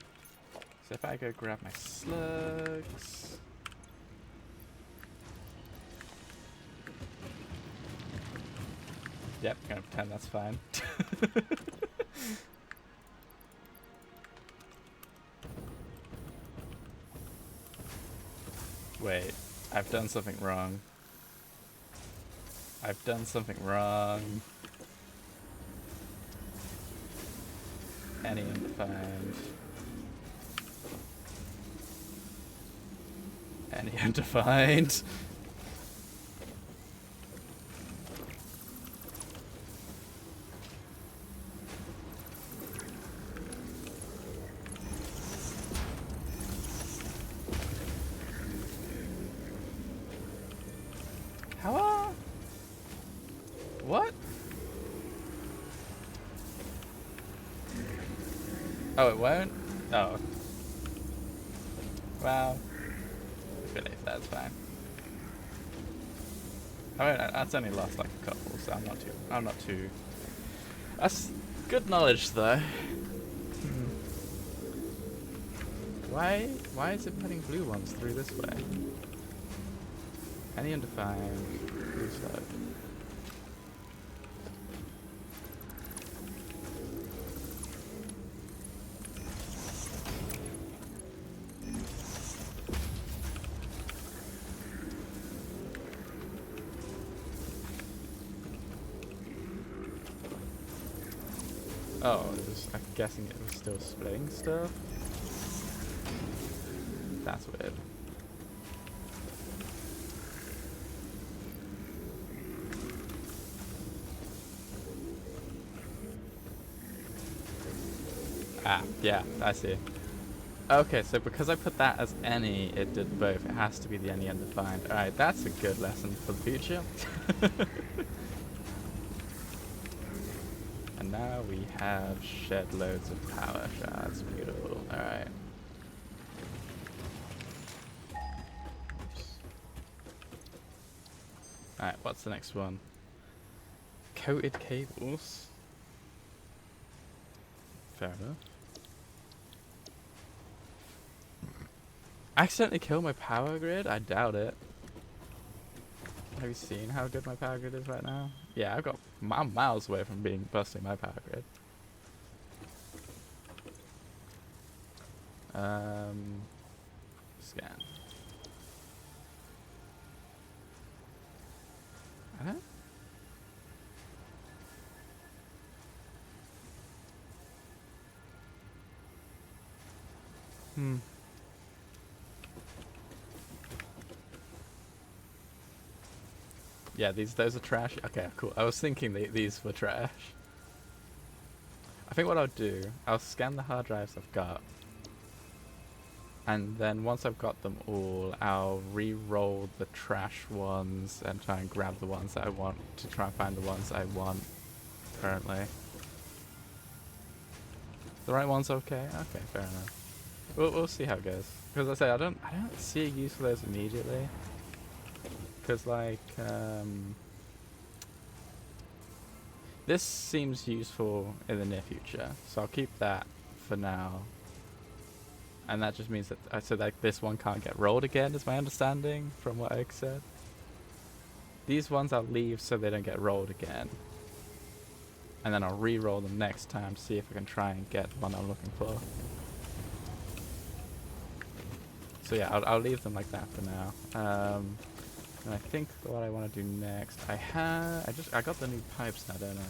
So if I go grab my slugs. Yep, gonna pretend that's fine. Wait, I've done something wrong. I've done something wrong. Any undefined. Any undefined. How? What? Oh, it won't? Oh. Wow. I feel like that's fine. I mean, that's only lost like a couple, so I'm not too. That's good knowledge, though. Why is it putting blue ones through this way? Any undefined blue slug. Oh, I'm guessing it was still splitting stuff. That's weird. Ah, yeah, I see. Okay, so because I put that as any, it did both. It has to be the any undefined. Alright, that's a good lesson for the future. And now we have shed loads of power shards. Beautiful. Alright. Alright, what's the next one? Coated cables. Fair enough. Accidentally kill my power grid? I doubt it. Have you seen how good my power grid is right now? Yeah, I'm miles away from busting my power grid. Scan. Huh? Yeah, those are trash. Okay, cool. I was thinking these were trash. I think what I'll do, I'll scan the hard drives I've got. And then once I've got them all, I'll re-roll the trash ones and try and grab the ones that I want to try and find the ones I want currently. The right one's okay? Okay, fair enough. We'll see how it goes. Because I say I don't see a use for those immediately. Because like this seems useful in the near future, so I'll keep that for now. And that just means that so like this one can't get rolled again, is my understanding from what Oak said. These ones I'll leave so they don't get rolled again. And then I'll re-roll them next time to see if I can try and get the one I'm looking for. So yeah, I'll leave them like that for now. And I think what I want to do next, I got the new pipes now, don't I?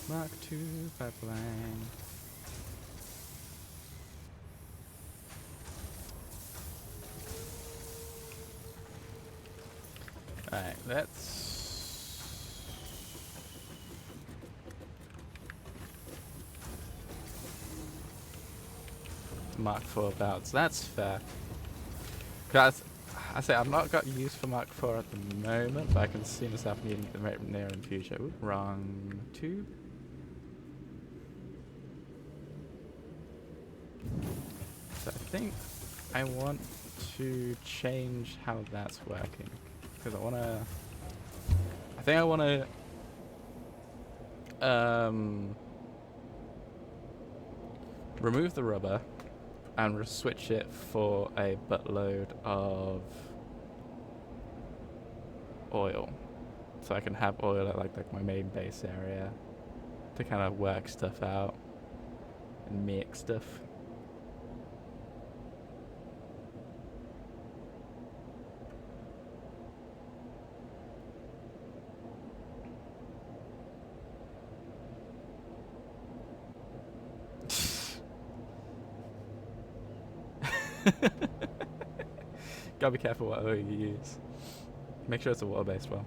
Mark II pipeline. Alright, let's Mark IV about, so that's fair. Cause I say I've not got use for Mark IV at the moment, but I can see myself needing it right near in the future. Ooh, wrong tube. So I think I want to change how that's working, because I think I want to remove the rubber and switch it for a buttload of oil, so I can have oil at like my main base area to kind of work stuff out and make stuff. Gotta be careful what oil you use. Make sure it's a water-based one.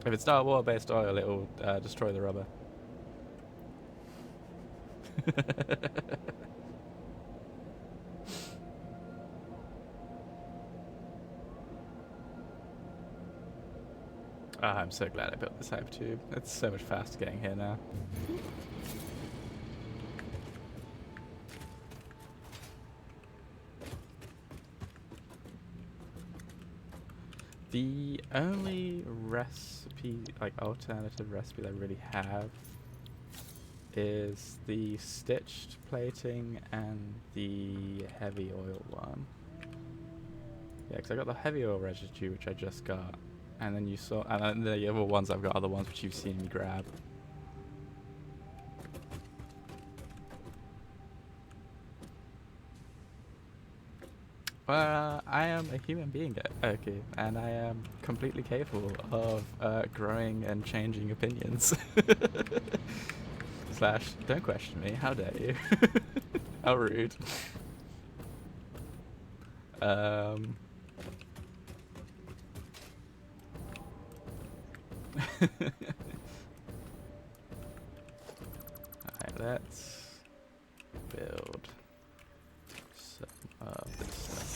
If it's not a water-based oil, it will destroy the rubber. I'm so glad I built this hyper tube. It's so much faster getting here now. The only recipe, like alternative recipe that I really have is the stitched plating and the heavy oil one. Yeah, because I got the heavy oil residue, which I just got. And then you saw, and then the other ones I've got are the ones which you've seen me grab. I am a human being, okay, and I am completely capable of growing and changing opinions. Slash, don't question me, how dare you? How rude. Alright, let's build some of this stuff.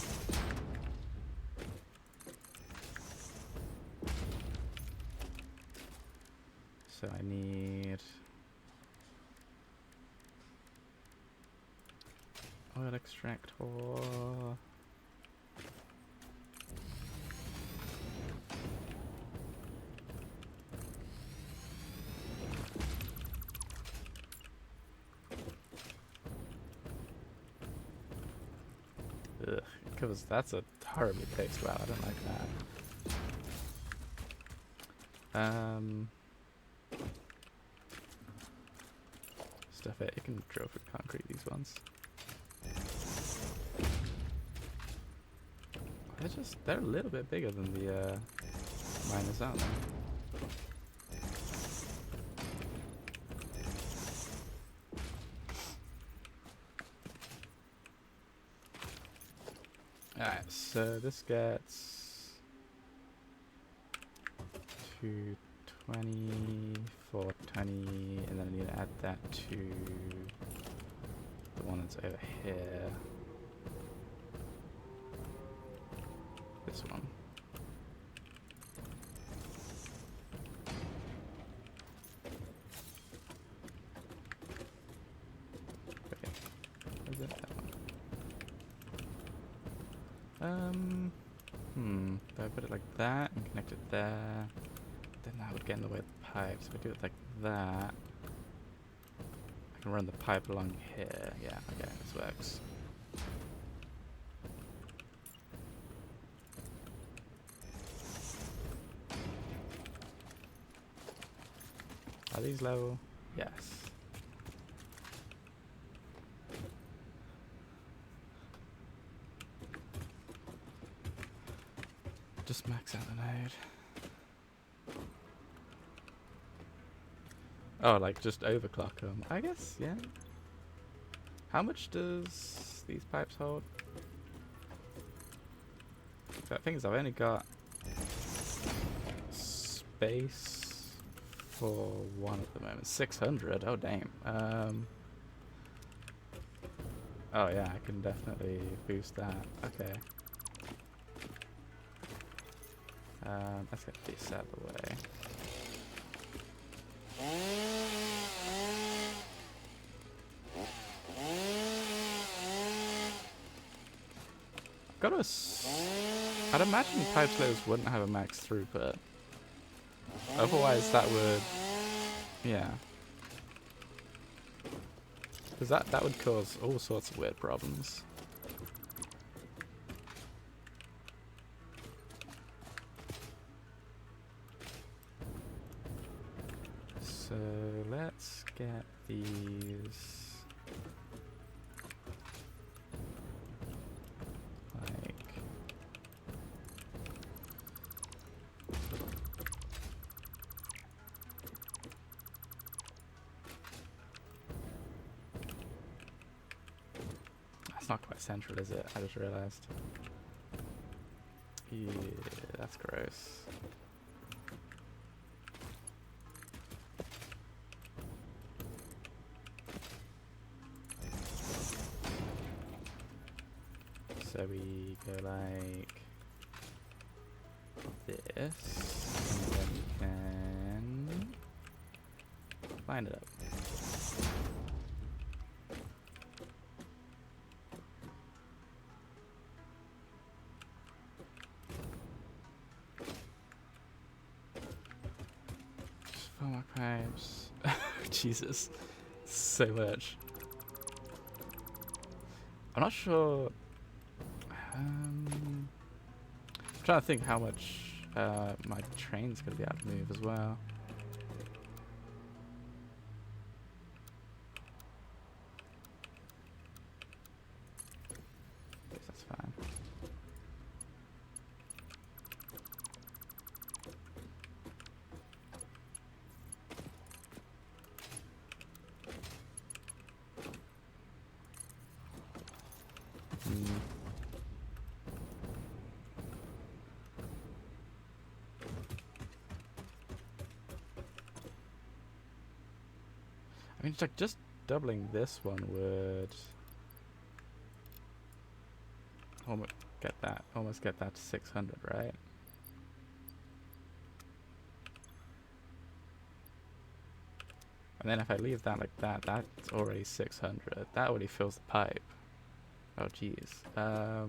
So I need oil extractor. Ugh, because that's a horribly paced route. I don't like that. Stuff it. You can drill for concrete, these ones. They're a little bit bigger than the miners, aren't they? Alright, so this gets 220, 420, and then I need to add that to the one that's over here. This one. Okay, is it that one? If I put it like that and connect it there, then that would get in the way of the pipe. So if I do it like that, I can run the pipe along here. Yeah, okay, this works. Are these level? Yes. Just max out the node. Oh, like just overclock them. I guess, yeah. How much does these pipes hold? The thing is, I've only got space for one at the moment. 600. Oh, damn. Oh, yeah, I can definitely boost that. Okay. Let's get this out of the way. I'd imagine pipe slows wouldn't have a max throughput. Otherwise, that would, yeah. Because that would cause all sorts of weird problems. So let's get these. It's not quite central, is it? I just realized. Yeah, that's gross. So we go like this, and then we can line it up. Four more pipes. Jesus, so much. I'm not sure. I'm trying to think how much my train's gonna be able to move as well. Guess that's fine. I mean, it's like just doubling this one would almost get that to 600, right? And then if I leave that like that, that's already 600. That already fills the pipe. Oh, jeez. I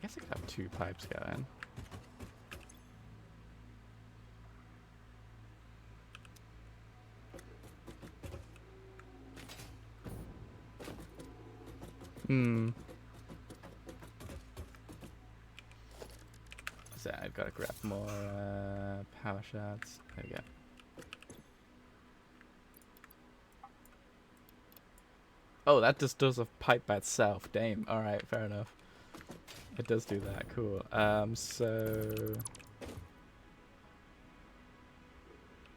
guess I could have 2 pipes going. So I've got to grab more power shards. There we go. Oh, that just does a pipe by itself. Damn. Alright, fair enough. It does do that. Cool. So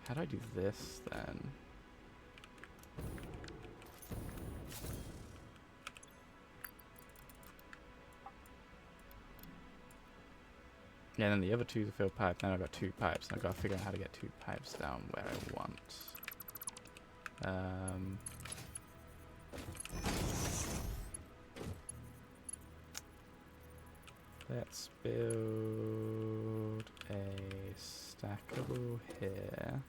how do I do this then? Yeah, then the other 2 to fill pipe. Then I've got 2 pipes. And I've got to figure out how to get 2 pipes down where I want. Let's build a stackable here.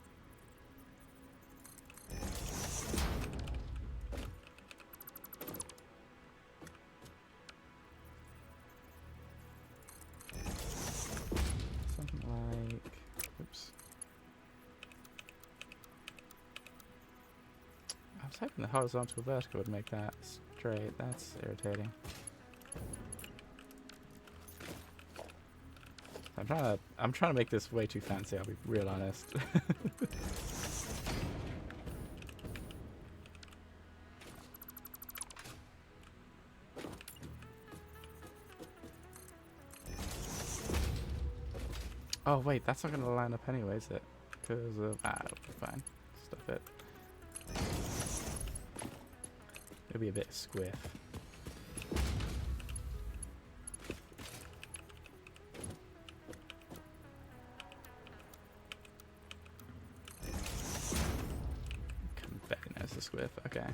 Something like, oops. I was hoping the horizontal vertical would make that straight. That's irritating. I'm trying to make this way too fancy, I'll be real honest. Oh wait, that's not gonna line up anyway, is it? Because of fine. Stuff it. It'll be a bit squiff. Barely knows the squiff. Okay.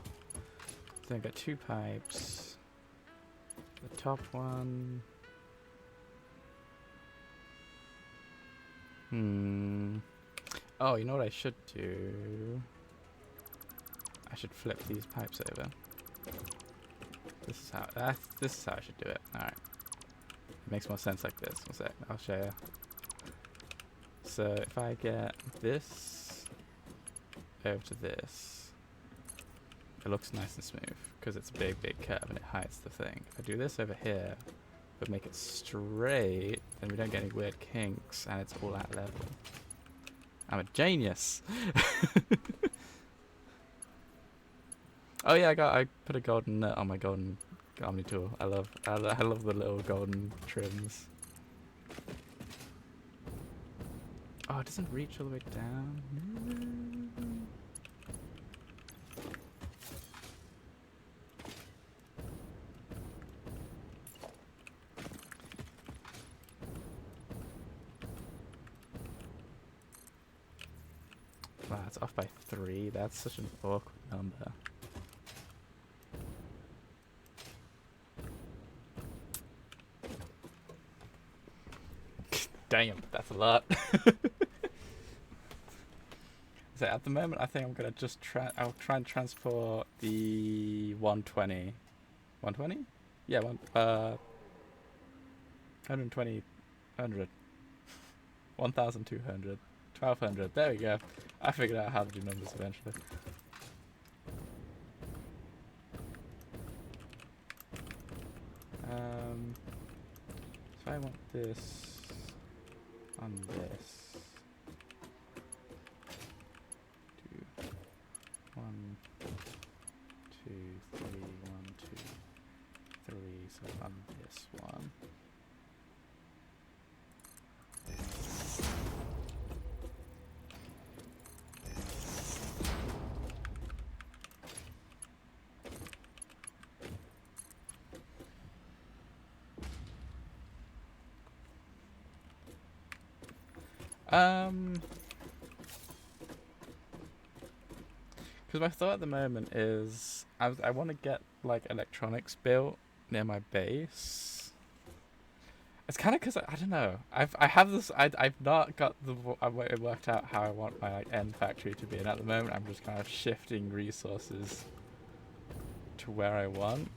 So I've got 2 pipes. The top one. Oh, you know what I should do? I should flip these pipes over. This is how I should do it. Alright. It makes more sense like this. One sec, I'll show you. So if I get this over to this, it looks nice and smooth because it's a big curve and it hides the thing. If I do this over here, but make it straight, then we don't get any weird kinks and it's all at level. I'm a genius. Oh yeah, I put a golden nut on my golden Omni tool. I love the little golden trims. Oh, it doesn't reach all the way down. Wow, it's off by 3. That's such an awkward number. Damn, that's a lot. So at the moment, I think I'm gonna just I'll try and transport the 120. 120? Yeah, 120, 100, 1,200, 1,200. There we go. I figured out how to do numbers eventually. So I want this on this. 2, 1, 2, 3, 1, 2, 3. So on this one. Because my thought at the moment is I want to get like electronics built near my base. It's kind of because I don't know. I've not got it worked out how I want my like end factory to be, and at the moment I'm just kind of shifting resources to where I want.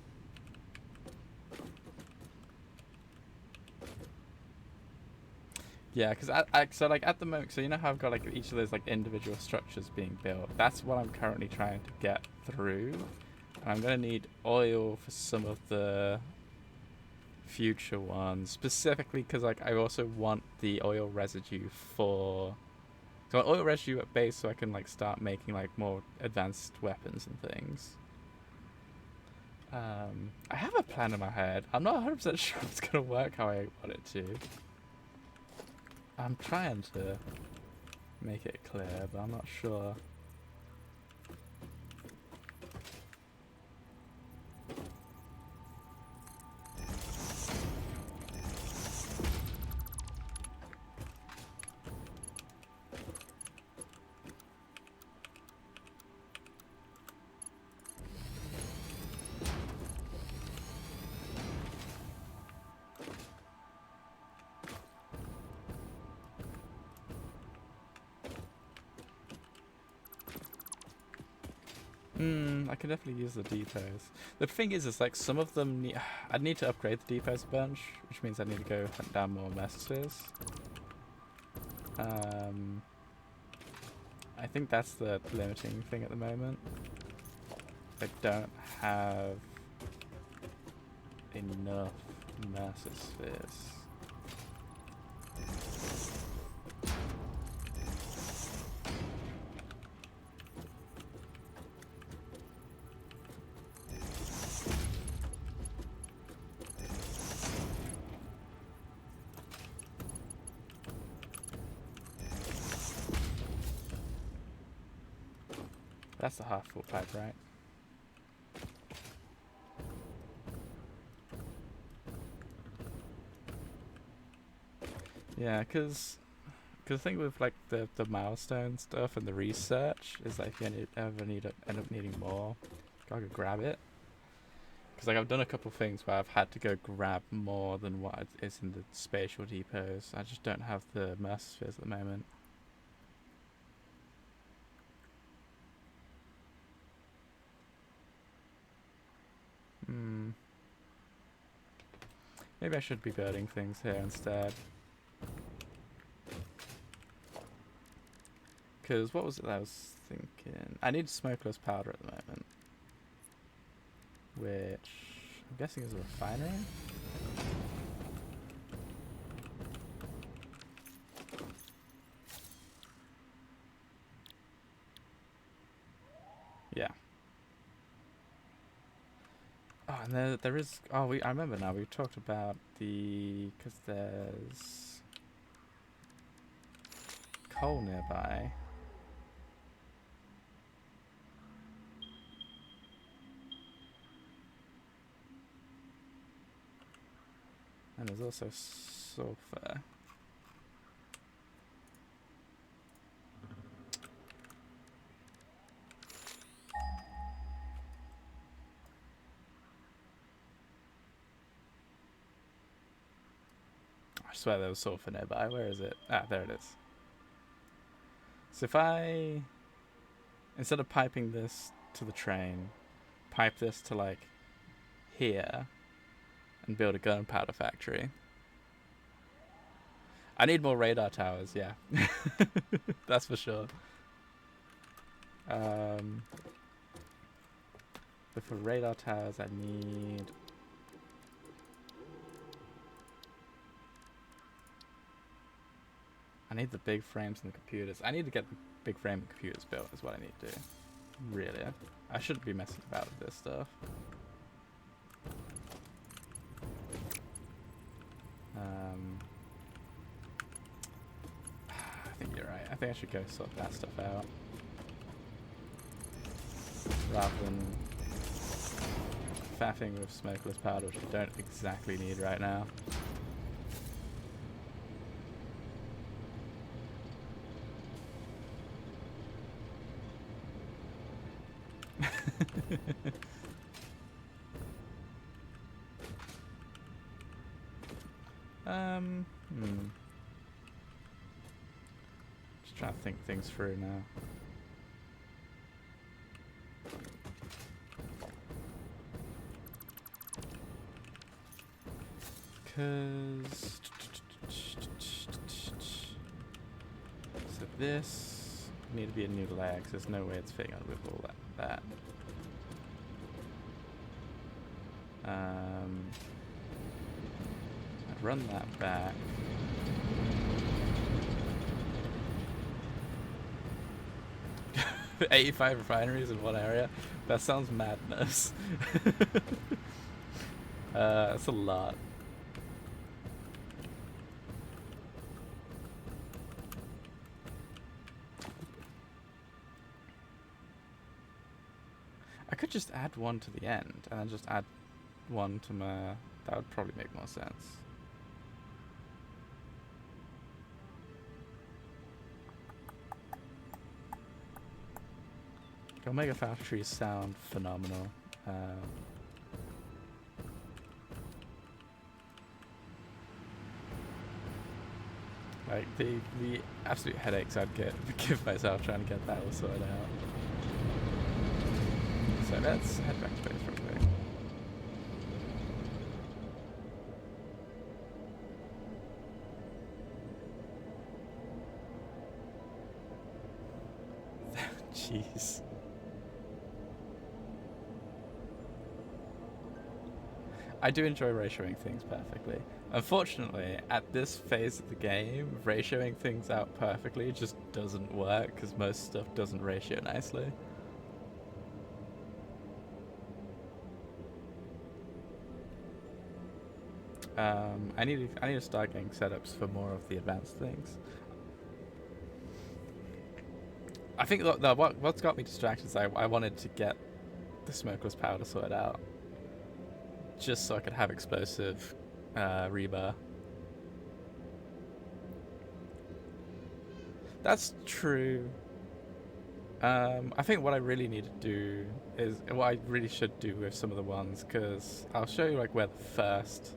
Yeah, because so like at the moment, so you know how I've got like each of those like individual structures being built. That's what I'm currently trying to get through, and I'm gonna need oil for some of the future ones, specifically because like I also want the oil residue for. So I want oil residue at base so I can like start making like more advanced weapons and things. I have a plan in my head. I'm not 100% sure it's gonna work how I want it to. I'm trying to make it clear, but I'm not sure. I can definitely use the depots. The thing is like some of them need. I'd need to upgrade the depots a bunch, which means I need to go hunt down more messages. I think that's the limiting thing at the moment. I don't have enough master spheres. That's the half full pipe, right? Yeah, because the thing with like the milestone stuff and the research is like if you end up needing more, gotta go grab it. Because like I've done a couple things where I've had to go grab more than what is in the spatial depots. I just don't have the Mercer spheres at the moment. Maybe I should be building things here instead. Because what was it I was thinking? I need smokeless powder at the moment. Which I'm guessing is a refinery? Yeah. Oh, and there is... Oh, I remember now. We talked about the... Because there's... coal nearby. And there's also sulfur. I swear there was sulfur nearby. Where is it? Ah, there it is. So if I... Instead of piping this to the train, pipe this to, like, here, and build a gunpowder factory. I need more radar towers, yeah. That's for sure. But for radar towers, I need... the big frames and the computers. I need to get the big frame and computers built is what I need to do. Really. I shouldn't be messing about with this stuff. I think you're right. I think I should go sort that stuff out. Rather than faffing with smokeless powder, which I don't exactly need right now. Just trying to think things through now. Because so this need to be a new lag. Cause there's no way it's fitting on with all that. I'd run that back. $85 refineries in one area? That sounds madness. That's a lot. I could just add one to the end and then just add one to my... That would probably make more sense. Omega factories sound phenomenal. Like the absolute headaches I'd give myself trying to get that all sorted out. So let's head back to base real quick. Jeez. I do enjoy ratioing things perfectly. Unfortunately, at this phase of the game, ratioing things out perfectly just doesn't work because most stuff doesn't ratio nicely. I need to start getting setups for more of the advanced things. I think what's got me distracted is I wanted to get the smokeless powder sorted out, just so I could have explosive rebar. That's true. I think what I really need to do is what I really should do with some of the ones, because I'll show you like where the first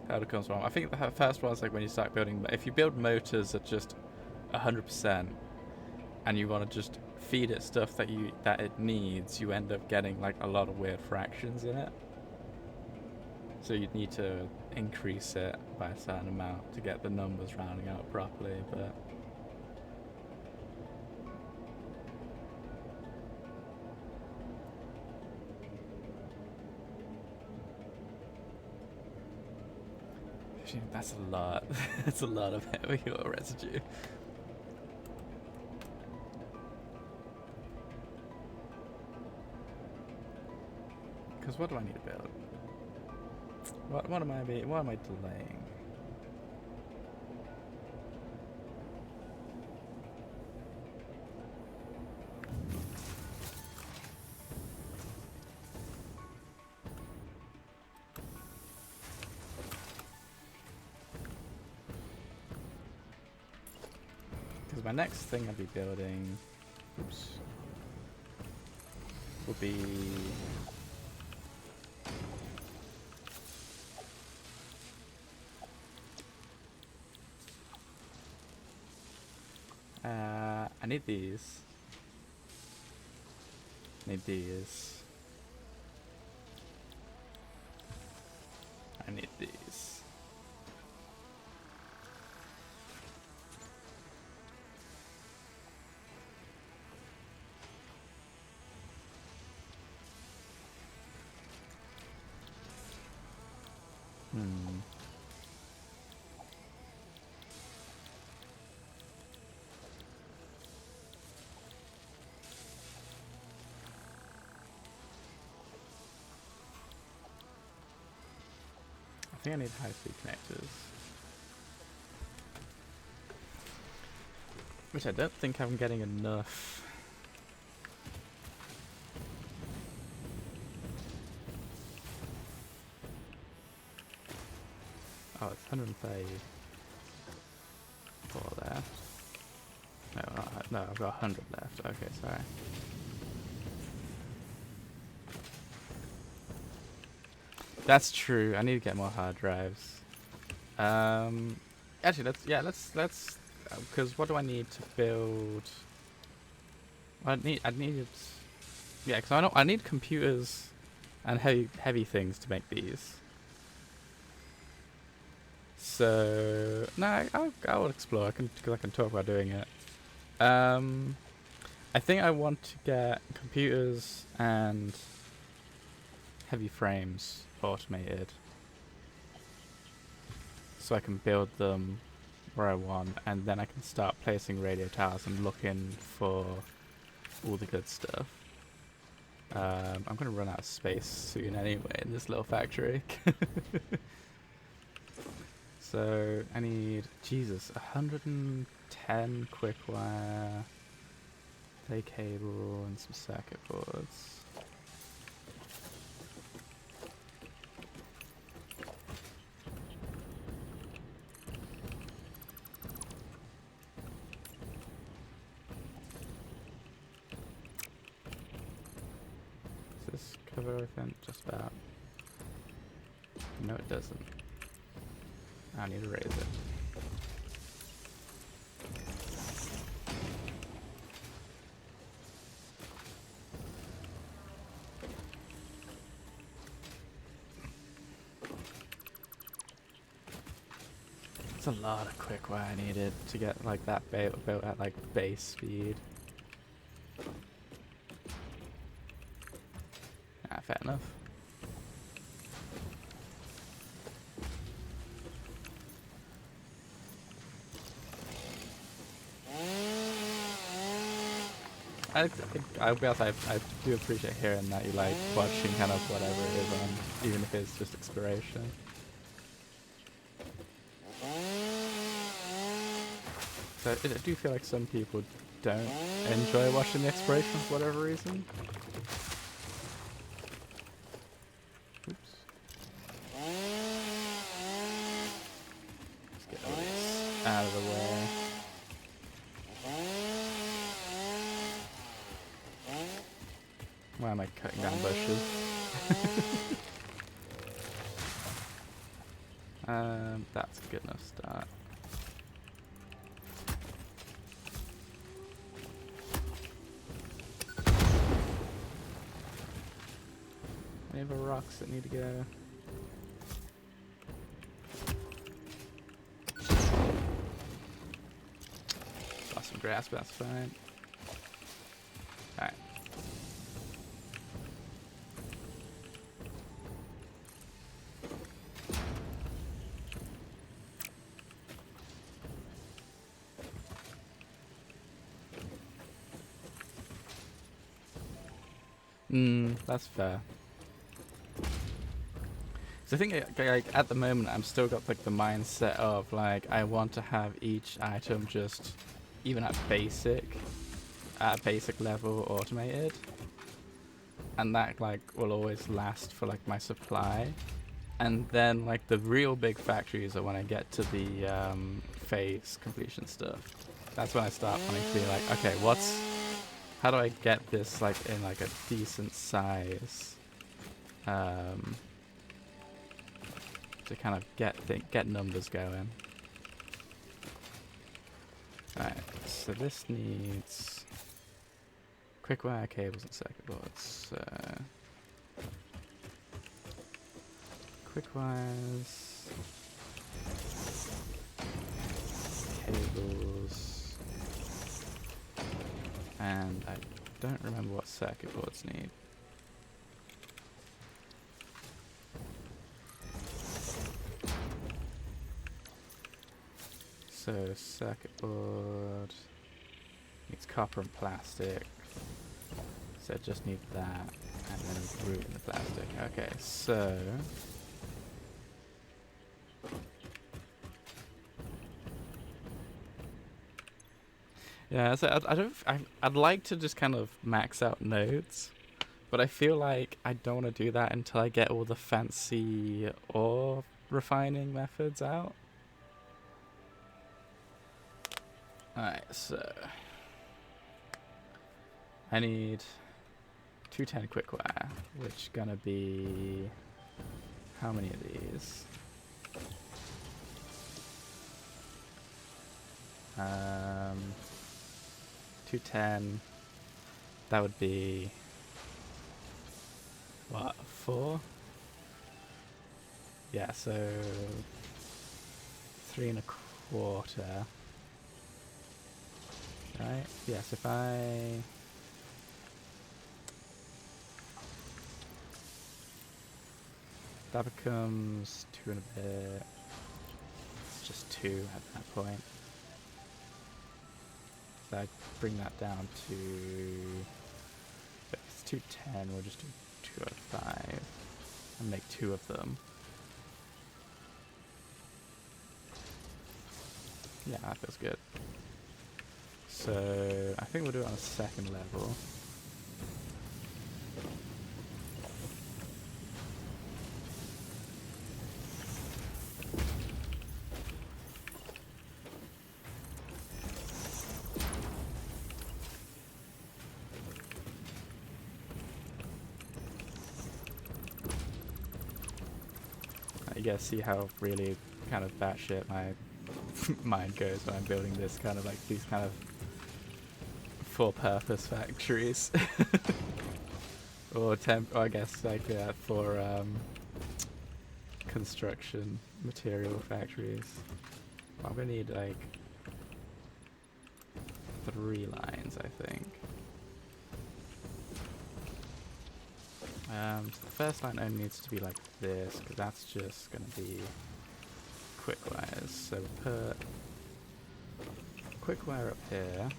powder comes from. I think the first one is like when you start building. If you build motors at just 100%, and you want to just feed it stuff that it needs, you end up getting like a lot of weird fractions in it. So you'd need to increase it by a certain amount to get the numbers rounding out properly, but that's a lot. That's a lot of heavy oil residue. Because what do I need to build? What am I delaying? Because my next thing I'll be building, will be I need these. Need these. I need these. I think I need high-speed connectors. Which I don't think I'm getting enough. Oh, it's 134 left. No, I've got 100 left. Okay, sorry. That's true. I need to get more hard drives. Actually, let's because what do I need to build? I needed, yeah, because I need computers and heavy things to make these. So no, I'll explore. Because I can talk about doing it. I think I want to get computers and heavy frames automated, so I can build them where I want, and then I can start placing radio towers and looking for all the good stuff. I'm gonna run out of space soon anyway in this little factory. So I need, Jesus, 110 quick wire, play cable, and some circuit boards. Does this cover everything? Just about. No, it doesn't. I need to raise it. It's a lot of quick wire I needed to get like that built at like base speed. Ah, fair enough. I'll be honest, I do appreciate hearing that you like watching kind of whatever it is on, even if it's just exploration. So I do feel like some people don't enjoy watching the exploration for whatever reason. Oops. Let's get all these out of the way. Why am I cutting down bushes? That's a good enough start. Any other rocks that need to go? Lost some grass, but that's fine. Alright. That's fair. So I think like at the moment I'm still got like the mindset of like I want to have each item just even at basic level automated, and that like will always last for like my supply. And then like the real big factories are when I get to the phase completion stuff. That's when I start wanting to be like, okay, how do I get this like in like a decent size to kind of get numbers going. Alright, so this needs quick wire cables and circuit boards. Quick wires, cables, and I don't remember what circuit boards need. So circuit board needs copper and plastic. So I just need that, and then root in the plastic. Okay, so yeah, so I'd like to just kind of max out nodes, but I feel like I don't want to do that until I get all the fancy ore refining methods out. Alright, so I need 210 quick wire, which gonna be how many of these? 210. That would be what, 4? Yeah, so 3 1/4. Right? Yes, if that becomes 2 and a bit. It's just 2 at that point. So I bring that down to, if it's 210, we'll just do 2 out of 5 and make 2 of them. Yeah, that feels good. So I think we'll do it on a second level. You guys see how really kind of batshit my mind goes when I'm building this kind of like these kind of for-purpose factories, or I guess like for construction material factories. I'm gonna need like 3 lines, I think. So the first line only needs to be like this, because that's just going to be quick wires. So put quick wire up here.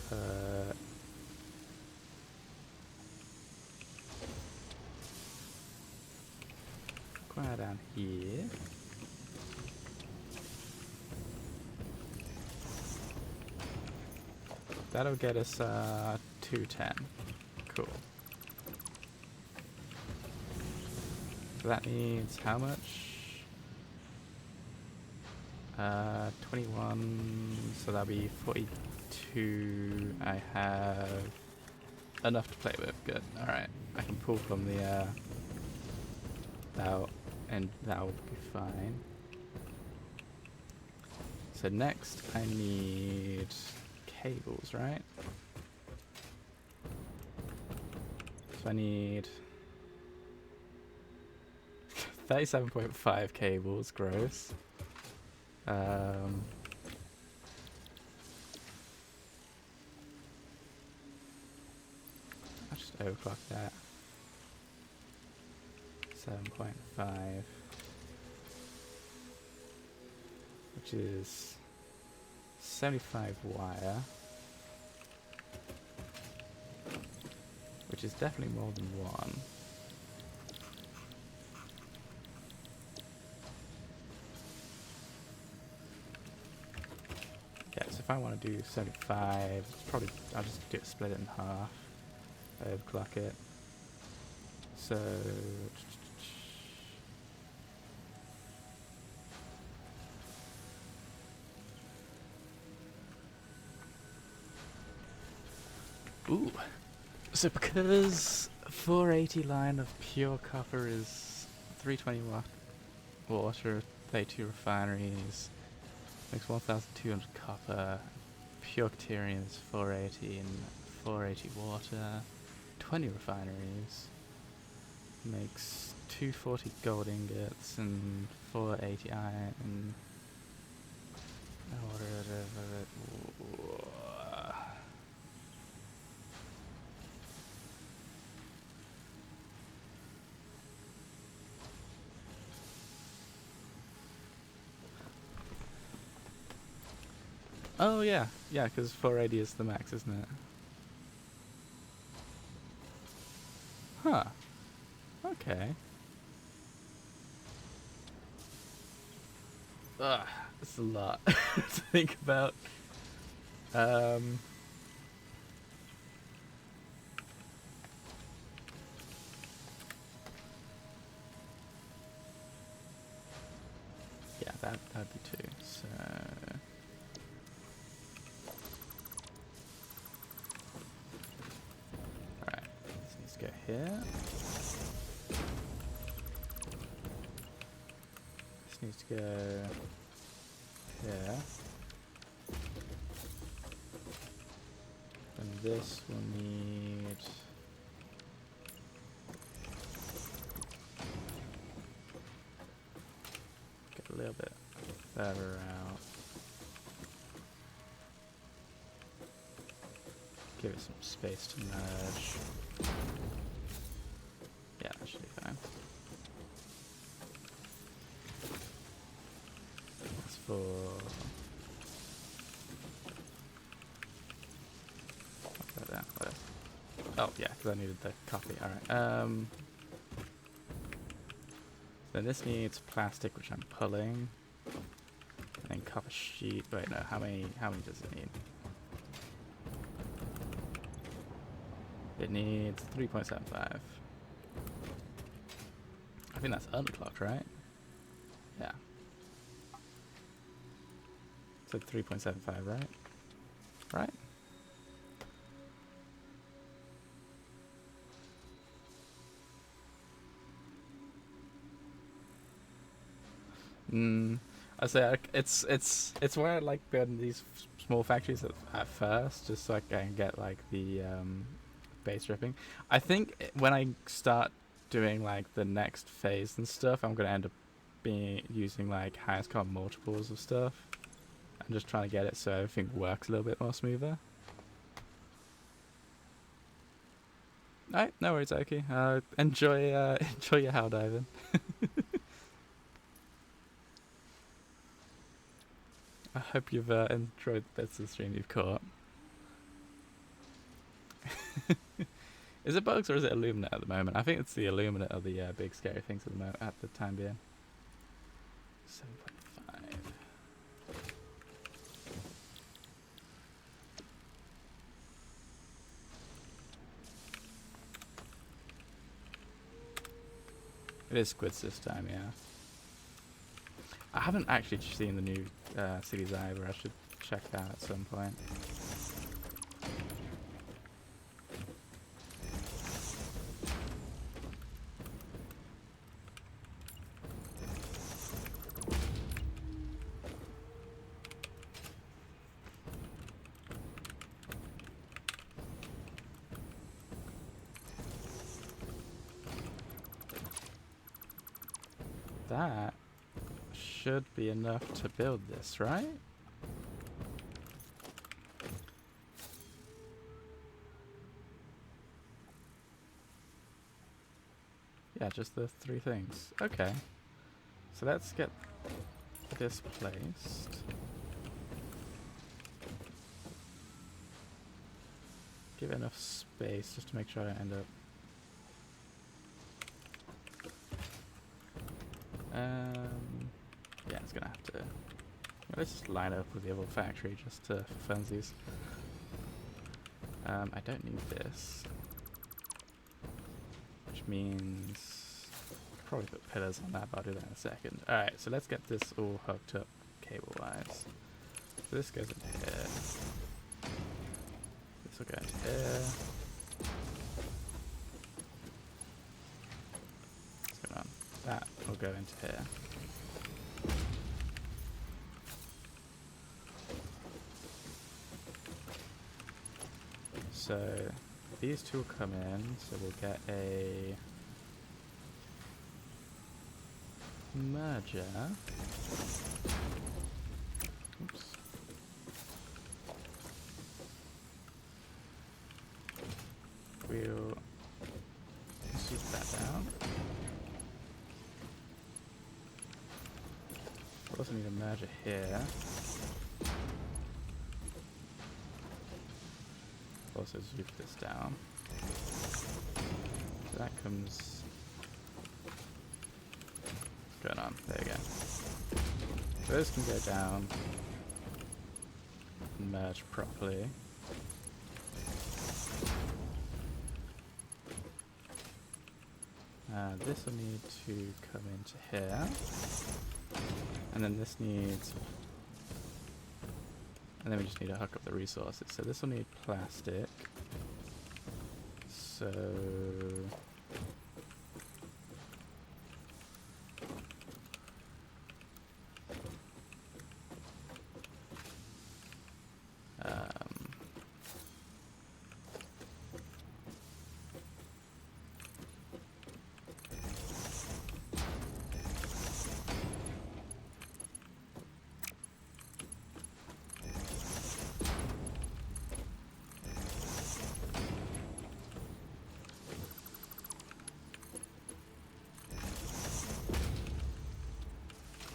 Put quick wire down here. That'll get us 210. Cool. So that needs how much? 21, so that'll be 42. I have enough to play with. Good. Alright. I can pull from the out, and that'll be fine. So next I need cables, right? So I need 37.5 cables, gross. I'll just overclock that. 7.5, which is 75 wire, which is definitely more than one. Yeah, so if I want to do 75, it's probably I'll just do it, split it in half, overclock it. So ooh, so because 480 line of pure copper is 320 watt water, 32 refineries, makes 1,200 copper. Pure Caterian is 480 and 480 water, 20 refineries, makes 240 gold ingots and 480 iron and oh yeah, yeah, because 480 is the max, isn't it? Huh. Okay. Ugh, it's a lot to think about. Yeah, that'd be two. So alright, this needs to go here. This needs to go here. And this will need get a little bit further out. Give it some space to merge. Yeah, that should be fine. That's for whatever. Oh yeah, because I needed the copy. Alright. Then this needs plastic, which I'm pulling. And then copper sheet. Wait, no, how many does it need? It needs 3.75. I think that's underclocked, right? Yeah. So 3.75, right? Right? I say it's where I like building these small factories at first, just so I can get like the base ripping. I think when I start doing like the next phase and stuff, I'm gonna end up using like highest common multiples of stuff. I'm just trying to get it so everything works a little bit more smoother. Alright, no worries, Oki. Enjoy your howl diving. I hope you've enjoyed the bits of the stream you've caught. Is it bugs or is it Illuminate at the moment? I think it's the Illuminate of the big scary things at the moment, at the time being. 7.5. It is squids this time, yeah. I haven't actually seen the new cities either. I should check that at some point. That should be enough to build this, right? Yeah, just the 3 things. Okay. So let's get this placed. Give it enough space just to make sure I don't end up... yeah, it's gonna have to... Let's just line up with the other factory just to for funsies. I don't need this. Which means... probably put pillars on that, but I'll do that in a second. Alright, so let's get this all hooked up cable-wise. So this goes into here. This will go into here. What's going on? That will go into here. So these two will come in, so we'll get a merger. Oops. We'll shoot that down. We'll also need a merger here. Also zoop this down. So that comes... what's going on? There you go. So this can go down and merge properly. This will need to come into here. And then this needs... and then we just need to hook up the resources. So this will need plastic. So...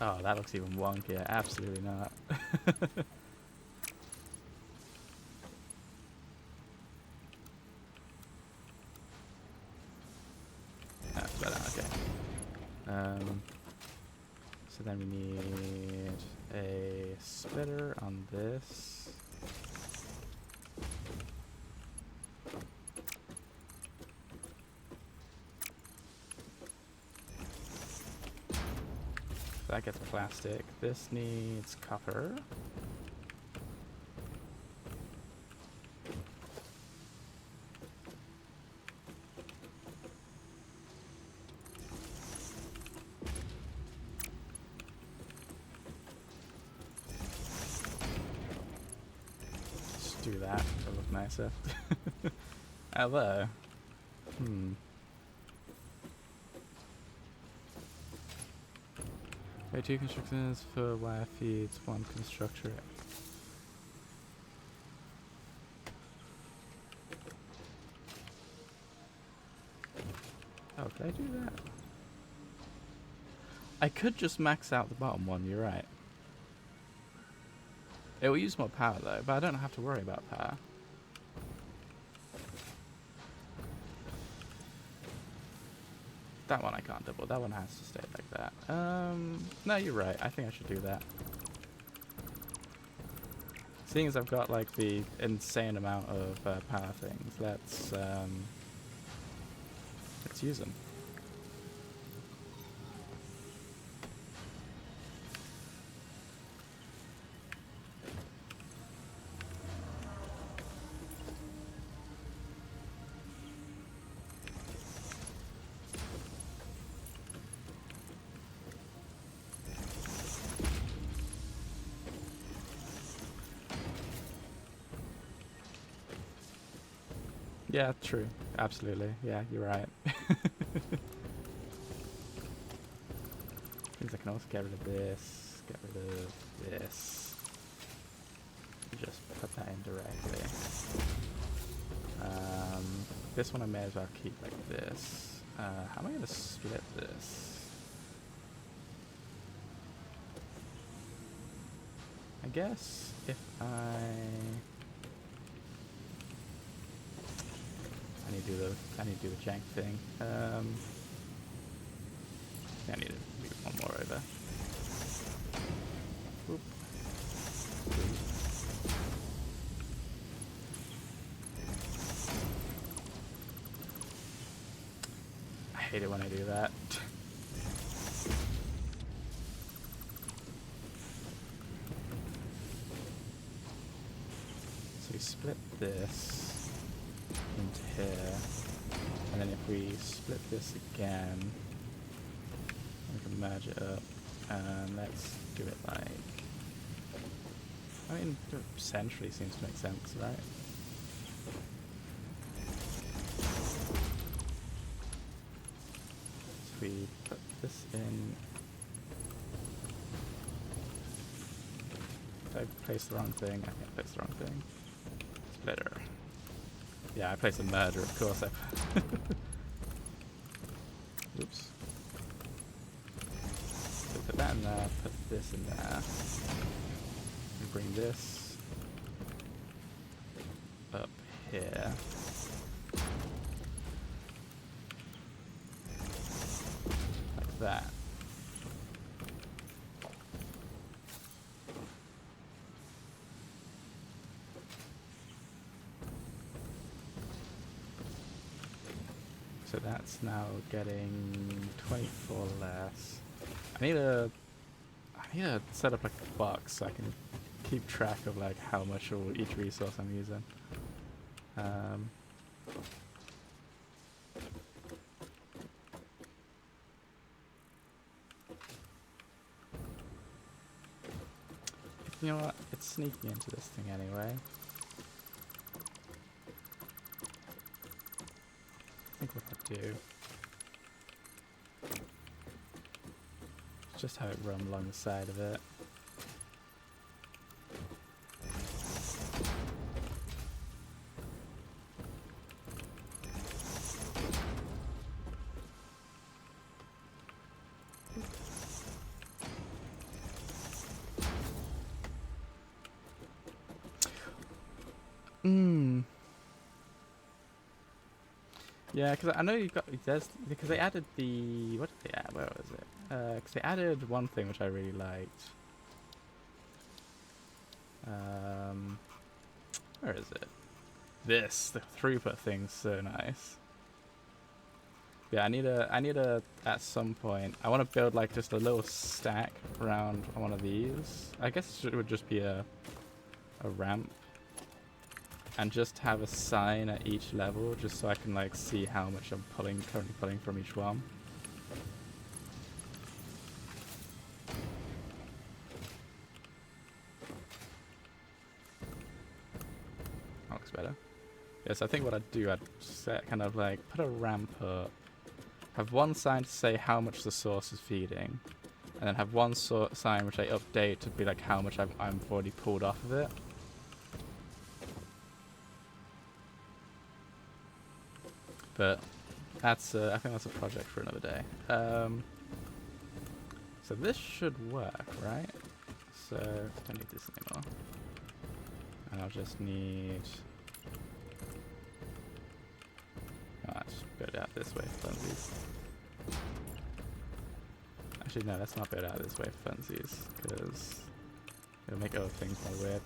oh, that looks even wonkier. Absolutely not. That's better, okay. So then we need a splitter on this. That gets plastic. This needs copper. Just do that to look nicer. Although, okay, 2 constructors for wire feeds, 1 constructor. Oh, did I do that? I could just max out the bottom one, you're right. It will use more power though, but I don't have to worry about power. That one I can't double. That one has to stay like that. No, you're right. I think I should do that. Seeing as I've got like the insane amount of power things, let's use them. Yeah, true. Absolutely. Yeah, you're right. Means I can also get rid of this, get rid of this. And just put that in directly. This one I may as well keep like this. How am I going to split this? I guess if I need to do the jank thing. Yeah, I need to move one more over. Oop. I hate it when I do that. So we split this into here, and then if we split this again, we can merge it up, and let's do it like, I mean, centrally seems to make sense, right? So we put this in. Did I place the wrong thing? I think I placed the wrong thing. Splitter. Yeah, I placed a merger, of course. Oops. So put that in there, put this in there. And bring this up here. Like that. So that's now getting 24 less. I need to set up like a box so I can keep track of like how much of each resource I'm using. You know what? It's sneaking into this thing anyway. I think what I do is just have it run along the side of it. Yeah, because I know you've got, because they added the, what did they add, where was it? Because they added one thing which I really liked. Where is it? This, the throughput thing's so nice. Yeah, I need a, at some point, I want to build like just a little stack around one of these. I guess it would just be a ramp. And just have a sign at each level, just so I can like see how much I'm currently pulling from each one. That looks better. Yes, I think what I'd do, I'd set kind of like put a ramp up, have one sign to say how much the source is feeding, and then have one sign which I update to be like how much I'm already pulled off of it. But that's I think that's a project for another day. So this should work, right? So don't need this anymore. And I'll just need. Let's build it out this way for funsies. Actually, no, let's not build it out this way for funsies, because it'll make other things more weird.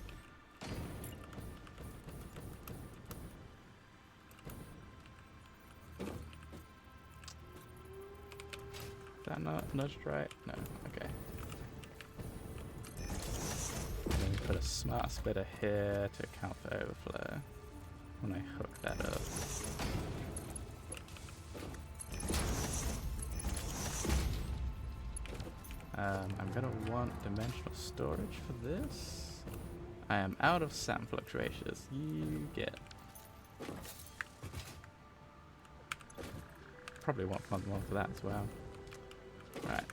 That not nudged right? No, okay. And then put a smart splitter here to account for overflow when I hook that up. I'm gonna want dimensional storage for this. I am out of SAM fluctuations. You get. probably want one for that as well. Right.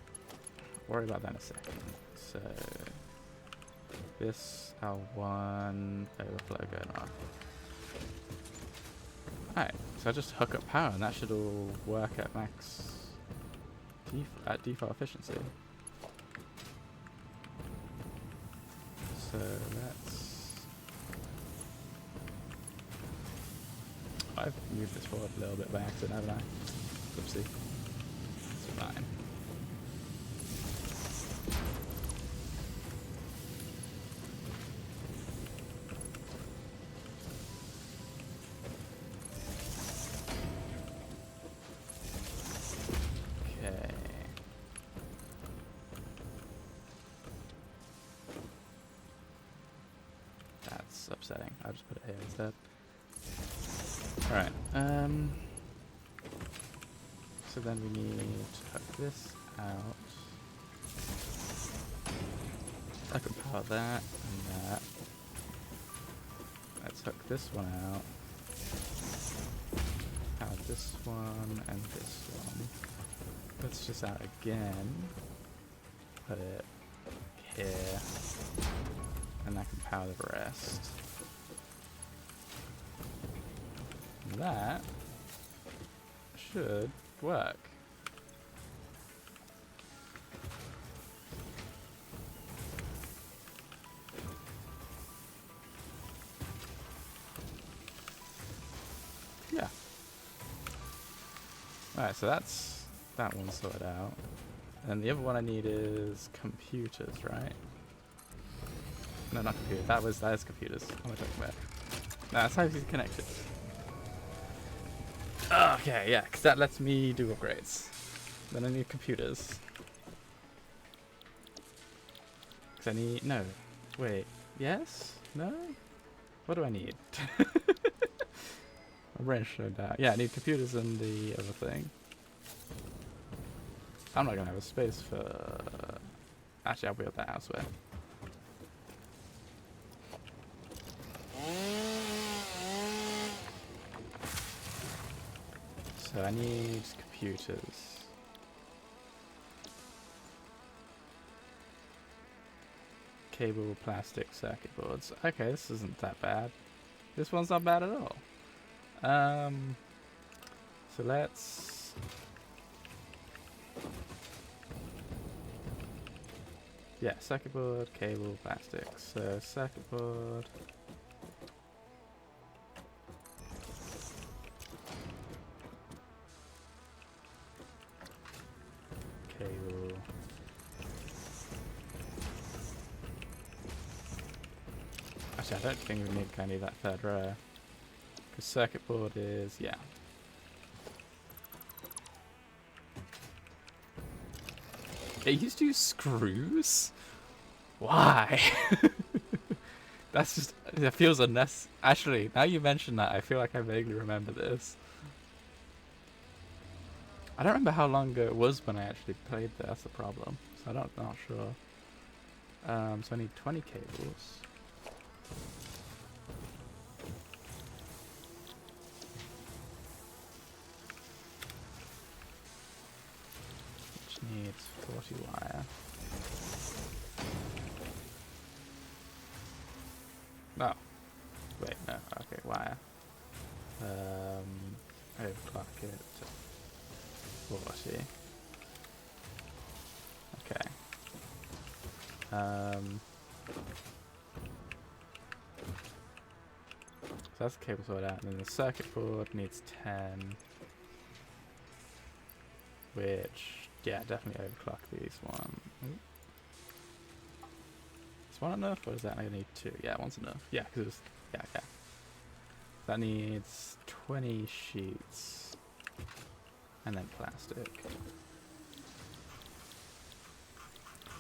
Worry about that in a second. So this L1 overflow going off. Alright, so I just hook up power and that should all work at max default efficiency. So let's... I've moved this forward a little bit by accident, haven't I? Oopsie. It's fine. Upsetting. I'll just put it here instead. Alright, so then we need to hook this out. I can power that and that. Let's hook this one out. Power this one and this one. Let's just out again. Put it here. And that can power the rest. And that should work. Yeah. Alright, so that's that one sorted out. And the other one I need is computers, right? No, not computers. That is computers. What am I talking about? No, that's how you connect it. Okay, yeah, because that lets me do upgrades. Then I need computers. Because I need... No. Wait. Yes? No? What do I need? My brain showed that. Yeah, I need computers and the other thing. I'm not going to have a space for... Actually, I'll build that elsewhere. So I need computers. Cable, plastic, circuit boards. Okay, this isn't that bad. This one's not bad at all. So let's... Yeah, circuit board, cable, plastic. So circuit board... Cable. Actually, I don't think we need kind of that third row. Because circuit board is, yeah. It used to use screws? Why? That's just, it feels unnecessary. Actually, now you mention that, I feel like I vaguely remember this. I don't remember how long ago it was when I actually played there, that's the problem. So I'm not sure. So I need 20 cables. Which needs 40 wire. No. Wait, no. Okay, wire. Overclock it to 40. Okay. So that's the cable sorted out, and then the circuit board needs 10. Which, yeah, definitely overclock these one. Ooh. Is one enough, or is that I need 2? Yeah, one's enough. Yeah, because it was, yeah, okay. That needs 20 sheets. And then plastic.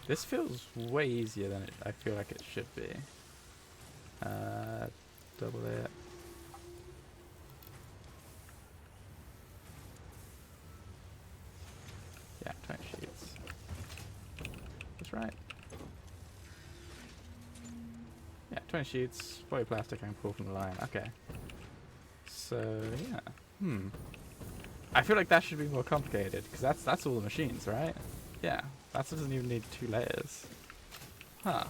This feels way easier than I feel like it should be. Double it. Yeah, 20 sheets. That's right. Yeah, 20 sheets, 40 plastic I can pull from the line. Okay. So, yeah. I feel like that should be more complicated, because that's all the machines, right? Yeah, that doesn't even need 2 layers. Huh.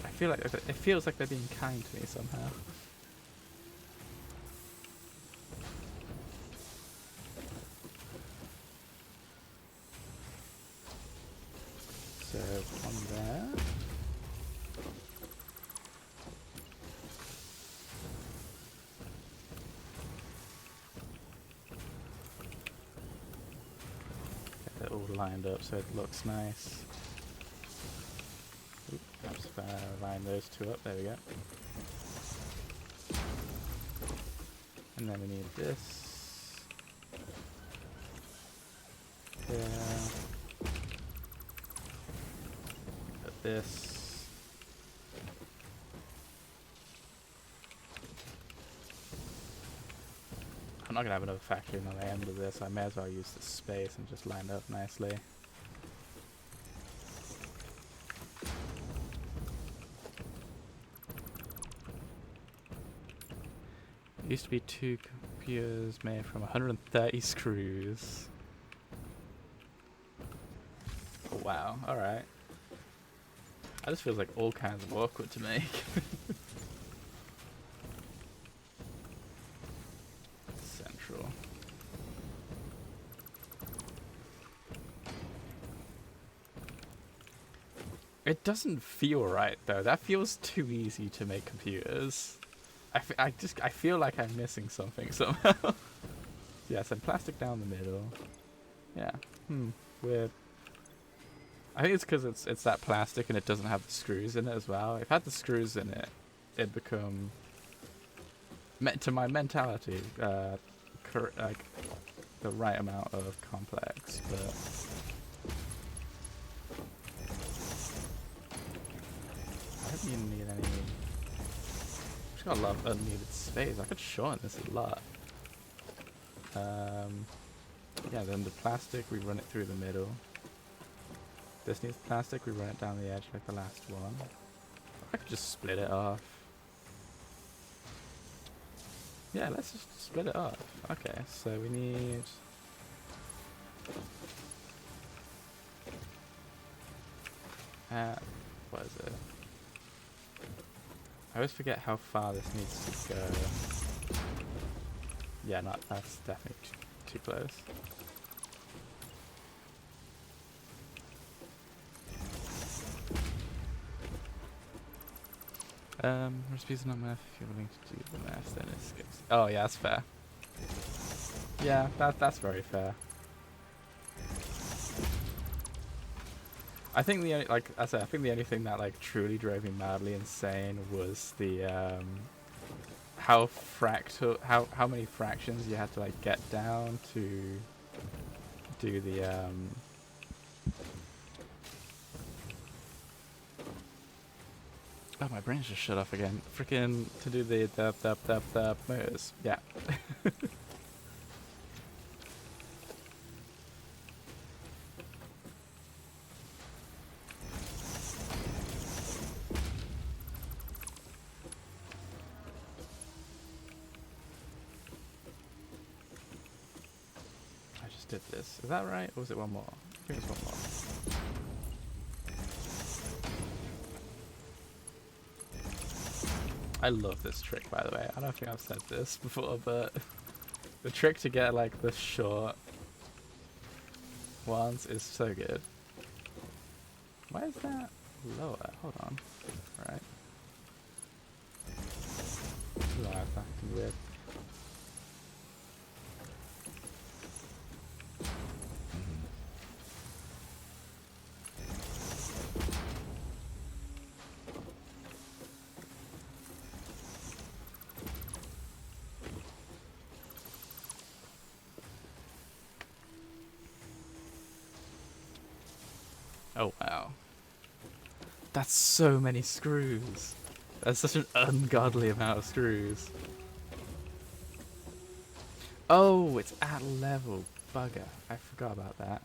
I feel like it feels like they're being kind to me somehow. So on there. Get it all lined up so it looks nice. Oop, perhaps if I line those 2 up, there we go. And then we need this. There. Put this. I'm not gonna have another factory on the end of this. I may as well use this space and just line it up nicely. It used to be 2 computers made from 130 screws. Oh, wow, alright. That just feels like all kinds of awkward to make. Central. It doesn't feel right though. That feels too easy to make computers. I feel like I'm missing something somehow. Yes, and plastic down the middle. Yeah. Weird. I think it's because it's that plastic and it doesn't have the screws in it as well. If it had the screws in it, it'd become, to my mentality, like the right amount of complex. But I don't even need any. Just got a lot of unneeded space. I could shorten this a lot. Yeah, then the plastic, we run it through the middle. This needs plastic, we run it down the edge like the last one. I could just split it off. Yeah, let's just split it off. Okay, so we need... what is it? I always forget how far this needs to go. Yeah, that's definitely too close. Recipes not math. If you're willing to do the math, then it skips. Oh yeah, that's fair. Yeah, that's very fair. I think the only, like I said, I think the only thing that like truly drove me madly insane was the how many fractions you had to like get down to do the oh, my brain's just shut off again. Freaking to do the motors. Yeah. I just did this. Is that right? Or was it one more? I think it's one more. I love this trick, by the way. I don't think I've said this before, but the trick to get like the short ones is so good. Why is that lower? Hold on. Right. Oh, that's acting weird. Oh wow. That's so many screws. That's such an ungodly amount of screws. Oh, it's at level. Bugger. I forgot about that.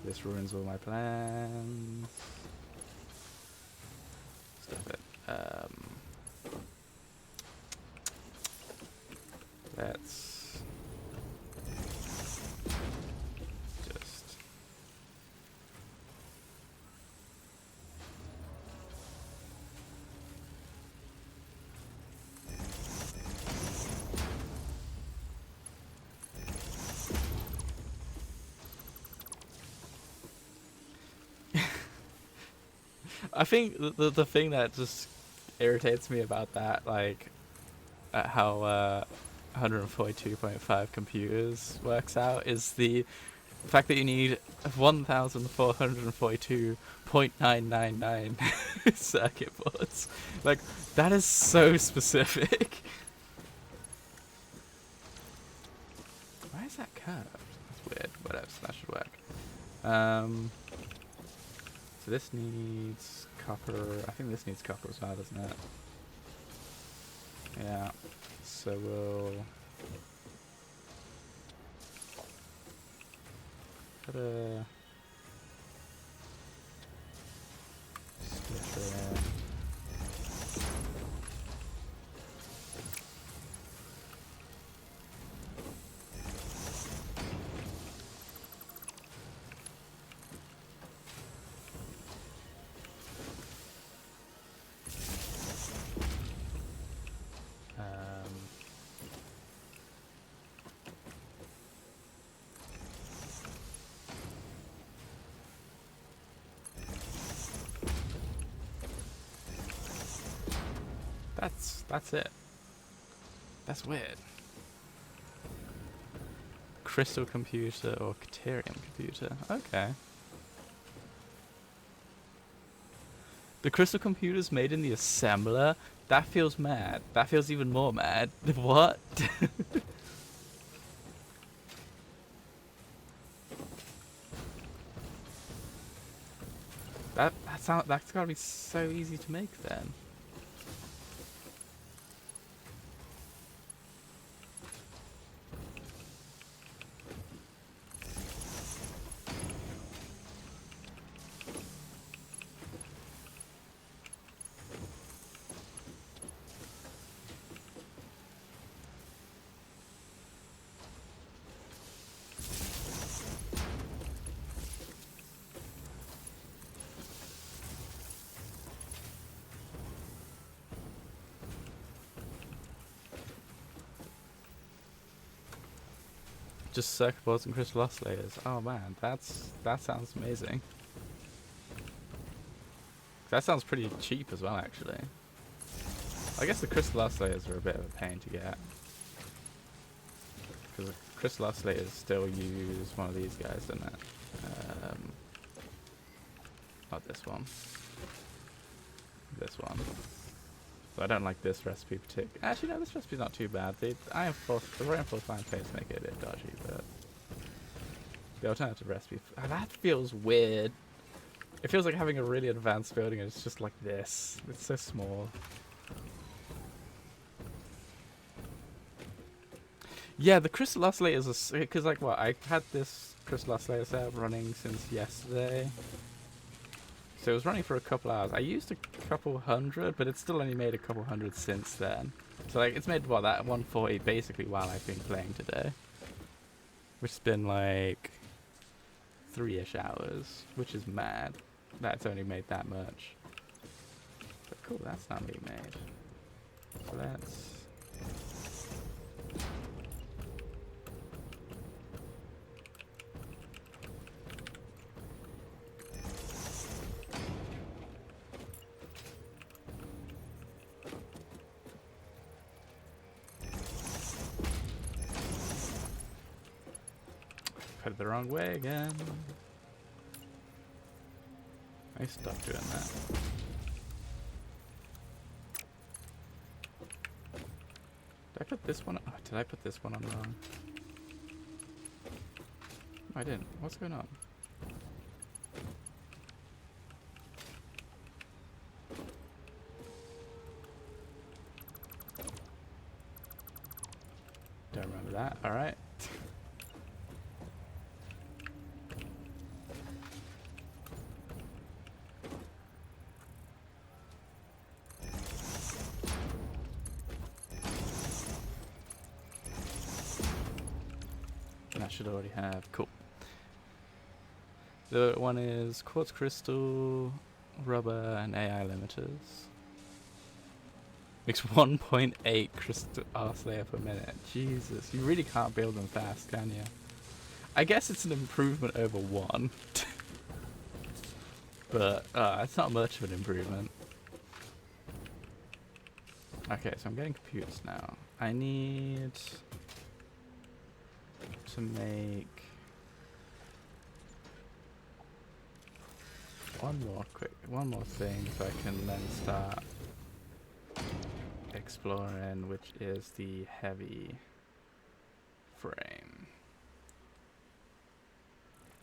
This ruins all my plans. Stop it. Let's just I think the thing that just irritates me about that, like, at how 142.5 computers works out, is the fact that you need 1,442.999 circuit boards. Like, that is so specific. Why is that curved? That's weird. Whatever, so that should work. So this needs copper. I think this needs copper as well, doesn't it? Yeah. So we'll put a splitter in. That's it. That's weird. Crystal computer or Caterium computer. Okay. The crystal computer's made in the assembler? That feels mad. That feels even more mad. What? That's gotta be so easy to make then. Just circuit boards and crystal oscillators. Oh man, that sounds amazing. That sounds pretty cheap as well, actually. I guess the crystal oscillators are a bit of a pain to get, because the crystal oscillators still use one of these guys, don't it? Not this one. This one. So I don't like this recipe particularly. Actually, no, this recipe's not too bad. The reinforced line plates make it a bit dodgy, but the alternative recipe. That feels weird. It feels like having a really advanced building and it's just like this. It's so small. Yeah, the crystal oscillators are, because like what, I had this crystal oscillator set running since yesterday. So it was running for a couple hours. I used a couple hundred, but it's still only made a couple hundred since then. So like it's made what, that 140 basically while I've been playing today. Which has been like 3-ish hours, which is mad. That's only made that much. But cool, that's not being made. So let's put it the wrong way again. I stopped doing that. Did I put this one? Oh, did I put this one on wrong? No, I didn't. What's going on? Don't remember that. All right. I should already have. Cool. The one is quartz crystal, rubber, and AI limiters. Makes 1.8 crystal arse layer per minute. Jesus, you really can't build them fast, can you? I guess it's an improvement over 1. But it's not much of an improvement. Okay, so I'm getting computers now. I need to make one more thing so I can then start exploring, which is the heavy frame.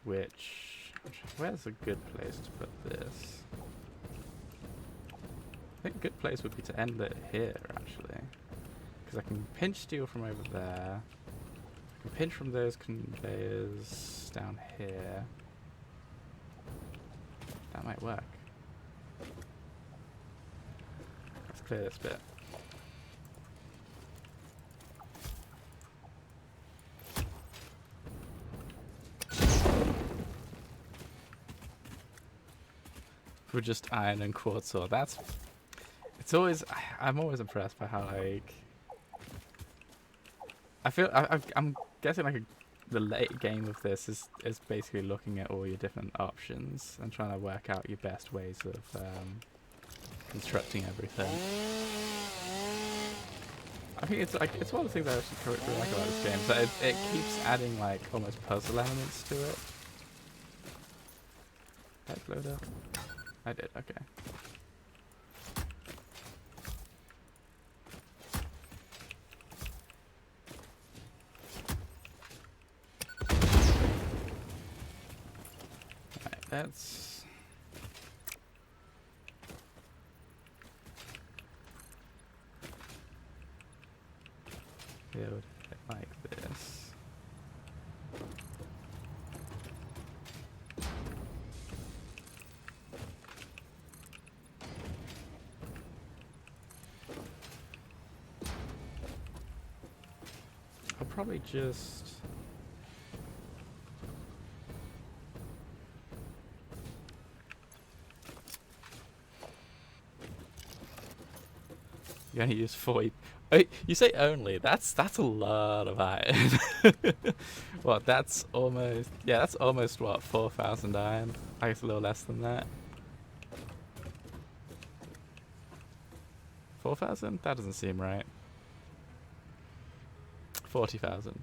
Where's a good place to put this? I think a good place would be to end it here, actually. Because I can pinch steel from over there. I can pinch from those conveyors down here. That might work. Let's clear this bit. For just iron and quartz ore. I'm always impressed by how, like, I'm guessing like the late game of this is basically looking at all your different options and trying to work out your best ways of constructing everything. I think it's one of the things I actually really like about this game. So it keeps adding like almost puzzle elements to it. Did I load up? I did. Okay. Let's build it like this. I'll probably just you only use 40. Oh, you say only. That's a lot of iron. What? That's almost what, 4,000 iron. I guess a little less than that. 4,000? That doesn't seem right. 40,000.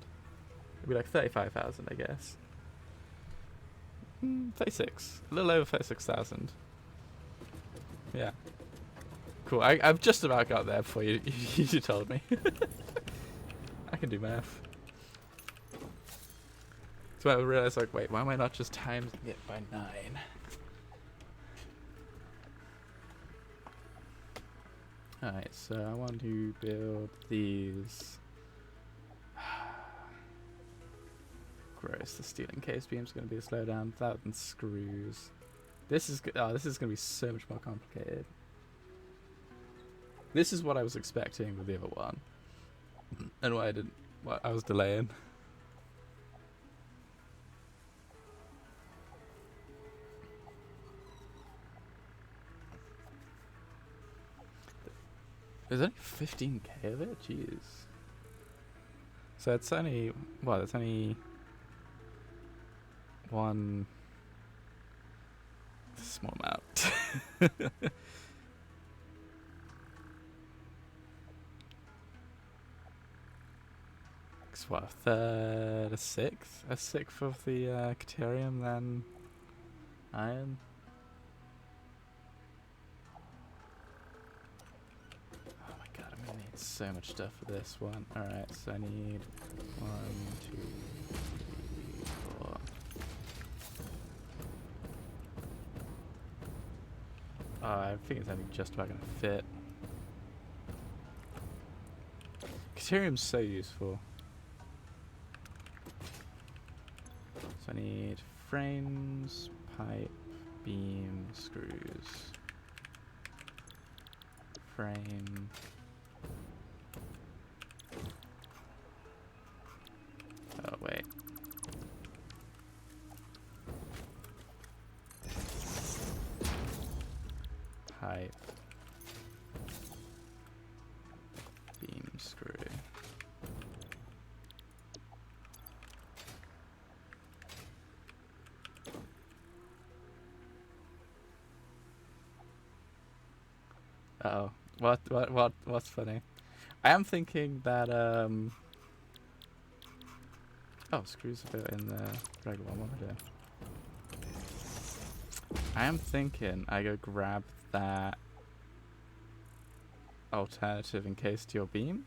It'd be like 35,000, I guess. 36. A little over 36,000. Yeah. Cool. I've just about got there before you told me. I can do math. So I realized, like, wait, why am I not just timing it by 9? Alright, so I want to build these. Gross, the steel encased beam is going to be a slowdown. 1,000 screws. This is going to be so much more complicated. This is what I was expecting with the other one, and what I was delaying. There's only 15k of it? Jeez. So it's only, what, it's only one small amount. It's what, a third, a sixth? A sixth of the Caterium, then iron? Oh my god, I'm gonna need so much stuff for this one. Alright, so I need 1, 2, 3, 4. Oh, I think it's only just about gonna fit. Caterium's so useful. So I need frames, pipe, beam, screws. Frame. Oh wait. Oh, what's funny? I am thinking that oh, screws a bit in the regular one. What am I doing? I am thinking I go grab that alternative encased your beam,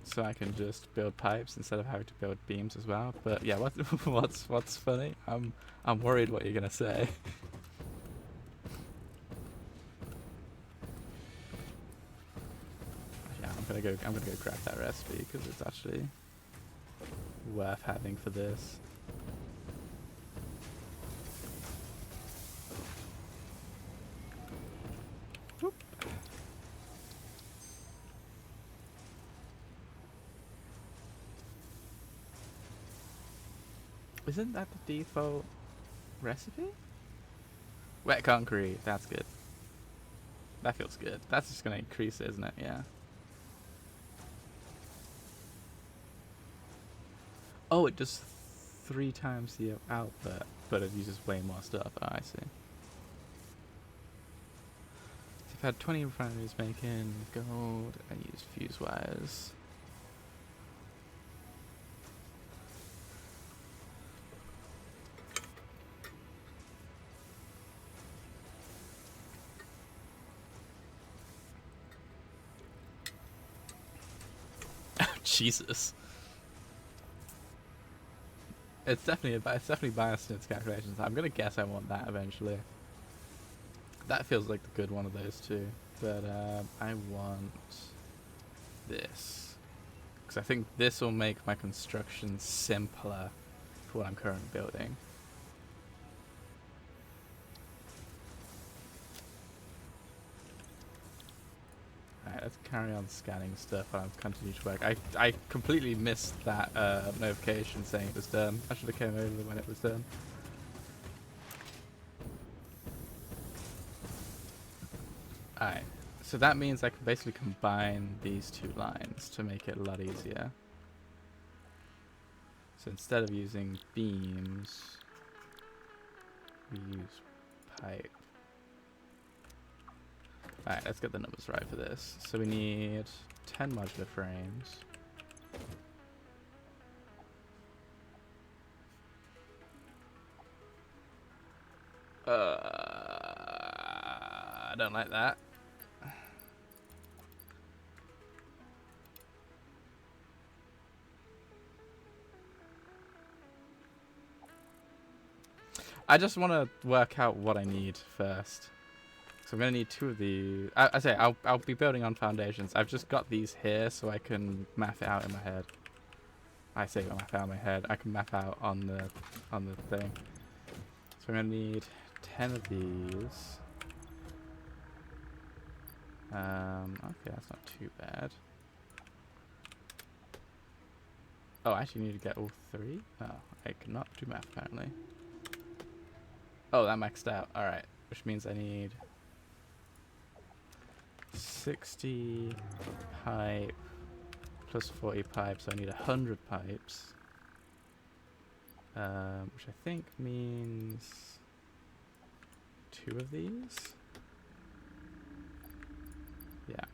so I can just build pipes instead of having to build beams as well. But yeah, what's funny? I'm worried what you're gonna say. Yeah, I'm gonna go grab that recipe because it's actually worth having for this. Whoop. Isn't that the default recipe? Wet concrete, that's good. That feels good. That's just gonna increase it, isn't it? Yeah. Oh, it does 3 times the output, but it uses way more stuff. Oh, I see. So I've had 20 refineries making gold. I use fuse wires. Jesus. It's definitely biased in its calculations. I'm gonna guess I want that eventually. That feels like the good one of those two. But I want this. Because I think this will make my construction simpler for what I'm currently building. Alright, let's carry on scanning stuff while I continue to work. I completely missed that notification saying it was done. I should have came over when it was done. Alright, so that means I can basically combine these 2 lines to make it a lot easier. So instead of using beams, we use pipe. Alright, let's get the numbers right for this. So we need 10 modular frames. I don't like that. I just want to work out what I need first. So I'm gonna need 2 of these. I say I'll be building on foundations. I've just got these here so I can map it out in my head. I say map out in my head. I can map out on the thing. So I'm gonna need 10 of these. Okay, that's not too bad. Oh, I actually need to get all 3? Oh, I cannot do math apparently. Oh, that maxed out. Alright, which means I need 60 pipe plus 40 pipes. So I need 100 pipes. Which I think means 2 of these. Yeah,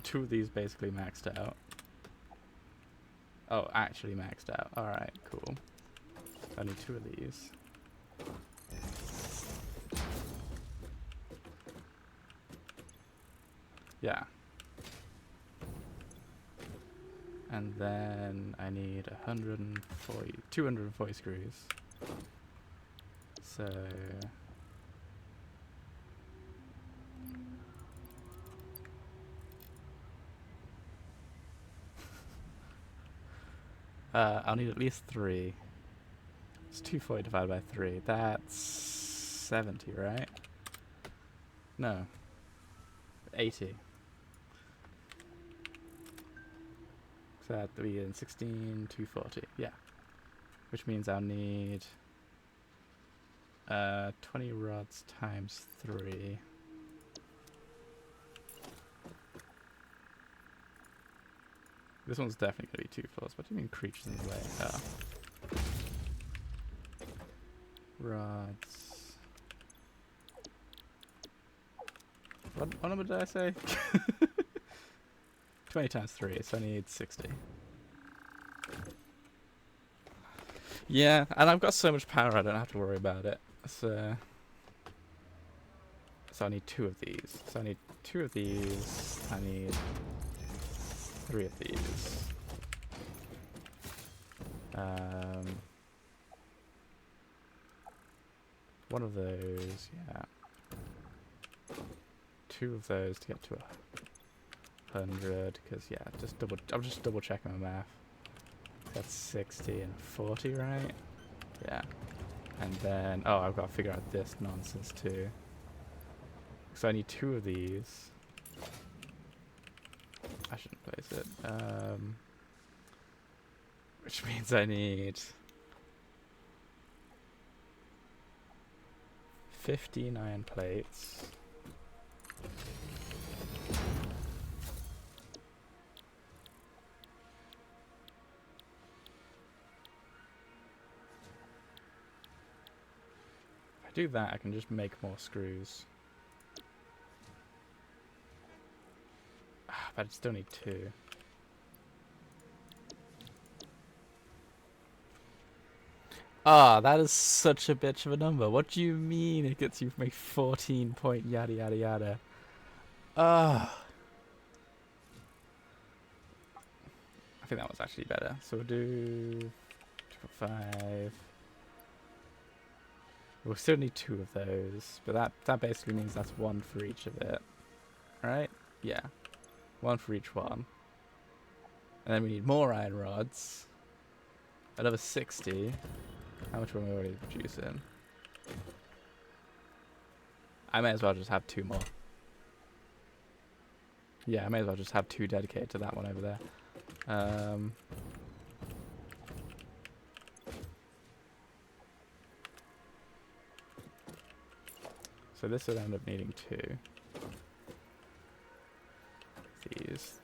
2 of these basically maxed out. Oh, actually maxed out. Alright, cool. I need 2 of these. Yeah. And then I need 240 screws. So I'll need at least 3. It's 240 divided by 3. That's 70, right? No. 80. So that'd be in 16, 240. Yeah. Which means I'll need 20 rods times 3. This one's definitely going to be 2 floors. What do you mean creatures in the way? Oh. Rods. What number did I say? 20 times 3, so I need 60. Yeah, and I've got so much power I don't have to worry about it. So I need 2 of these. So I need 2 of these. I need 3 of these. One of those, yeah. 2 of those to get to 100, because yeah, I'm just double checking my math. That's 60 and 40, right? Yeah. And then, oh, I've got to figure out this nonsense too. So I need 2 of these. I shouldn't place it. Which means I need 59 plates. If I do that, I can just make more screws. But I still need 2. Ah, that is such a bitch of a number. What do you mean it gets you to make 14 point yada yada yada? Ah. I think that was actually better. So we'll do 2.5. We'll still need 2 of those, but that basically means that's 1 for each of it. Right? Yeah. 1 for each one. And then we need more iron rods. Another 60. How much were we already producing? I may as well just have 2 more. Yeah, I may as well just have 2 dedicated to that one over there. So this would end up needing 2. These.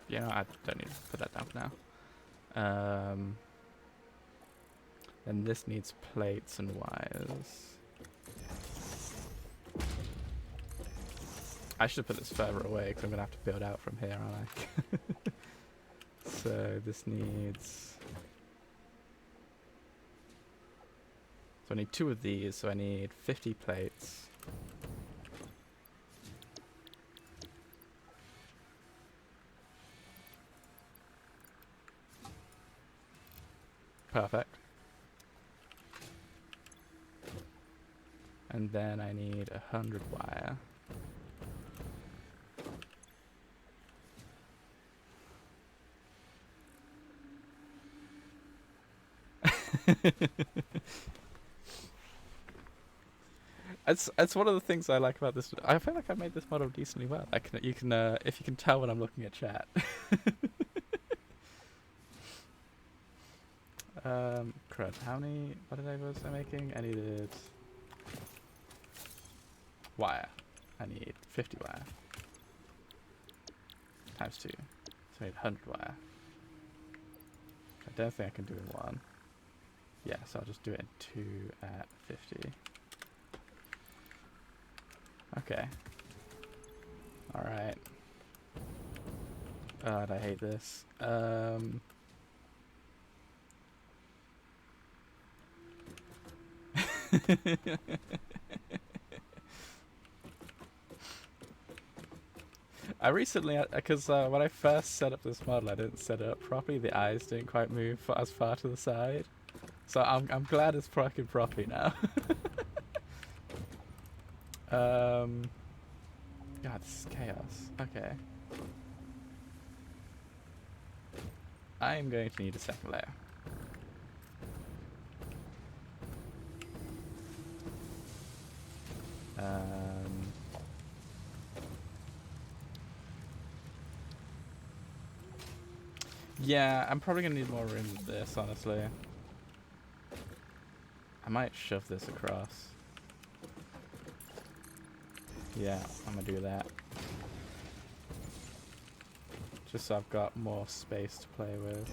You know, I don't need to put that down for now. And this needs plates and wires. I should put this further away because I'm going to have to build out from here, aren't I? So this needs... So I need 2 of these, so I need 50 plates. Perfect. And then I need 100 wire. It's one of the things I like about this. I feel like I've made this model decently well. You can if you can tell when I'm looking at chat. Crud. What was I making? I needed wire. I need 50 wire. Times 2. So I need 100 wire. I don't think I can do it in 1. Yeah, so I'll just do it in 2 at 50. Okay. Alright. God, I hate this. I recently, because when I first set up this model, I didn't set it up properly. The eyes didn't quite move as far to the side. So I'm glad it's working properly now. God, this is chaos. Okay. I am going to need a second layer. Yeah, I'm probably going to need more room than this, honestly. I might shove this across. Yeah, I'm going to do that. Just so I've got more space to play with.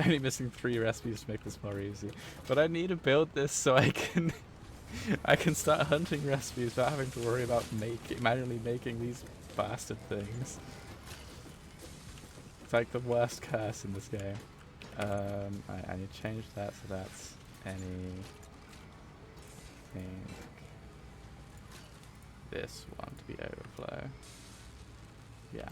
Only missing 3 recipes to make this more easy. But I need to build this so I can I can start hunting recipes without having to worry about manually making these bastard things. It's like the worst curse in this game. I need to change that so that's anything. This one to be overflow. Yeah.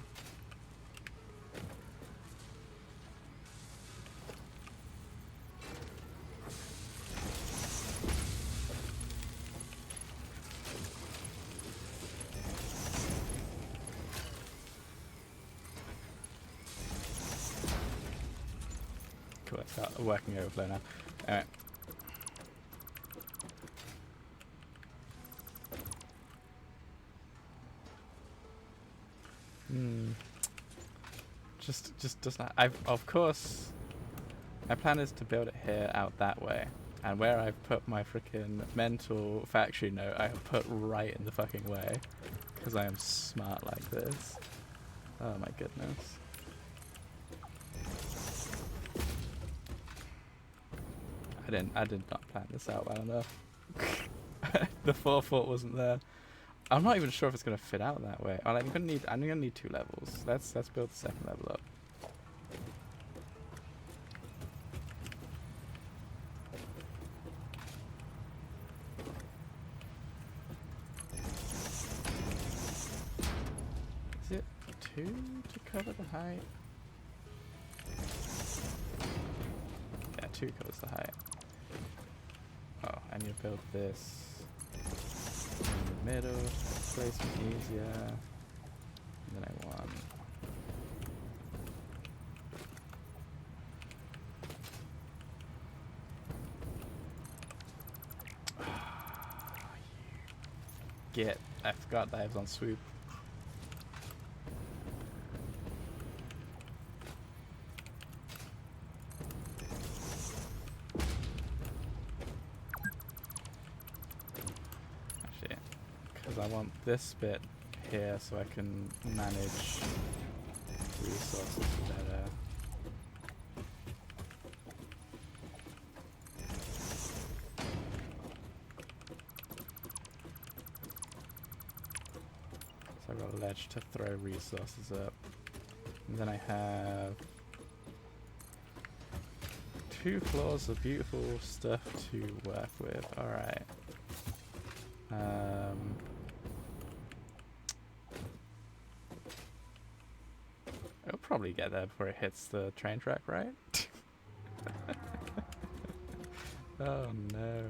Cool, it's got a working overflow now. Alright. Just does not. Of course, my plan is to build it here out that way, and where I've put my freaking mental factory note, I have put right in the fucking way, because I am smart like this. Oh my goodness. I did not plan this out well enough. The forethought wasn't there. I'm not even sure if it's gonna fit out that way. I'm gonna need 2 levels. Let's build the second level up. Is it 2 to cover the height? Yeah, 2 covers the height. Oh, I need to build this in the middle, placement easier. And then I want get. I forgot that I was on swoop. I want this bit here so I can manage resources better. So I've got a ledge to throw resources up. And then I have 2 floors of beautiful stuff to work with. Alright. It'll probably get there before it hits the train track, right? Oh no.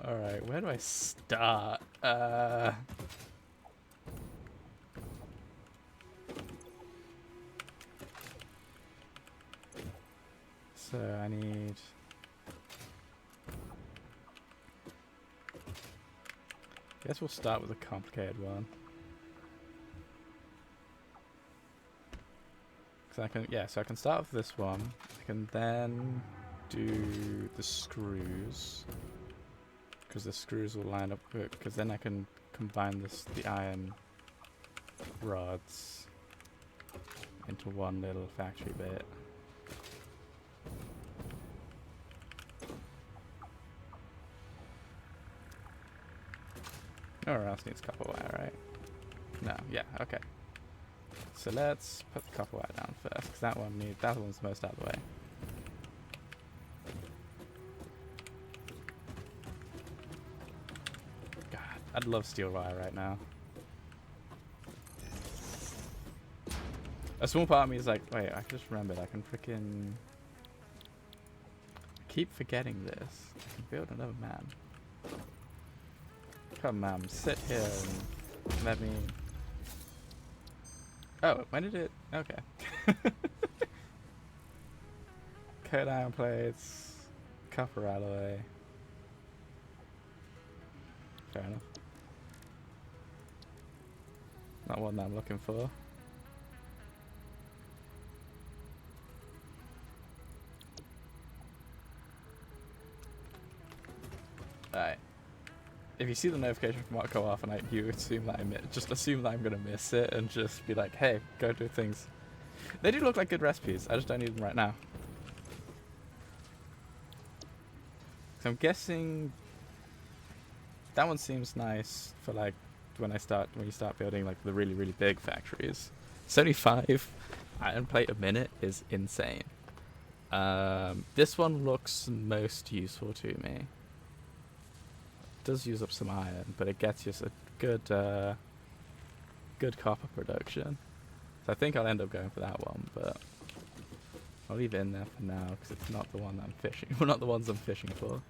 Alright, where do I start? So I need... Guess we'll start with a complicated one. So I can start with this one. I can then do the screws, because the screws will line up good. Because then I can combine the iron rods into one little factory bit. Nowhere else needs copper wire, right? No, yeah, okay. So let's put the copper wire down first, because that one's most out of the way. God, I'd love steel wire right now. A small part of me is like, wait, I just remembered I can freaking... keep forgetting this. I can build another man. Come on, sit here and let me... Oh, when did it... Okay. Coat iron plates, copper alloy. Fair enough. Not one that I'm looking for. Alright. If you see the notification from what go off and you assume that just assume that I'm gonna miss it and just be like, hey, go do things. They do look like good recipes. I just don't need them right now. So I'm guessing that one seems nice for like when you start building like the really big factories. 75 iron plate a minute is insane. This one looks most useful to me. It does use up some iron, but it gets you a good copper production. So I think I'll end up going for that one, but I'll leave it in there for now because it's not the one I'm fishing. Well, not the ones I'm fishing for.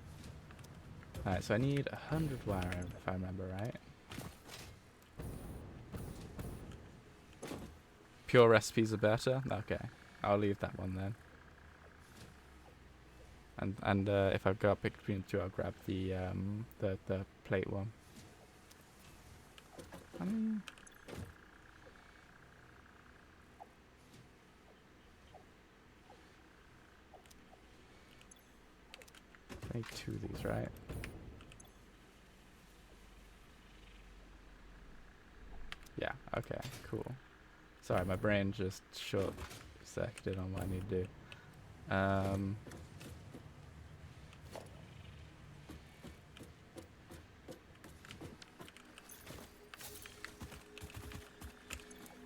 Alright, so I need 100 wire if I remember right. Pure recipes are better? Okay, I'll leave that one then. And if I've got picked between the two, I'll grab the plate one. Make 2 of these, right? Yeah, okay, cool. Sorry, my brain just short-circuited on what I need to do.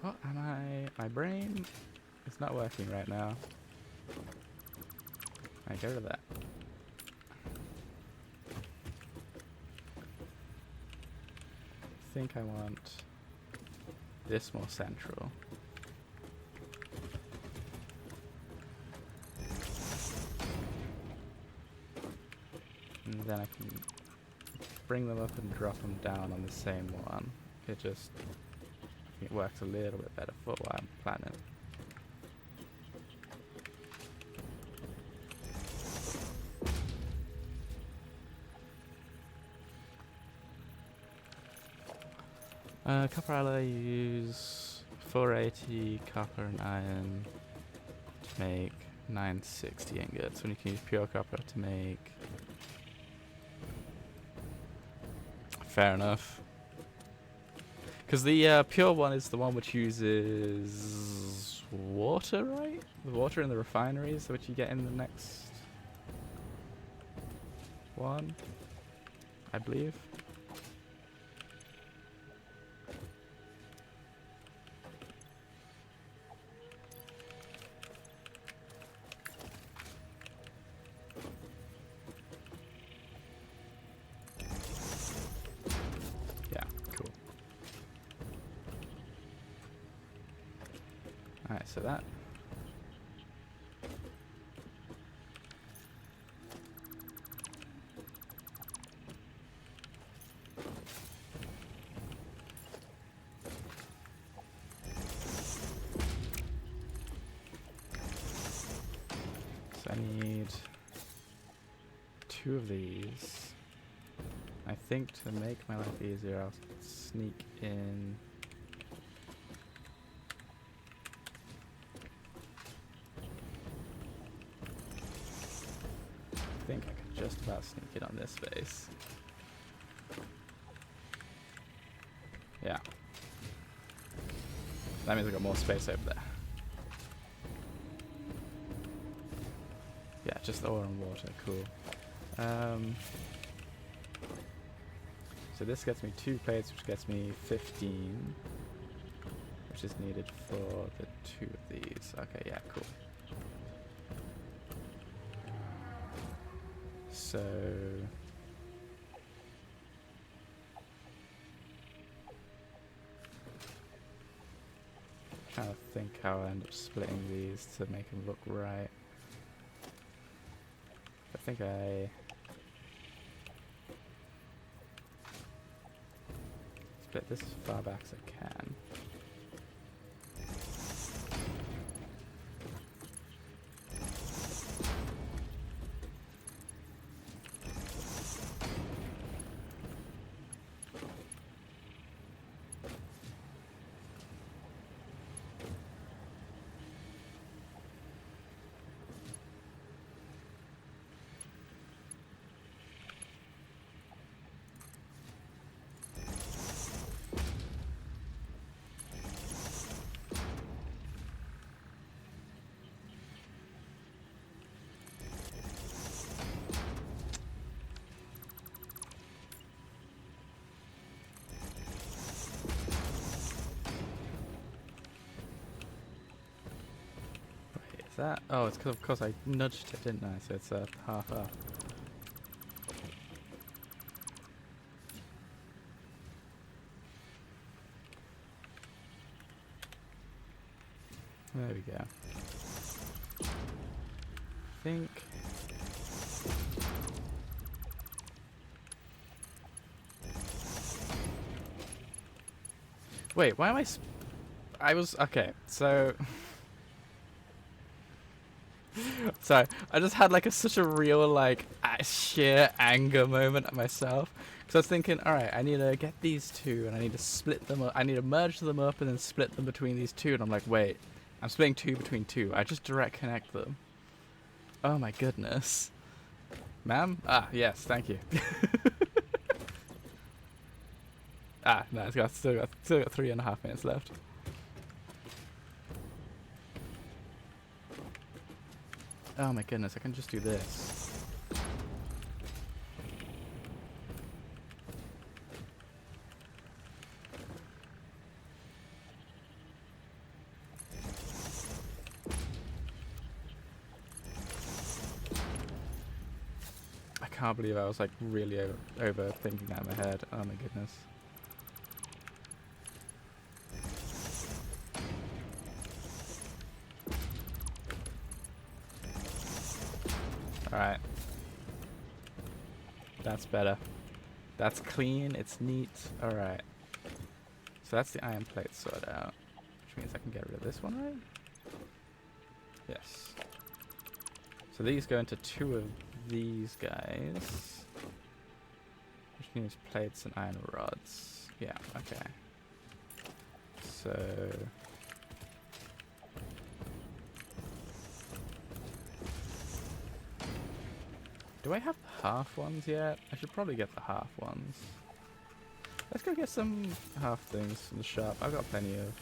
What am I? My brain is not working right now. I get rid of that. I think I want this more central. And then I can bring them up and drop them down on the same one. It works a little bit better for what I'm planning. Copper alloy, you use 480 copper and iron to make 960 ingots, when you can use pure copper to make... Fair enough. Because the pure one is the one which uses water, right? The water in the refineries, which you get in the next one, I believe. Alright, so that. So I need 2 of these. I think to make my life easier, I'll sneak in. I think I could just about sneak it on this space. Yeah. That means I got more space over there. Yeah, just ore and water, cool. So this gets me 2 plates, which gets me 15, which is needed for the 2 of these. Okay, yeah, cool. So trying to think how I end up splitting these to make them look right. I think I split this as far back as I can. that? Oh, it's because of course I nudged it, didn't I? So it's half up. There we go. I think. Wait, why am I was okay. So, sorry, I just had like such a real like sheer anger moment at myself because I was thinking, all right, I need to get these two and I need to split them up. I need to merge them up and then split them between these two. And I'm like, wait, I'm splitting two between two. I just direct connect them. Oh my goodness, ma'am. Ah, yes, thank you. Ah, no, it's still got 3.5 minutes left. Oh my goodness, I can just do this. I can't believe I was like really overthinking that in my head. Oh my goodness. Alright. That's better. That's clean, it's neat. Alright. So that's the iron plate sorted out. Which means I can get rid of this one, right? Yes. So these go into two of these guys. Which needs plates and iron rods. Yeah, okay. So... do I have the half ones yet? I should probably get the half ones. Let's go get some half things from the shop. I've got plenty of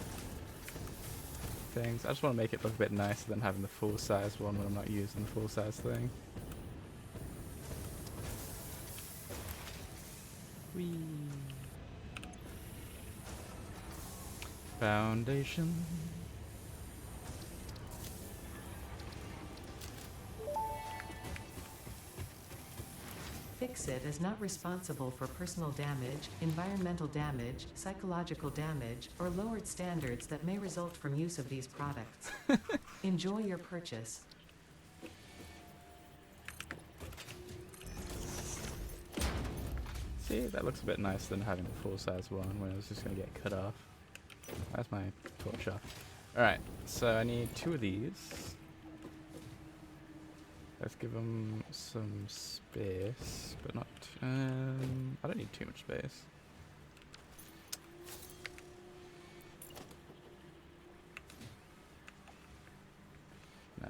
things. I just want to make it look a bit nicer than having the full size one when I'm not using the full size thing. Whee! Foundation. Fix-It is not responsible for personal damage, environmental damage, psychological damage, or lowered standards that may result from use of these products. Enjoy your purchase. See, that looks a bit nicer than having the full-size one when it was just going to get cut off. That's my torch off. Alright, so I need two of these. Let's give them some space, but not... I don't need too much space. No,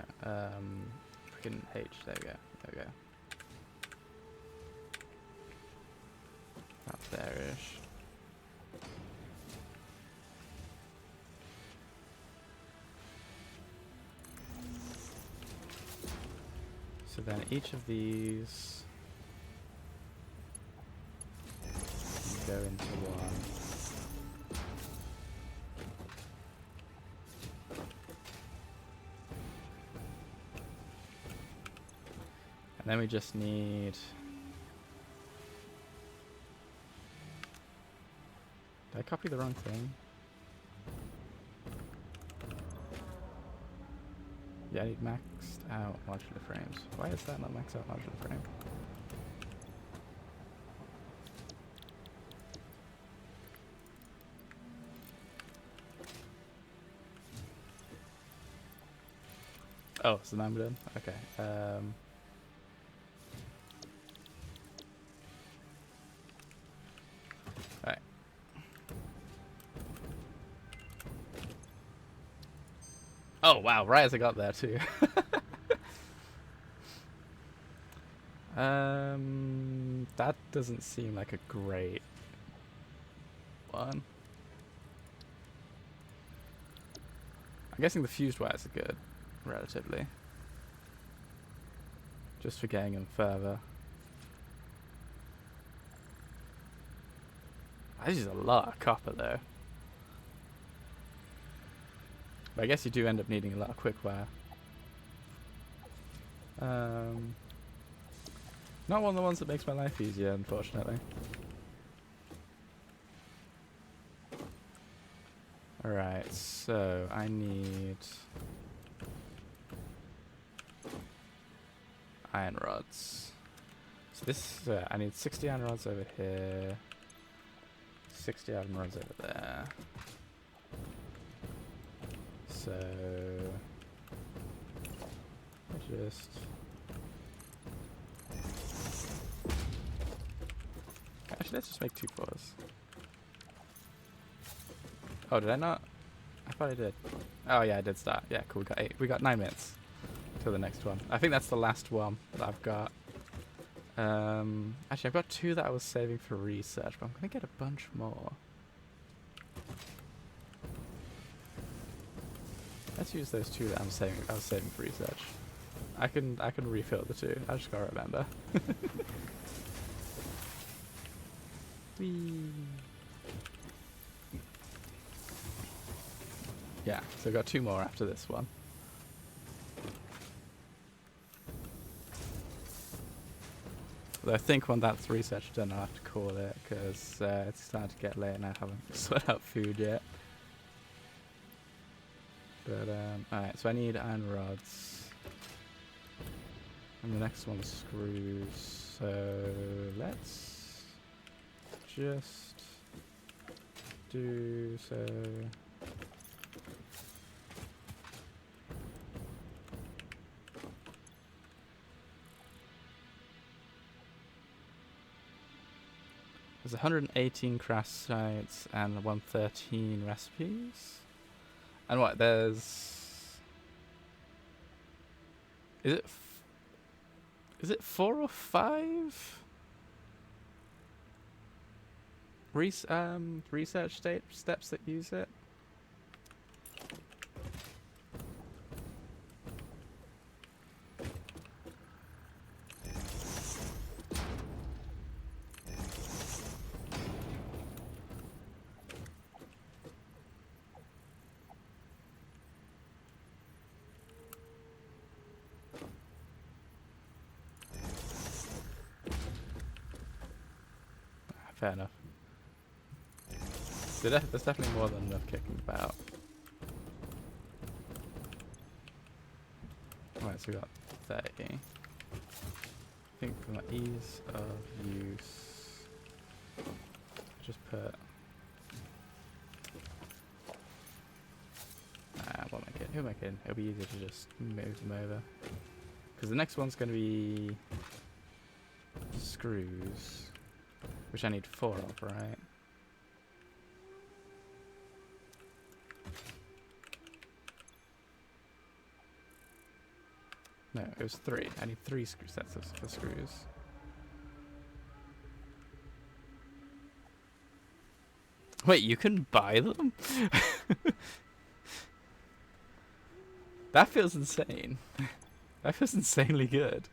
freaking H, there we go, there we go. That's there-ish. So then each of these can go into one. And then we just need... did I copy the wrong thing? Yeah, I need maxed out modular frames. Why is that not maxed out modular frame? Oh, so now I'm done? Okay. Alright. Oh wow, right as I got there too. That doesn't seem like a great one. I'm guessing the fused wires are good, relatively. Just for getting them further. This is a lot of copper though. But I guess you do end up needing a lot of quick wire. Not one of the ones that makes my life easier, unfortunately. Alright, so I need iron rods. So this, I need 60 iron rods over here, 60 iron rods over there. So I just actually let's just make 2 floors. Oh, did I not? I thought I did. Oh yeah, I did start. Yeah, cool. We got 8. We got 9 minutes till the next one. I think that's the last one that I've got. Actually, I've got 2 that I was saving for research, but I'm gonna get a bunch more. Let's use those 2 that I was saving for research. I can refill the 2. I just gotta remember. Whee. Yeah, so I've got 2 more after this one. Though I think when that's research done, I'll have to call it, because it's starting to get late and I haven't sorted out food yet. But, alright, so I need iron rods. And the next one's screws, so let's just do so. There's 118 craft sites and 113 recipes. And what, there's... Is it 4 or 5? Research steps that use it? Fair enough. There's definitely more than enough kicking about. Right, so we got 30. I think for my ease of use, just put... what am I kidding? Who am I kidding? It'll be easier to just move them over. Because the next one's going to be screws, which I need 4 of, right? No, it was 3. I need 3 sets for screws. Wait, you can buy them? That feels insane. That feels insanely good.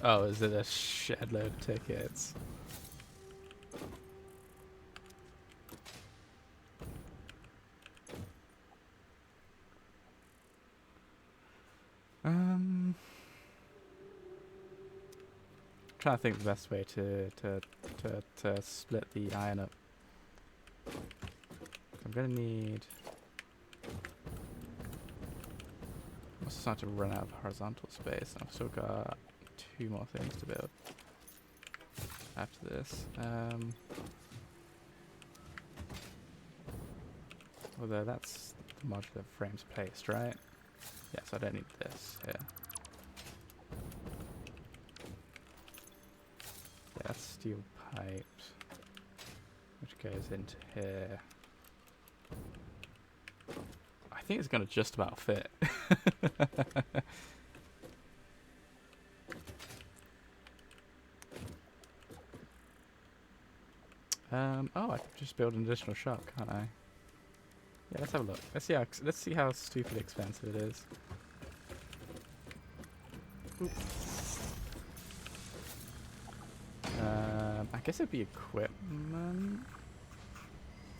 Oh, is it a shed load of tickets? Trying to think the best way to split the iron up. I'm gonna need. I'm starting to run out of horizontal space. I've still got 2 more things to build after this. Although that's the modular frames placed, right? Yes, I don't need this here. Yeah, that's steel piped, which goes into here. I think it's gonna just about fit. Oh, I could just build an additional shop, can't I? Yeah, let's have a look. Let's see how stupid expensive it is. I guess it'd be equipment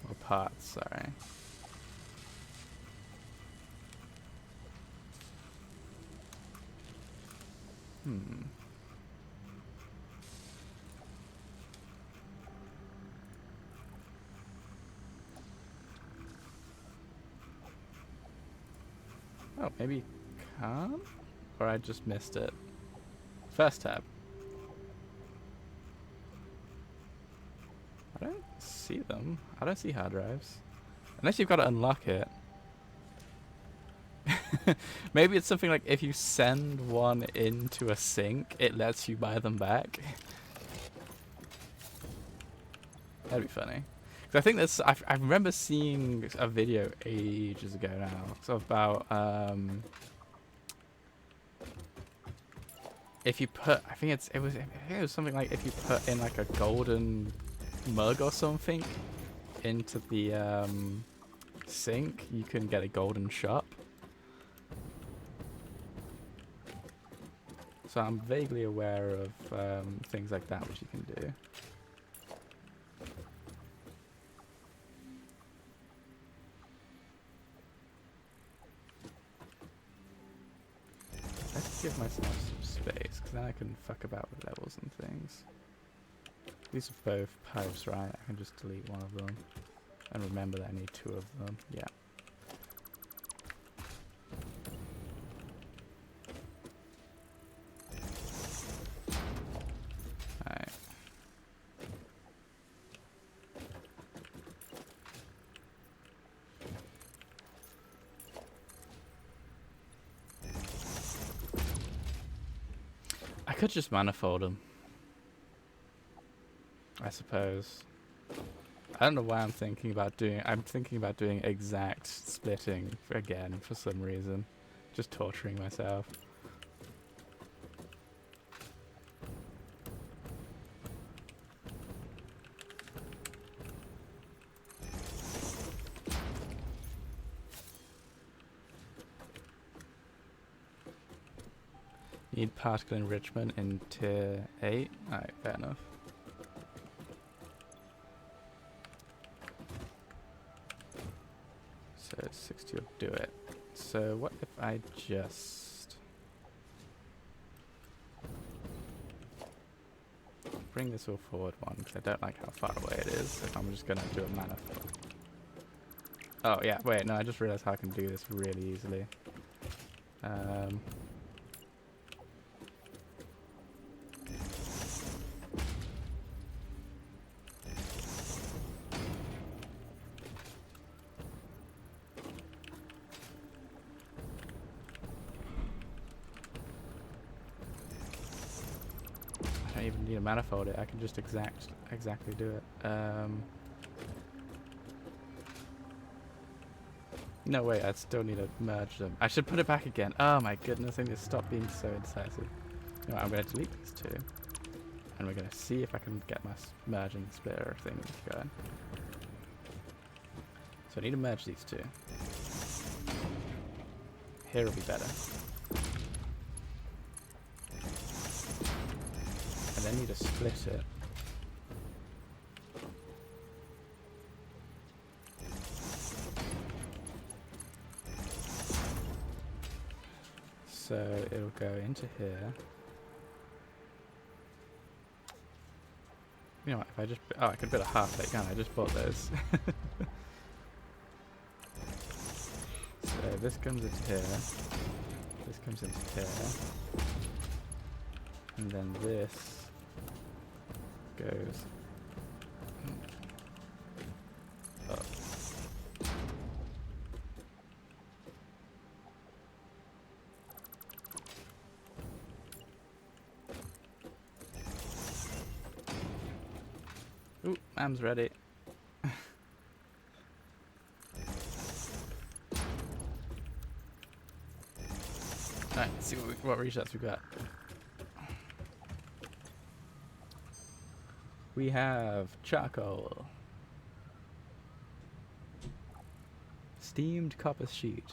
or parts. Sorry. Oh, maybe can't? Or I just missed it. First tab. I don't see them. I don't see hard drives. Unless you've got to unlock it. Maybe it's something like if you send one into a sink, it lets you buy them back. That'd be funny. Because I think that's... I remember seeing a video ages ago now. So about... if you put... I think it was something like if you put in like a golden mug or something into the sink, you can get a golden shop. So I'm vaguely aware of things like that which you can do. Let's give myself some space, because then I can fuck about with levels and things. These are both pipes, right? I can just delete one of them. And remember that I need two of them. Yeah. Alright. I could just manifold them, I suppose. I don't know why I'm thinking about doing exact splitting again for some reason. Just torturing myself. Need particle enrichment in tier 8? Alright, fair enough. So 60 will do it. So what if I just bring this all forward one, because I don't like how far away it is, if I'm just going to do a manifold. Oh yeah, wait, no, I just realized how I can do this really easily. I don't even need to manifold it, I can just exactly do it. No, wait, I still need to merge them. I should put it back again. Oh my goodness, I need to stop being so indecisive. You know what, I'm going to delete these two. And we're going to see if I can get my merge and splitter thing going. So I need to merge these two. Here will be better. And then need to split it. So it'll go into here. You know what, if I just... Oh, I could build a half plate, can't I? I just bought those. So this comes into here. This comes into here. And then this goes up. Ooh, Mam's ready. Alright, let's see what resets we got. We have charcoal. Steamed copper sheet.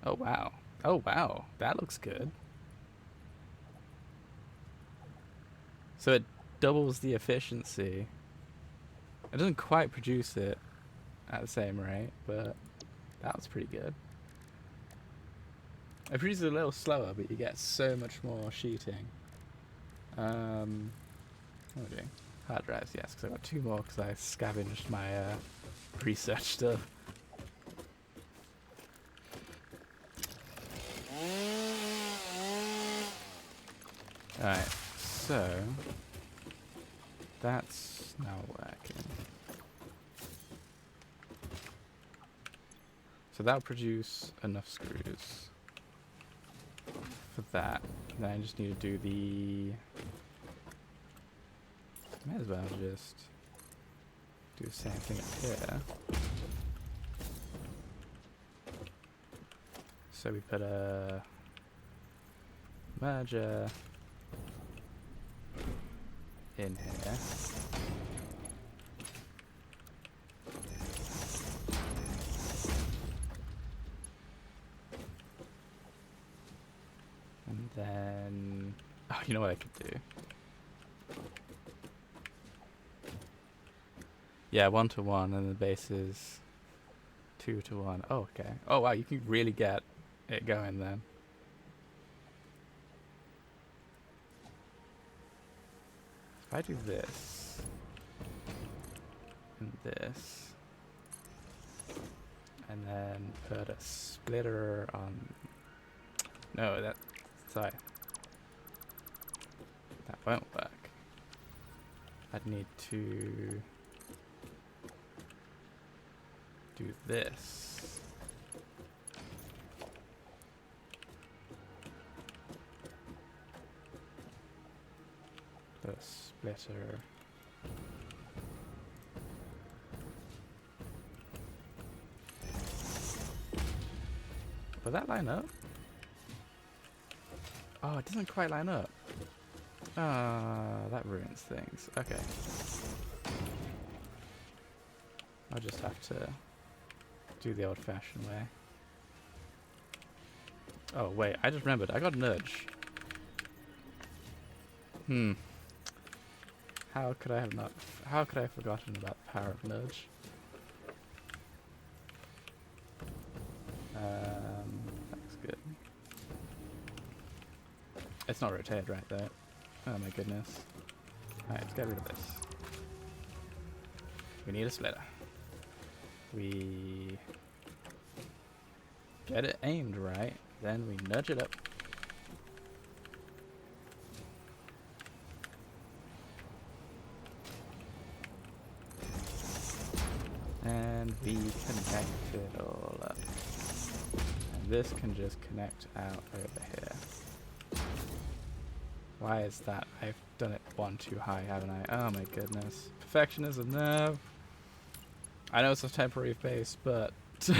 Oh wow. Oh wow. That looks good. So it doubles the efficiency. It doesn't quite produce it at the same rate, but that was pretty good. It produces a little slower, but you get so much more sheeting. What am I doing? Hard drives, yes, because I got 2 more because I scavenged my research stuff. Alright, so that's now working. So that'll produce enough screws for that. And then I just need to do the... Might as well just do the same thing up here. So we put a merger in here. And then... Oh, you know what I could do? Yeah, 1 to 1, and the base is 2 to 1. Oh, okay. Oh, wow, you can really get it going then. If I do this, and this, and then put a splitter on... No, that... Sorry. That won't work. I'd need to... do this. The splitter. Will that line up? Oh, it doesn't quite line up. Ah, that ruins things. Okay. I'll just have to do the old-fashioned way. Oh, wait, I just remembered. I got a nudge. How could I have not... How could I have forgotten about the power of nudge? That's good. It's not rotated right there. Oh my goodness. Alright, let's get rid of this. We need a splitter. We get it aimed right, then we nudge it up. And we connect it all up. And this can just connect out over here. Why is that? I've done it 1 too high, haven't I? Oh my goodness. Perfectionism, no! I know it's a temporary base, but... this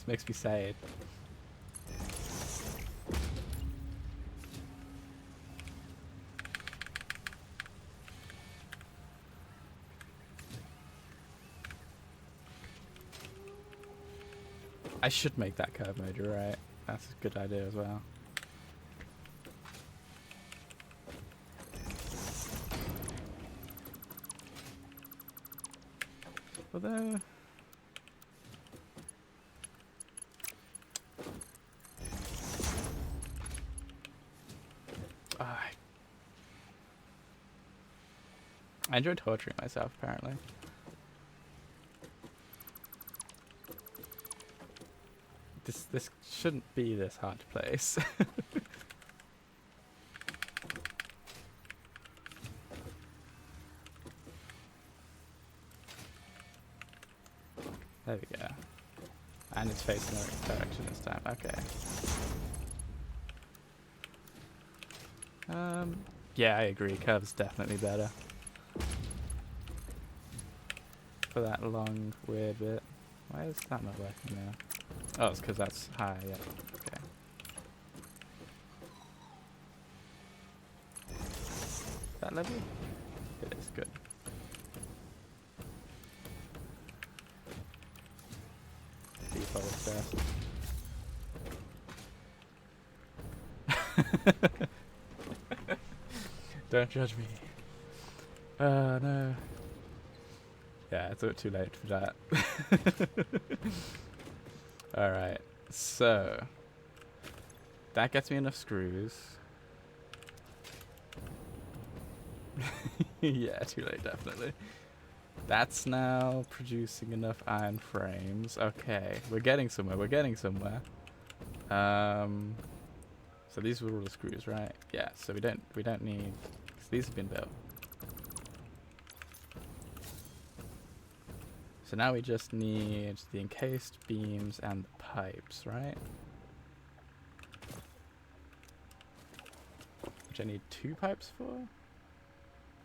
makes me sad. I should make that curve mode, you're right. That's a good idea as well. Although... I enjoy torturing myself, apparently. This shouldn't be this hard to place. There we go. And it's facing the right direction this time. Okay. Yeah, I agree. Curve's definitely better. For that long, weird bit. Why is that not working now? Oh, it's because that's high, yeah. Okay. that level? It is good. Default best. Don't judge me. No. Yeah, it's a bit too late for that. Alright, so that gets me enough screws. Yeah, too late, definitely. That's now producing enough iron frames. Okay, we're getting somewhere, we're getting somewhere. So these were all the screws, right? Yeah, so we don't need, cause these have been built. So now we just need the encased beams and the pipes, right? Which I need 2 pipes for?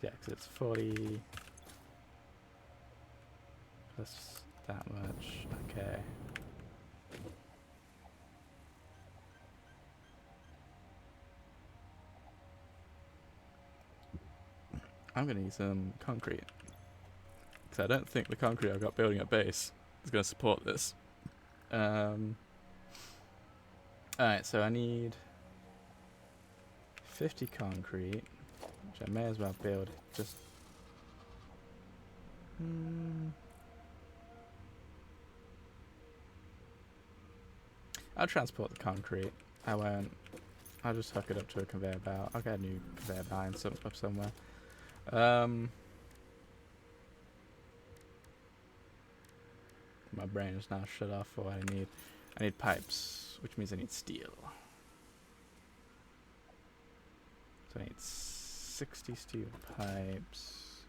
Yeah, because it's 40 plus that much. Okay. I'm going to use some concrete. Because I don't think the concrete I've got building a base is going to support this. Alright, so I need 50 concrete, which I may as well build just... I'll transport the concrete. I won't. I'll just hook it up to a conveyor belt. I'll get a new conveyor belt up somewhere. My brain is now shut off for what I need. I need pipes, which means I need steel. So I need 60 steel pipes.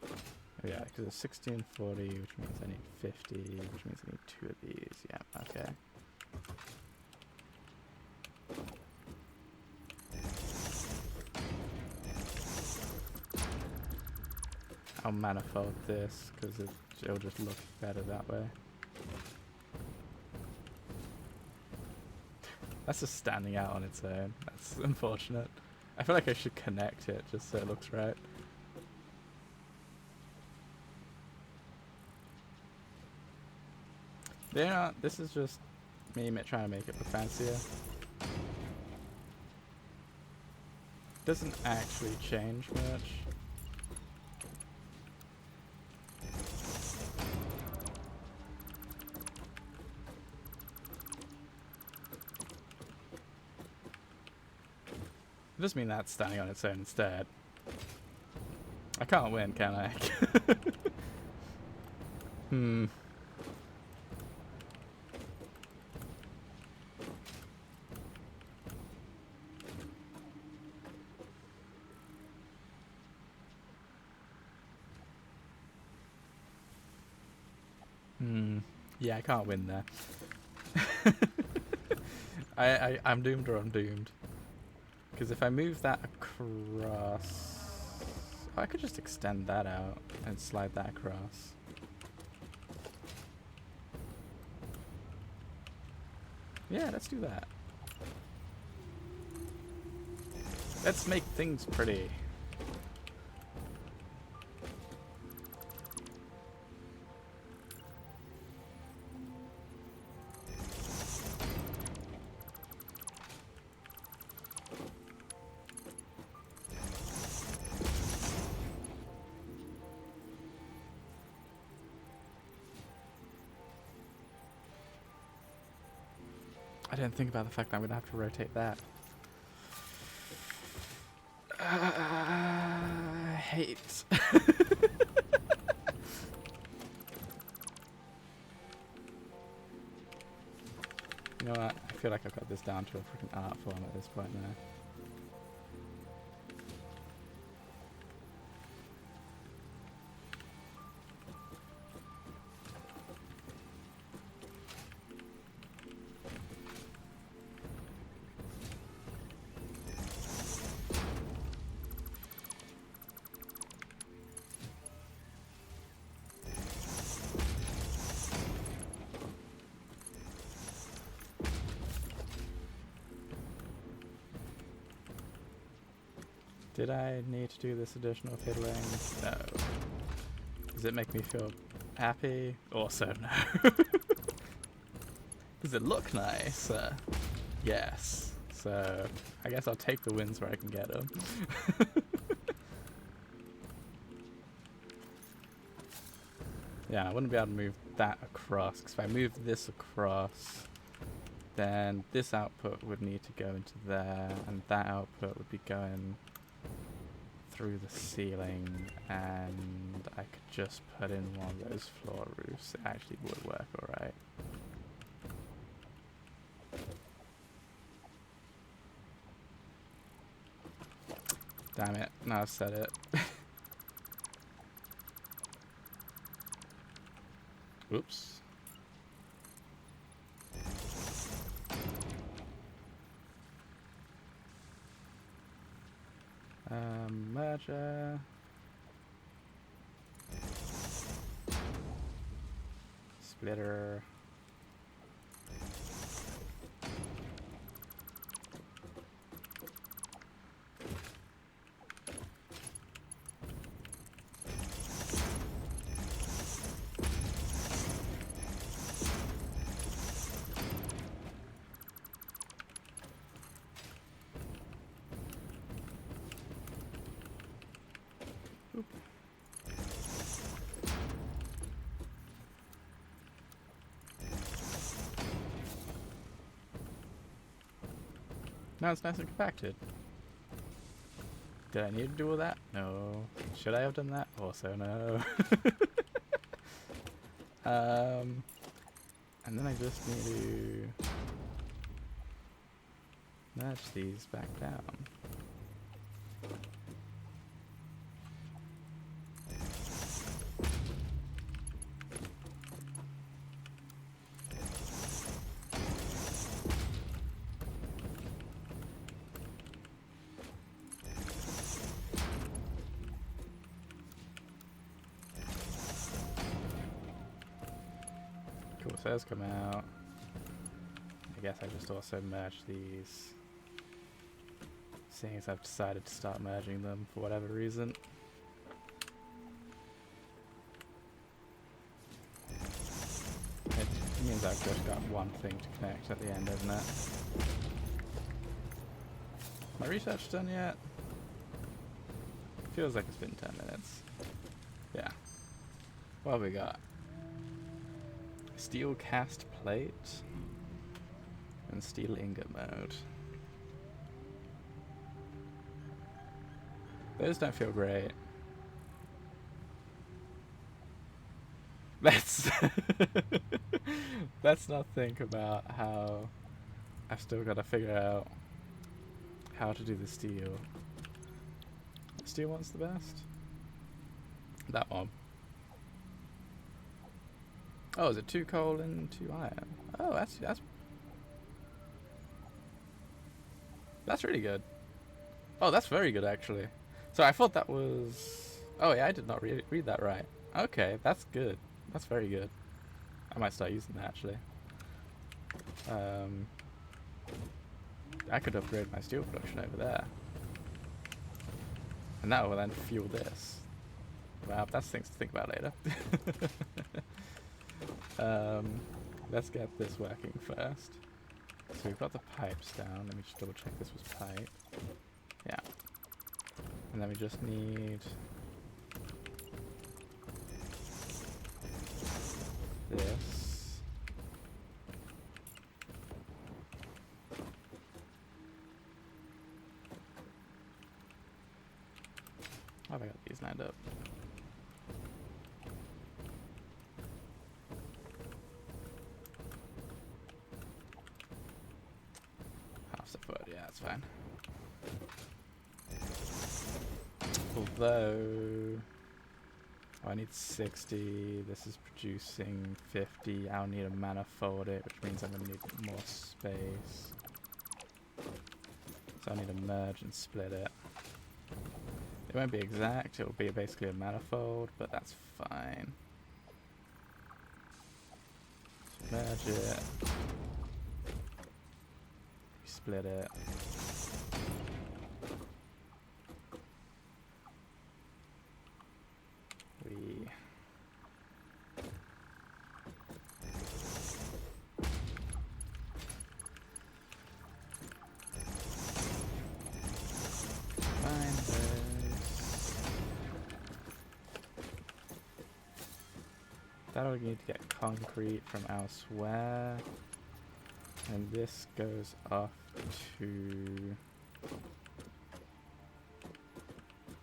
Oh yeah, because it's 60 and 40, which means I need 50, which means I need 2 of these. Yeah, okay. I'll manifold this because it'll just look better that way. That's just standing out on its own. That's unfortunate. I feel like I should connect it just so it looks right. You know, this is just me trying to make it look fancier. Doesn't actually change much. It does mean that's standing on its own instead. I can't win, can I? Yeah, I can't win there. I'm doomed or I'm doomed. Because if I move that across... I could just extend that out and slide that across. Yeah, let's do that. Let's make things pretty. I didn't think about the fact that I'm going to have to rotate that. I hate. You know what? I feel like I've got this down to a freaking art form at this point now. Did I need to do this additional fiddling? No. Does it make me feel happy? Also no. Does it look nice? Yes. So I guess I'll take the wins where I can get them. Yeah, I wouldn't be able to move that across, because if I move this across, then this output would need to go into there, and that output would be going through the ceiling, and I could just put in one of those floor roofs. It actually would work alright. Damn it, now I've said it. Oops. Merger. Splitter. Now it's nice and compacted. Did I need to do all that? No. Should I have done that? Also no. And then I just need to merge these back down. Cool, so those come out. I guess I just also merge these. Seeing as I've decided to start merging them for whatever reason. It means I've just got one thing to connect at the end, isn't it? My research done yet? Feels like it's been 10 minutes. Yeah. What have we got? Steel cast plate and steel ingot mode. Those don't feel great. Let's not think about how I've still got to figure out how to do the steel. What steel one's the best? That one. Oh, is it 2 coal and 2 iron? Oh, that's really good. Oh, that's very good actually. So I thought that was. Oh yeah, I did not read that right. Okay, that's good. That's very good. I might start using that actually. I could upgrade my steel production over there, and that will then fuel this. Wow, that's things to think about later. Let's get this working first. So we've got the pipes down. Let me just double check this was pipe. Yeah. And then we just need this. How have I got these lined up? Half the foot, yeah, that's fine. Although I need 60, this is producing 50, I'll need a manifold it, which means I'm going to need more space. So I need to merge and split it. It won't be exact, it will be basically a manifold, but that's fine. Merge it. Split it. That'll need to get concrete from elsewhere. And this goes off to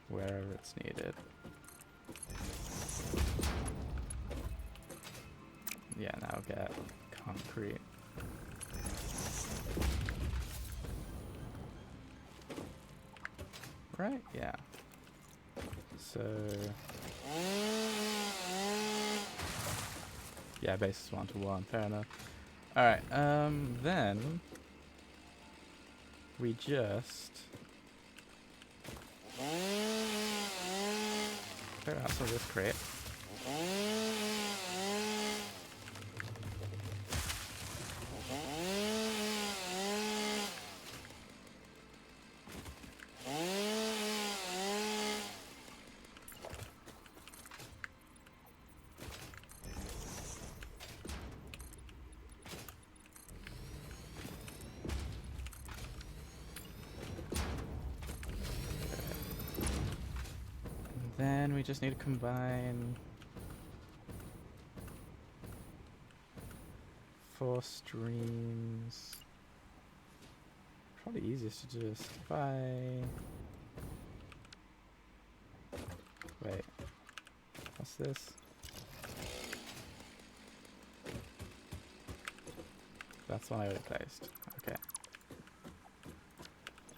wherever it's needed. Yeah, now I'll get concrete. Right? Yeah. So... yeah, basis 1 to 1. Fair enough. Alright, then... we just... clear out some of this crate. Then we just need to combine 4 streams. Probably easiest to just wait, what's this? That's one I already placed. Okay.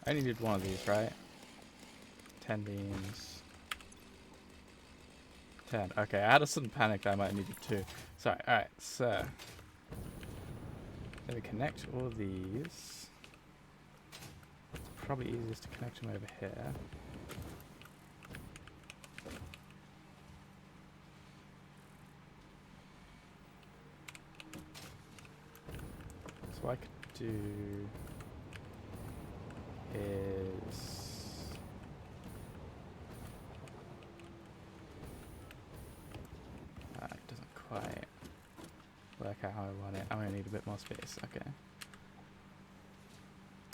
I only did one of these, right? 10 beams. 10. Okay, I had a sudden panic that I might need 2. Sorry, alright, so... let me connect all these. It's probably easiest to connect them over here. So what I could do is... it doesn't quite work out how I want it. I'm going to need a bit more space. Okay.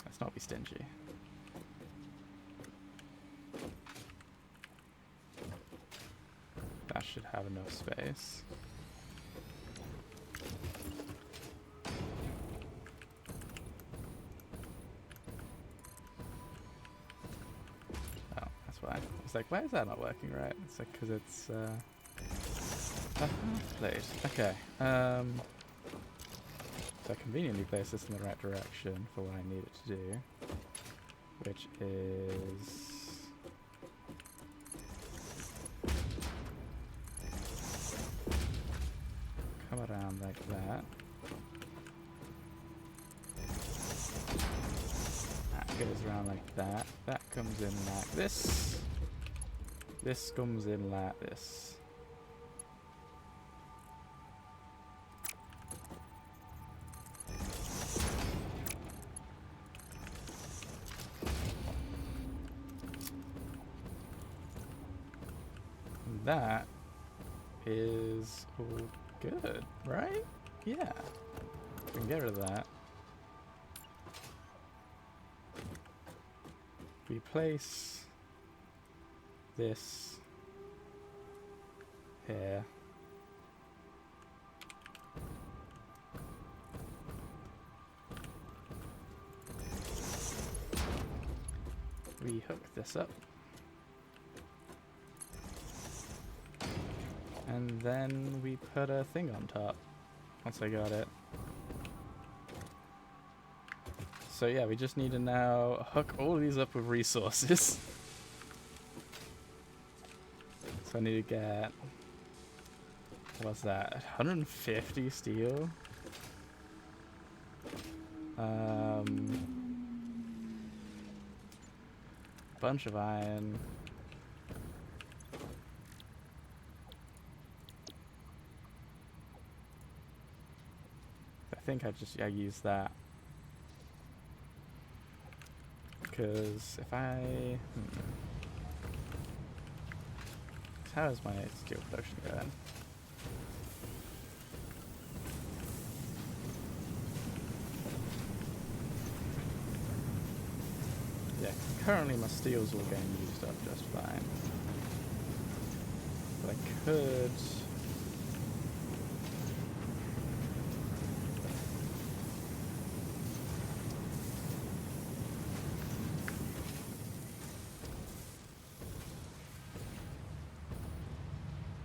Let's not be stingy. That should have enough space. Oh, that's why. I was like, why is that not working right? It's like, because it's... a half plate. Okay. So I conveniently place this in the right direction for what I need it to do, which is come around like that. That goes around like that. That comes in like this. This comes in like this. That is all good, right? Yeah. We can get rid of that. We place this here. We hook this up. And then we put a thing on top, once I got it. So yeah, we just need to now hook all of these up with resources. So I need to get, what's that, 150 steel? Bunch of iron. I think I use that because if I how is my steel production going? Yeah, currently my steel's all getting used up just fine, but I could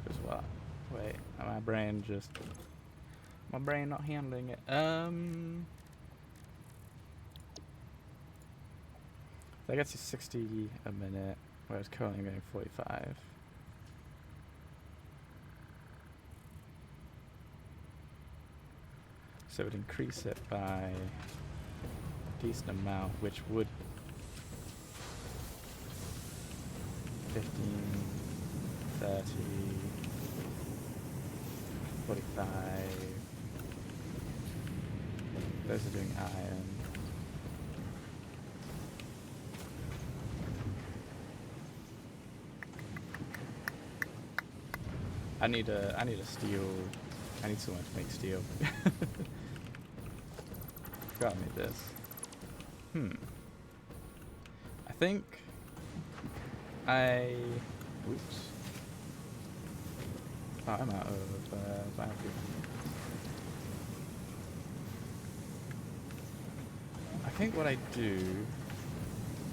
Because what? Wait, my brain not handling it. That gets you 60 a minute, whereas currently I'm getting 45. So it would increase it by a decent amount, which would 15, 30, 45. Those are doing iron. I need a steel. I need someone to make steel. Forgot I made this. I think oops. Oh, I'm out of biofuel. I think what I do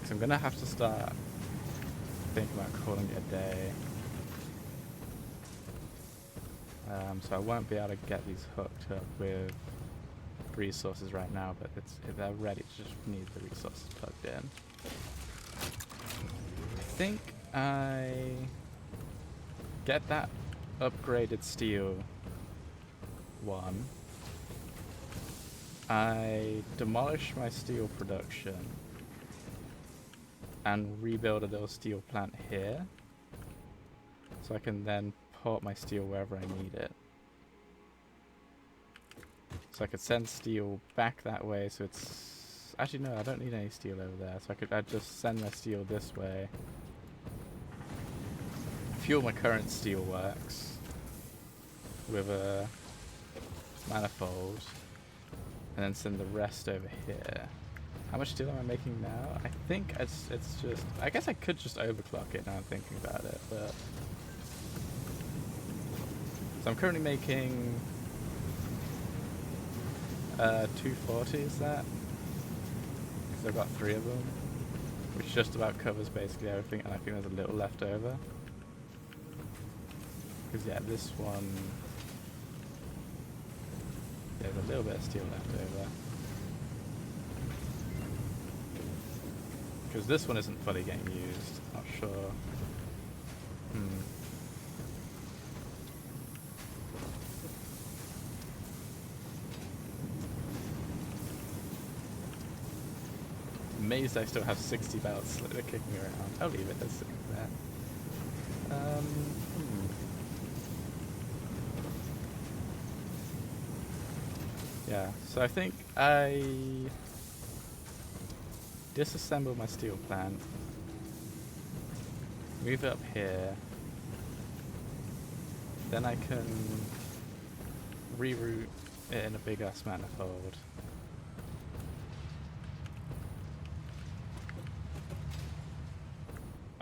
is I'm gonna have to start thinking about calling it a day. So I won't be able to get these hooked up with resources right now, but if they're ready, just need the resources plugged in. I think I get that upgraded steel one. I demolish my steel production and rebuild a little steel plant here, so I can then port my steel wherever I need it. So I could send steel back that way, so it's... Actually, no, I don't need any steel over there, so I'd just send my steel this way. Fuel my current steel works with a manifold, and then send the rest over here. How much steel am I making now? I think it's just... I guess I could just overclock it now I'm thinking about it, but... So I'm currently making... 240 is that? Because I've got 3 of them, which just about covers basically everything, and I think there's a little left over. Because yeah, this one, there's a little bit of steel left over. Because this one isn't fully getting used, not sure. Amazed I still have 60 belts that are kicking around. I'll leave it as sitting there. Yeah, so I think I disassemble my steel plant, move it up here, then I can reroute it in a big ass manifold.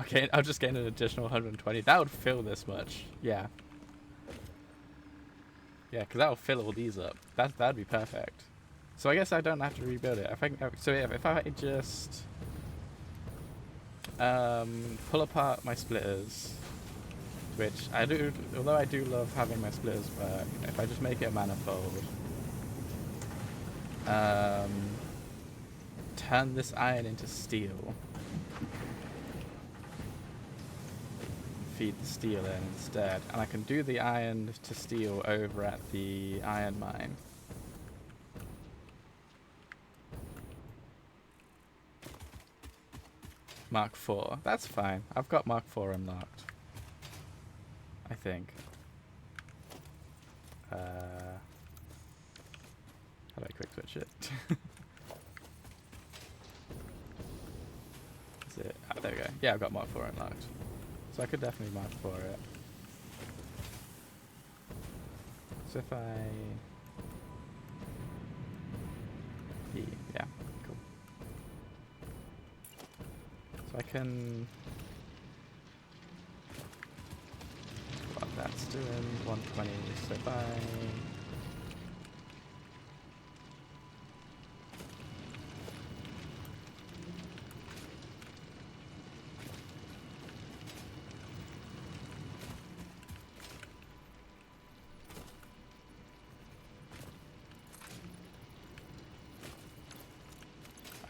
Okay, I'll just gain an additional 120. That would fill this much. Yeah. Yeah, because that will fill all these up. That'd be perfect. So I guess I don't have to rebuild it. If I can, so yeah, if I just pull apart my splitters, which I do, although I do love having my splitters work, if I just make it a manifold, turn this iron into steel, feed the steel in instead, and I can do the iron to steel over at the iron mine. Mark 4. That's fine. I've got Mark 4 unlocked, I think. How do I quick switch it? Is it? Oh, there we go. Yeah, I've got Mark 4 unlocked. So I could definitely Mark 4 it. So if I... yeah, cool. So I can... what that's doing, 120, so if I...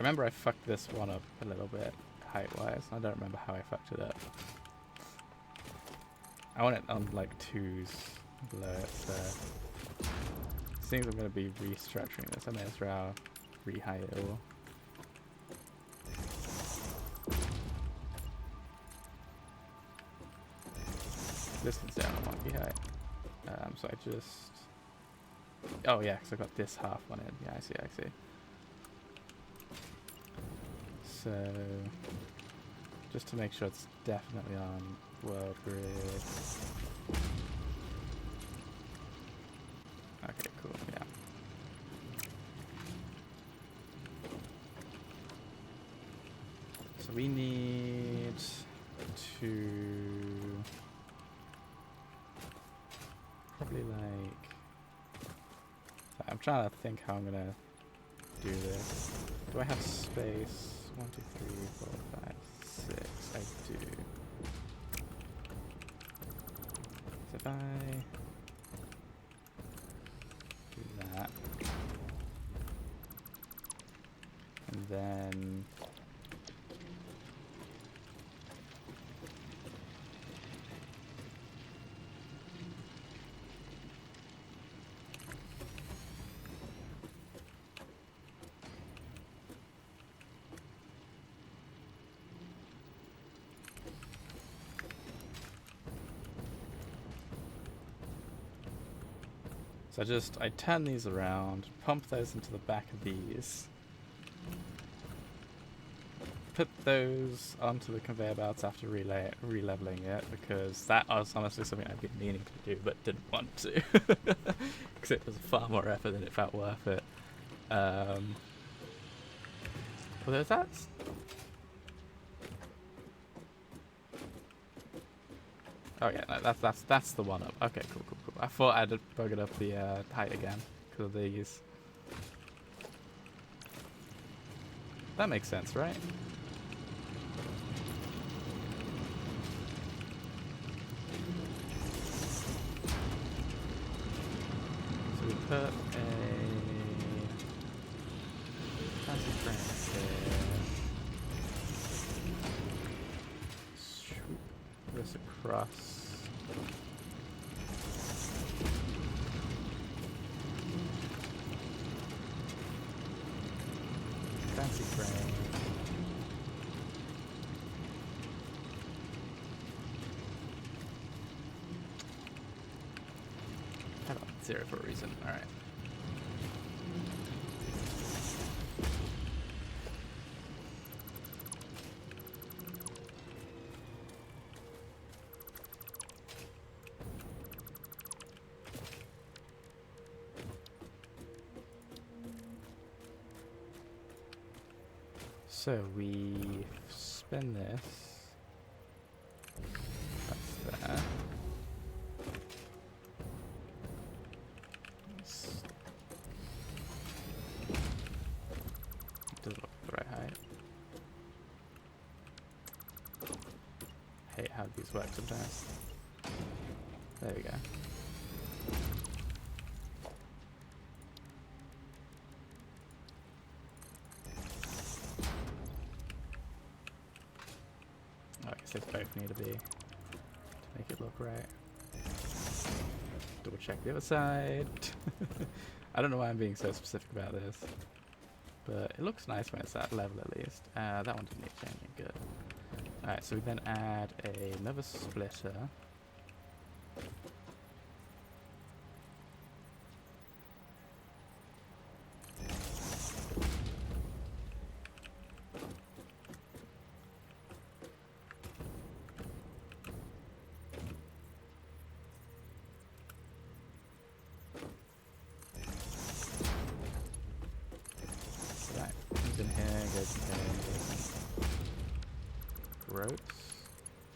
remember I fucked this one up a little bit height-wise. I don't remember how I fucked it up. I want it on like 2s below it, so seems I'm going to be restructuring this. I may as well re-height it all. This one's down at 1 height. So I just... Oh yeah, because I got this half one in. Yeah, I see. So, just to make sure it's definitely on world grid. Okay, cool, yeah. So we need to probably like... I'm trying to think how I'm gonna do this. Do I have space? 1, 2, 3, 4, 5, 6. I do. So if I do that, and then I turn these around, pump those into the back of these, put those onto the conveyor belts after re-leveling it, because that was honestly something I've been meaning to do but didn't want to, because it was far more effort than it felt worth it. Although that's... Oh yeah, no, that's the one up. Okay, cool. I thought I'd buggered up the height again because of these. That makes sense, right? So we put a fancy frame here. Swoop this across. Fancy frame. I got 0 for a reason. Alright. So we spin this. That's there. Doesn't look the right height. Hate how these work sometimes. There we go. They both need to be to make it look right. Double check the other side. I don't know why I'm being so specific about this, but it looks nice when it's that level at least. That one didn't need changing, good. Alright, so we then add another splitter.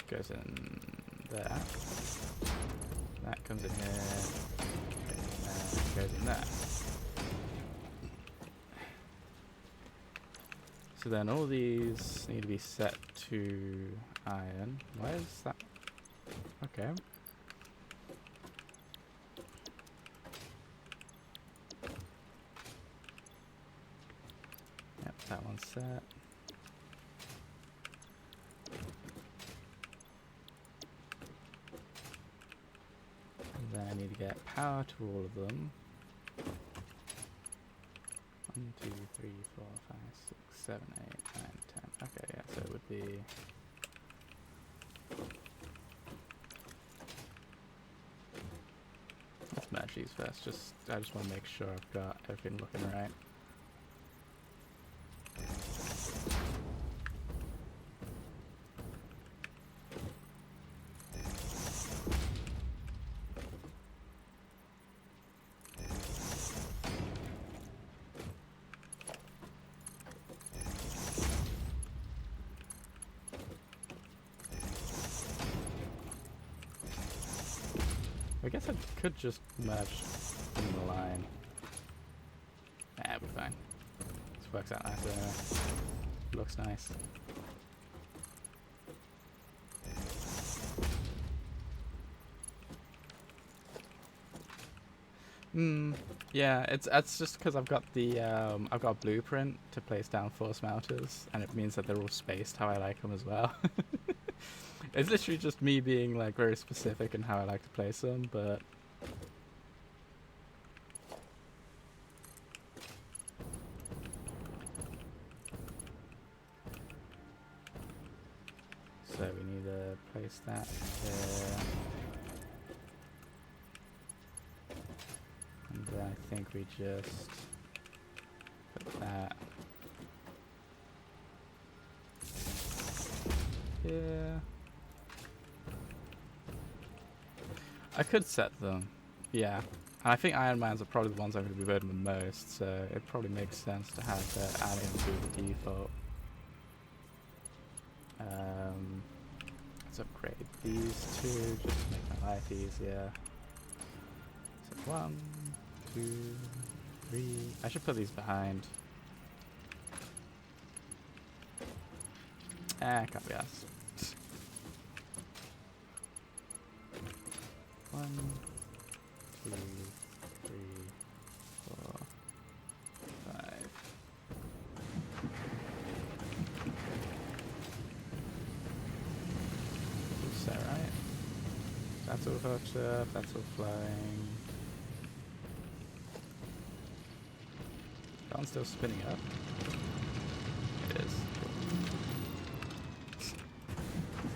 Goes in there. That comes in here. Goes in there. So then all these need to be set to iron. Why is that? Okay. Yep, That one's set. And then I need to get power to all of them. 1, 2, 3, 4, 5, 6, 7, 8, 9, 10. Okay, yeah, so it would be... Let's merge these first. I just want to make sure I've got everything looking right. I guess I could just merge in the line. Nah, it'll be fine. This works out nice anyway. Looks nice. Yeah, it's just because I've got a blueprint to place down force mounters, and it means that they're all spaced how I like them as well. It's literally just me being like very specific in how I like to place them, but so we need to place that there, and then I think we just put that here. I could set them, yeah. And I think Iron Mans are probably the ones I'm going to be building the most, so it probably makes sense to have the alien be the default. Let's upgrade these two just to make my life easier. So 1, 2, 3. I should put these behind. Can't be asked. 1, 2, 3, 4, 5. Is that right? That's all hooked up, that's all flying. That one's still spinning up. It is.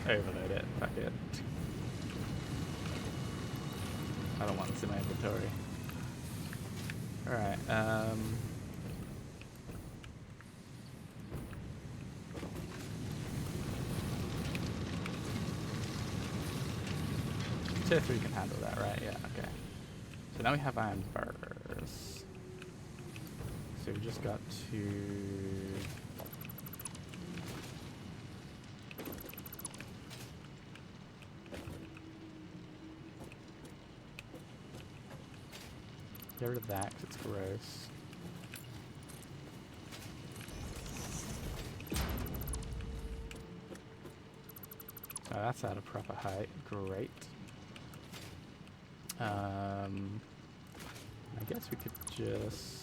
Cool. Overload it, fuck it. I don't want this in my inventory. Alright, Tier 3 can handle that, right? Yeah, okay. So now we have iron bars. So we just got to... get rid of that because it's gross. So that's at a proper height. Great. I guess we could just...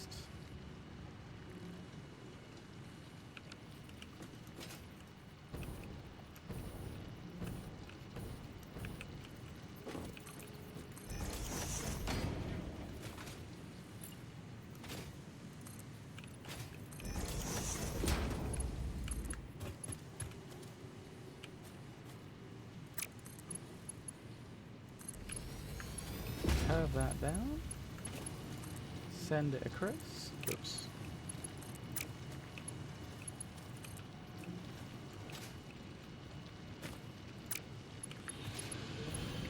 have that down. Send it across. Oops.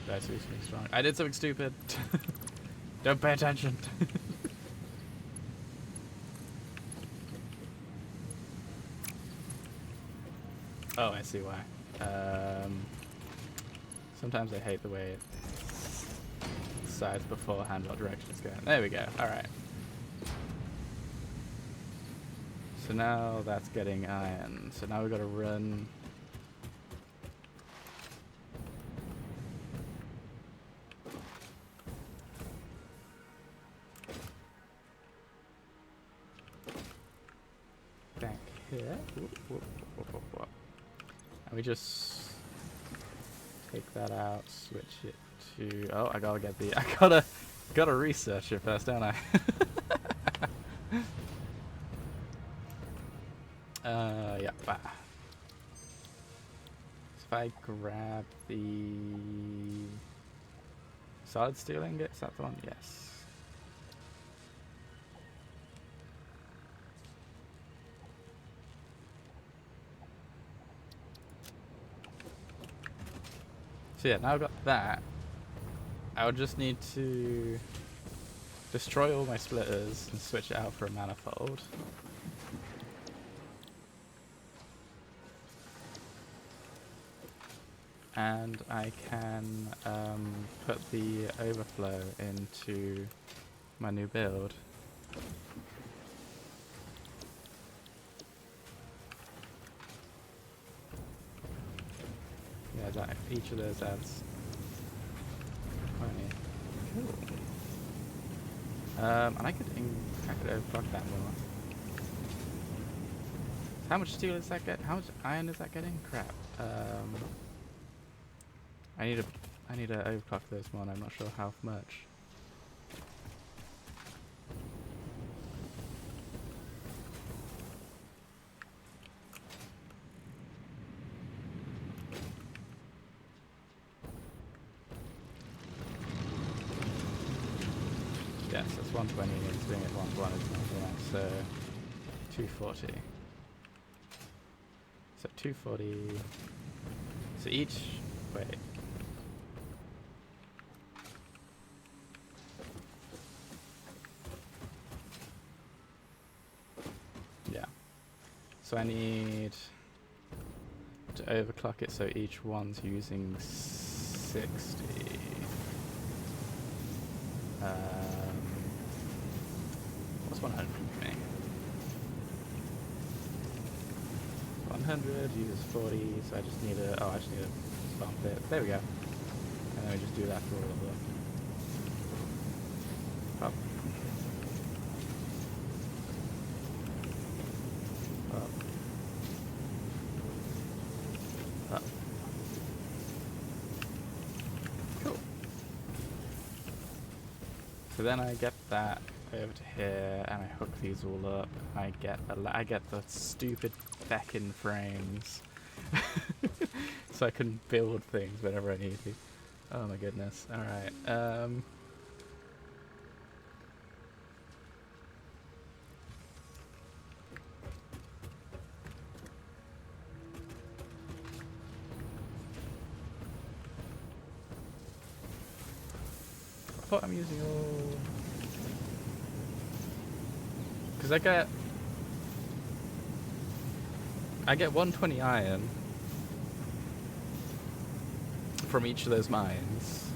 Did I say something strong? I did something stupid. Don't pay attention. Oh, I see why. Sometimes I hate the way it decides beforehand what direction it's going. There we go. Alright. So now that's getting iron. So now we've got to run... Dang. here. Whoop, whoop, whoop, whoop, whoop. And we just take that out, switch it to... Oh, I gotta get the... I gotta research it first, don't I? Yeah. Bah. So if I grab the solid steel ingot, is that the one? Yes. So yeah, now I've got that. I would just need to destroy all my splitters and switch it out for a manifold. And I can put the overflow into my new build. Yeah, that each of those adds 20. Cool. And I could overclock that more. How much steel is that get? How much iron is that getting? Crap. I need to overclock this one. I'm not sure how much. Yes, that's 120. It's doing it 1 isn't it? Yeah, so 240. So 240. So each. Wait. Yeah. So I need to overclock it so each one's using 60. What's 100 for me? 100 uses 40, so I just need a... Oh, I just need to bump it. There we go. And then we just do that for all of them. Up. Up. Up. Cool. So then I get that over to here, and I hook these all up. I get the stupid feckin' frames, so I can build things whenever I need to. Oh my goodness! All right. I thought I'm using all. Because I get 120 iron from each of those mines,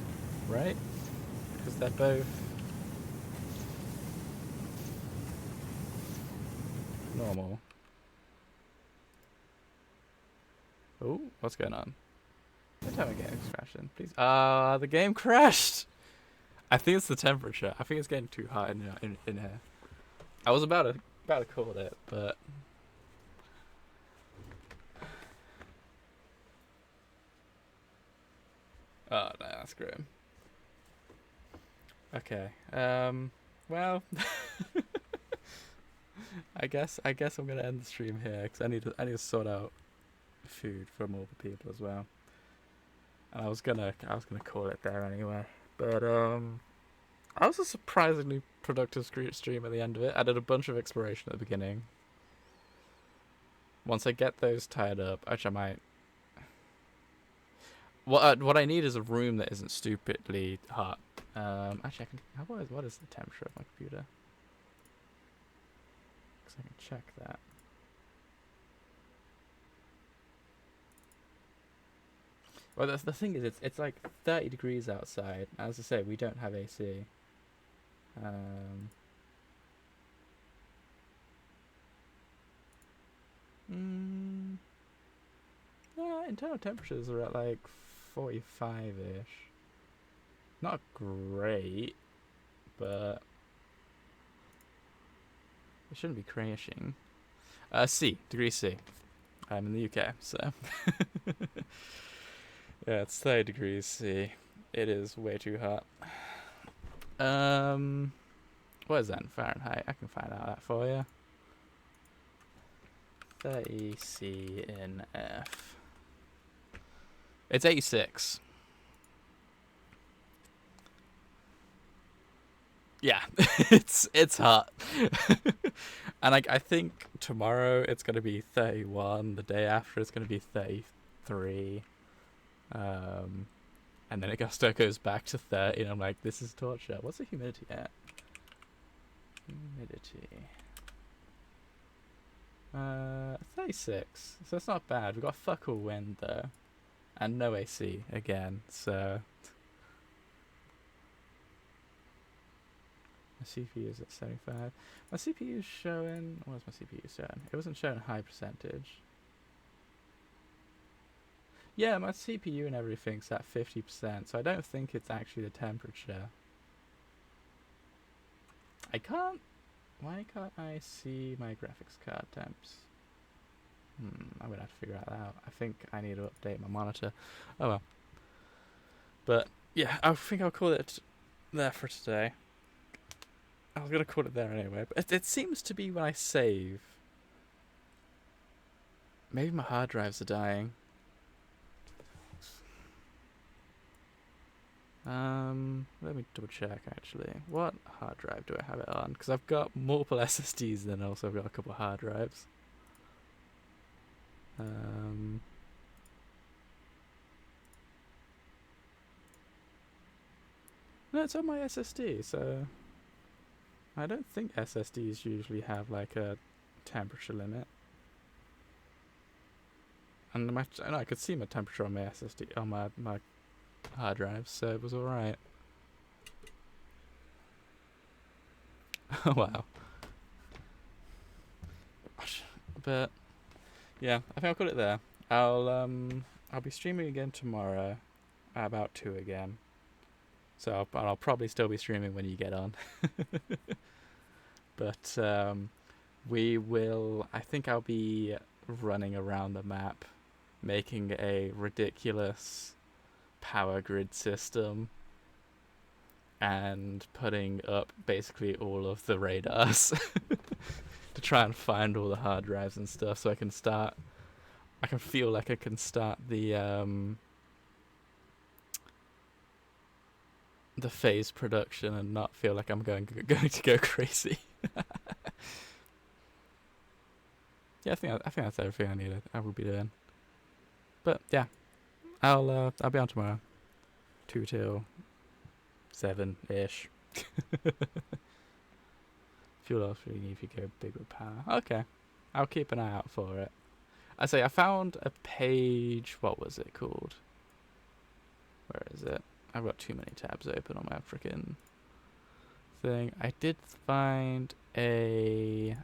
right? Because they're both normal. Oh, what's going on? Don't tell me the game's crashing, please. The game crashed! I think it's the temperature. I think it's getting too hot in here. I was about to call it, but oh no, that's grim. Okay. Well, I guess I'm gonna end the stream here because I need to sort out food for more people as well. And I was gonna call it there anyway, but I was a surprisingly productive stream at the end of it. I did a bunch of exploration at the beginning. Once I get those tied up, which I might. What I need is a room that isn't stupidly hot. Actually, what is the temperature of my computer? Because I can check that. Well, the thing is, it's like 30 degrees outside. As I say, we don't have AC. Yeah, internal temperatures are at like 45-ish. Not great, but it shouldn't be crashing. C, degree C. I'm in the UK, so yeah, it's 30 degrees C. It is way too hot. What is that in Fahrenheit? I can find out that for you. 30 C in F. It's 86. Yeah, it's hot. And I think tomorrow it's gonna be 31. The day after it's gonna be 33. And then it goes back to 30, and I'm like, this is torture. What's the humidity at? Humidity. 36. So it's not bad. We've got fuck all wind though, and no AC again. So my CPU is at 75. My CPU is showing. What was my CPU showing? It wasn't showing high percentage. Yeah, my CPU and everything's at 50%, so I don't think it's actually the temperature. Why can't I see my graphics card temps? I'm gonna have to figure that out. I think I need to update my monitor. Oh well. But yeah, I think I'll call it there for today. I was gonna call it there anyway, but it seems to be when I save. Maybe my hard drives are dying. Let me double check actually. What hard drive do I have it on? Because I've got multiple SSDs and then also I've got a couple of hard drives. No, it's on my SSD, so I don't think SSDs usually have like a temperature limit. And I could see my temperature on my SSD, on my hard drives, so it was alright. Oh wow. But yeah, I think I'll call it there. I'll be streaming again tomorrow at about 2 again. So I'll probably still be streaming when you get on. But I think I'll be running around the map making a ridiculous power grid system and putting up basically all of the radars to try and find all the hard drives and stuff, so I can feel like I can start the phase production and not feel like I'm going to go crazy. Yeah, I think that's everything I will be doing. But yeah, I'll be on tomorrow, 2 till 7-ish. Fuel else really need if you go big with power. Okay, I'll keep an eye out for it. I found a page. What was it called? Where is it? I've got too many tabs open on my freaking thing. I did find a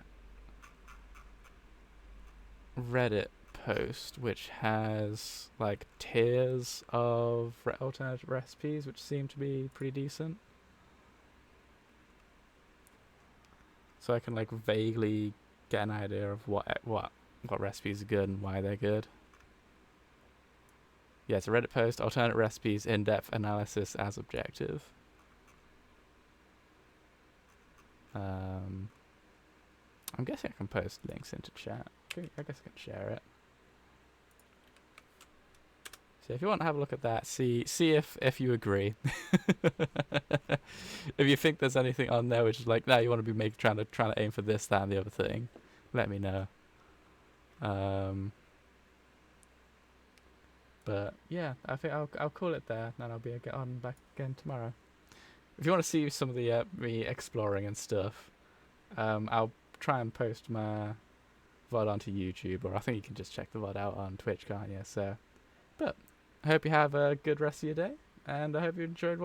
Reddit post which has like tiers of alternate recipes which seem to be pretty decent, so I can like vaguely get an idea of what recipes are good and why they're good. Yeah, it's a Reddit post, alternate recipes, in-depth analysis as objective. I'm guessing I can post links into chat. I guess I can share it. So if you want to have a look at that, see if you agree. If you think there's anything on there which is like, no, you want to be trying to aim for this, that, and the other thing, let me know. But yeah, I think I'll call it there, and I'll get on back again tomorrow. If you want to see some of the me exploring and stuff, I'll try and post my VOD onto YouTube, or I think you can just check the VOD out on Twitch, can't you? But I hope you have a good rest of your day, and I hope you enjoyed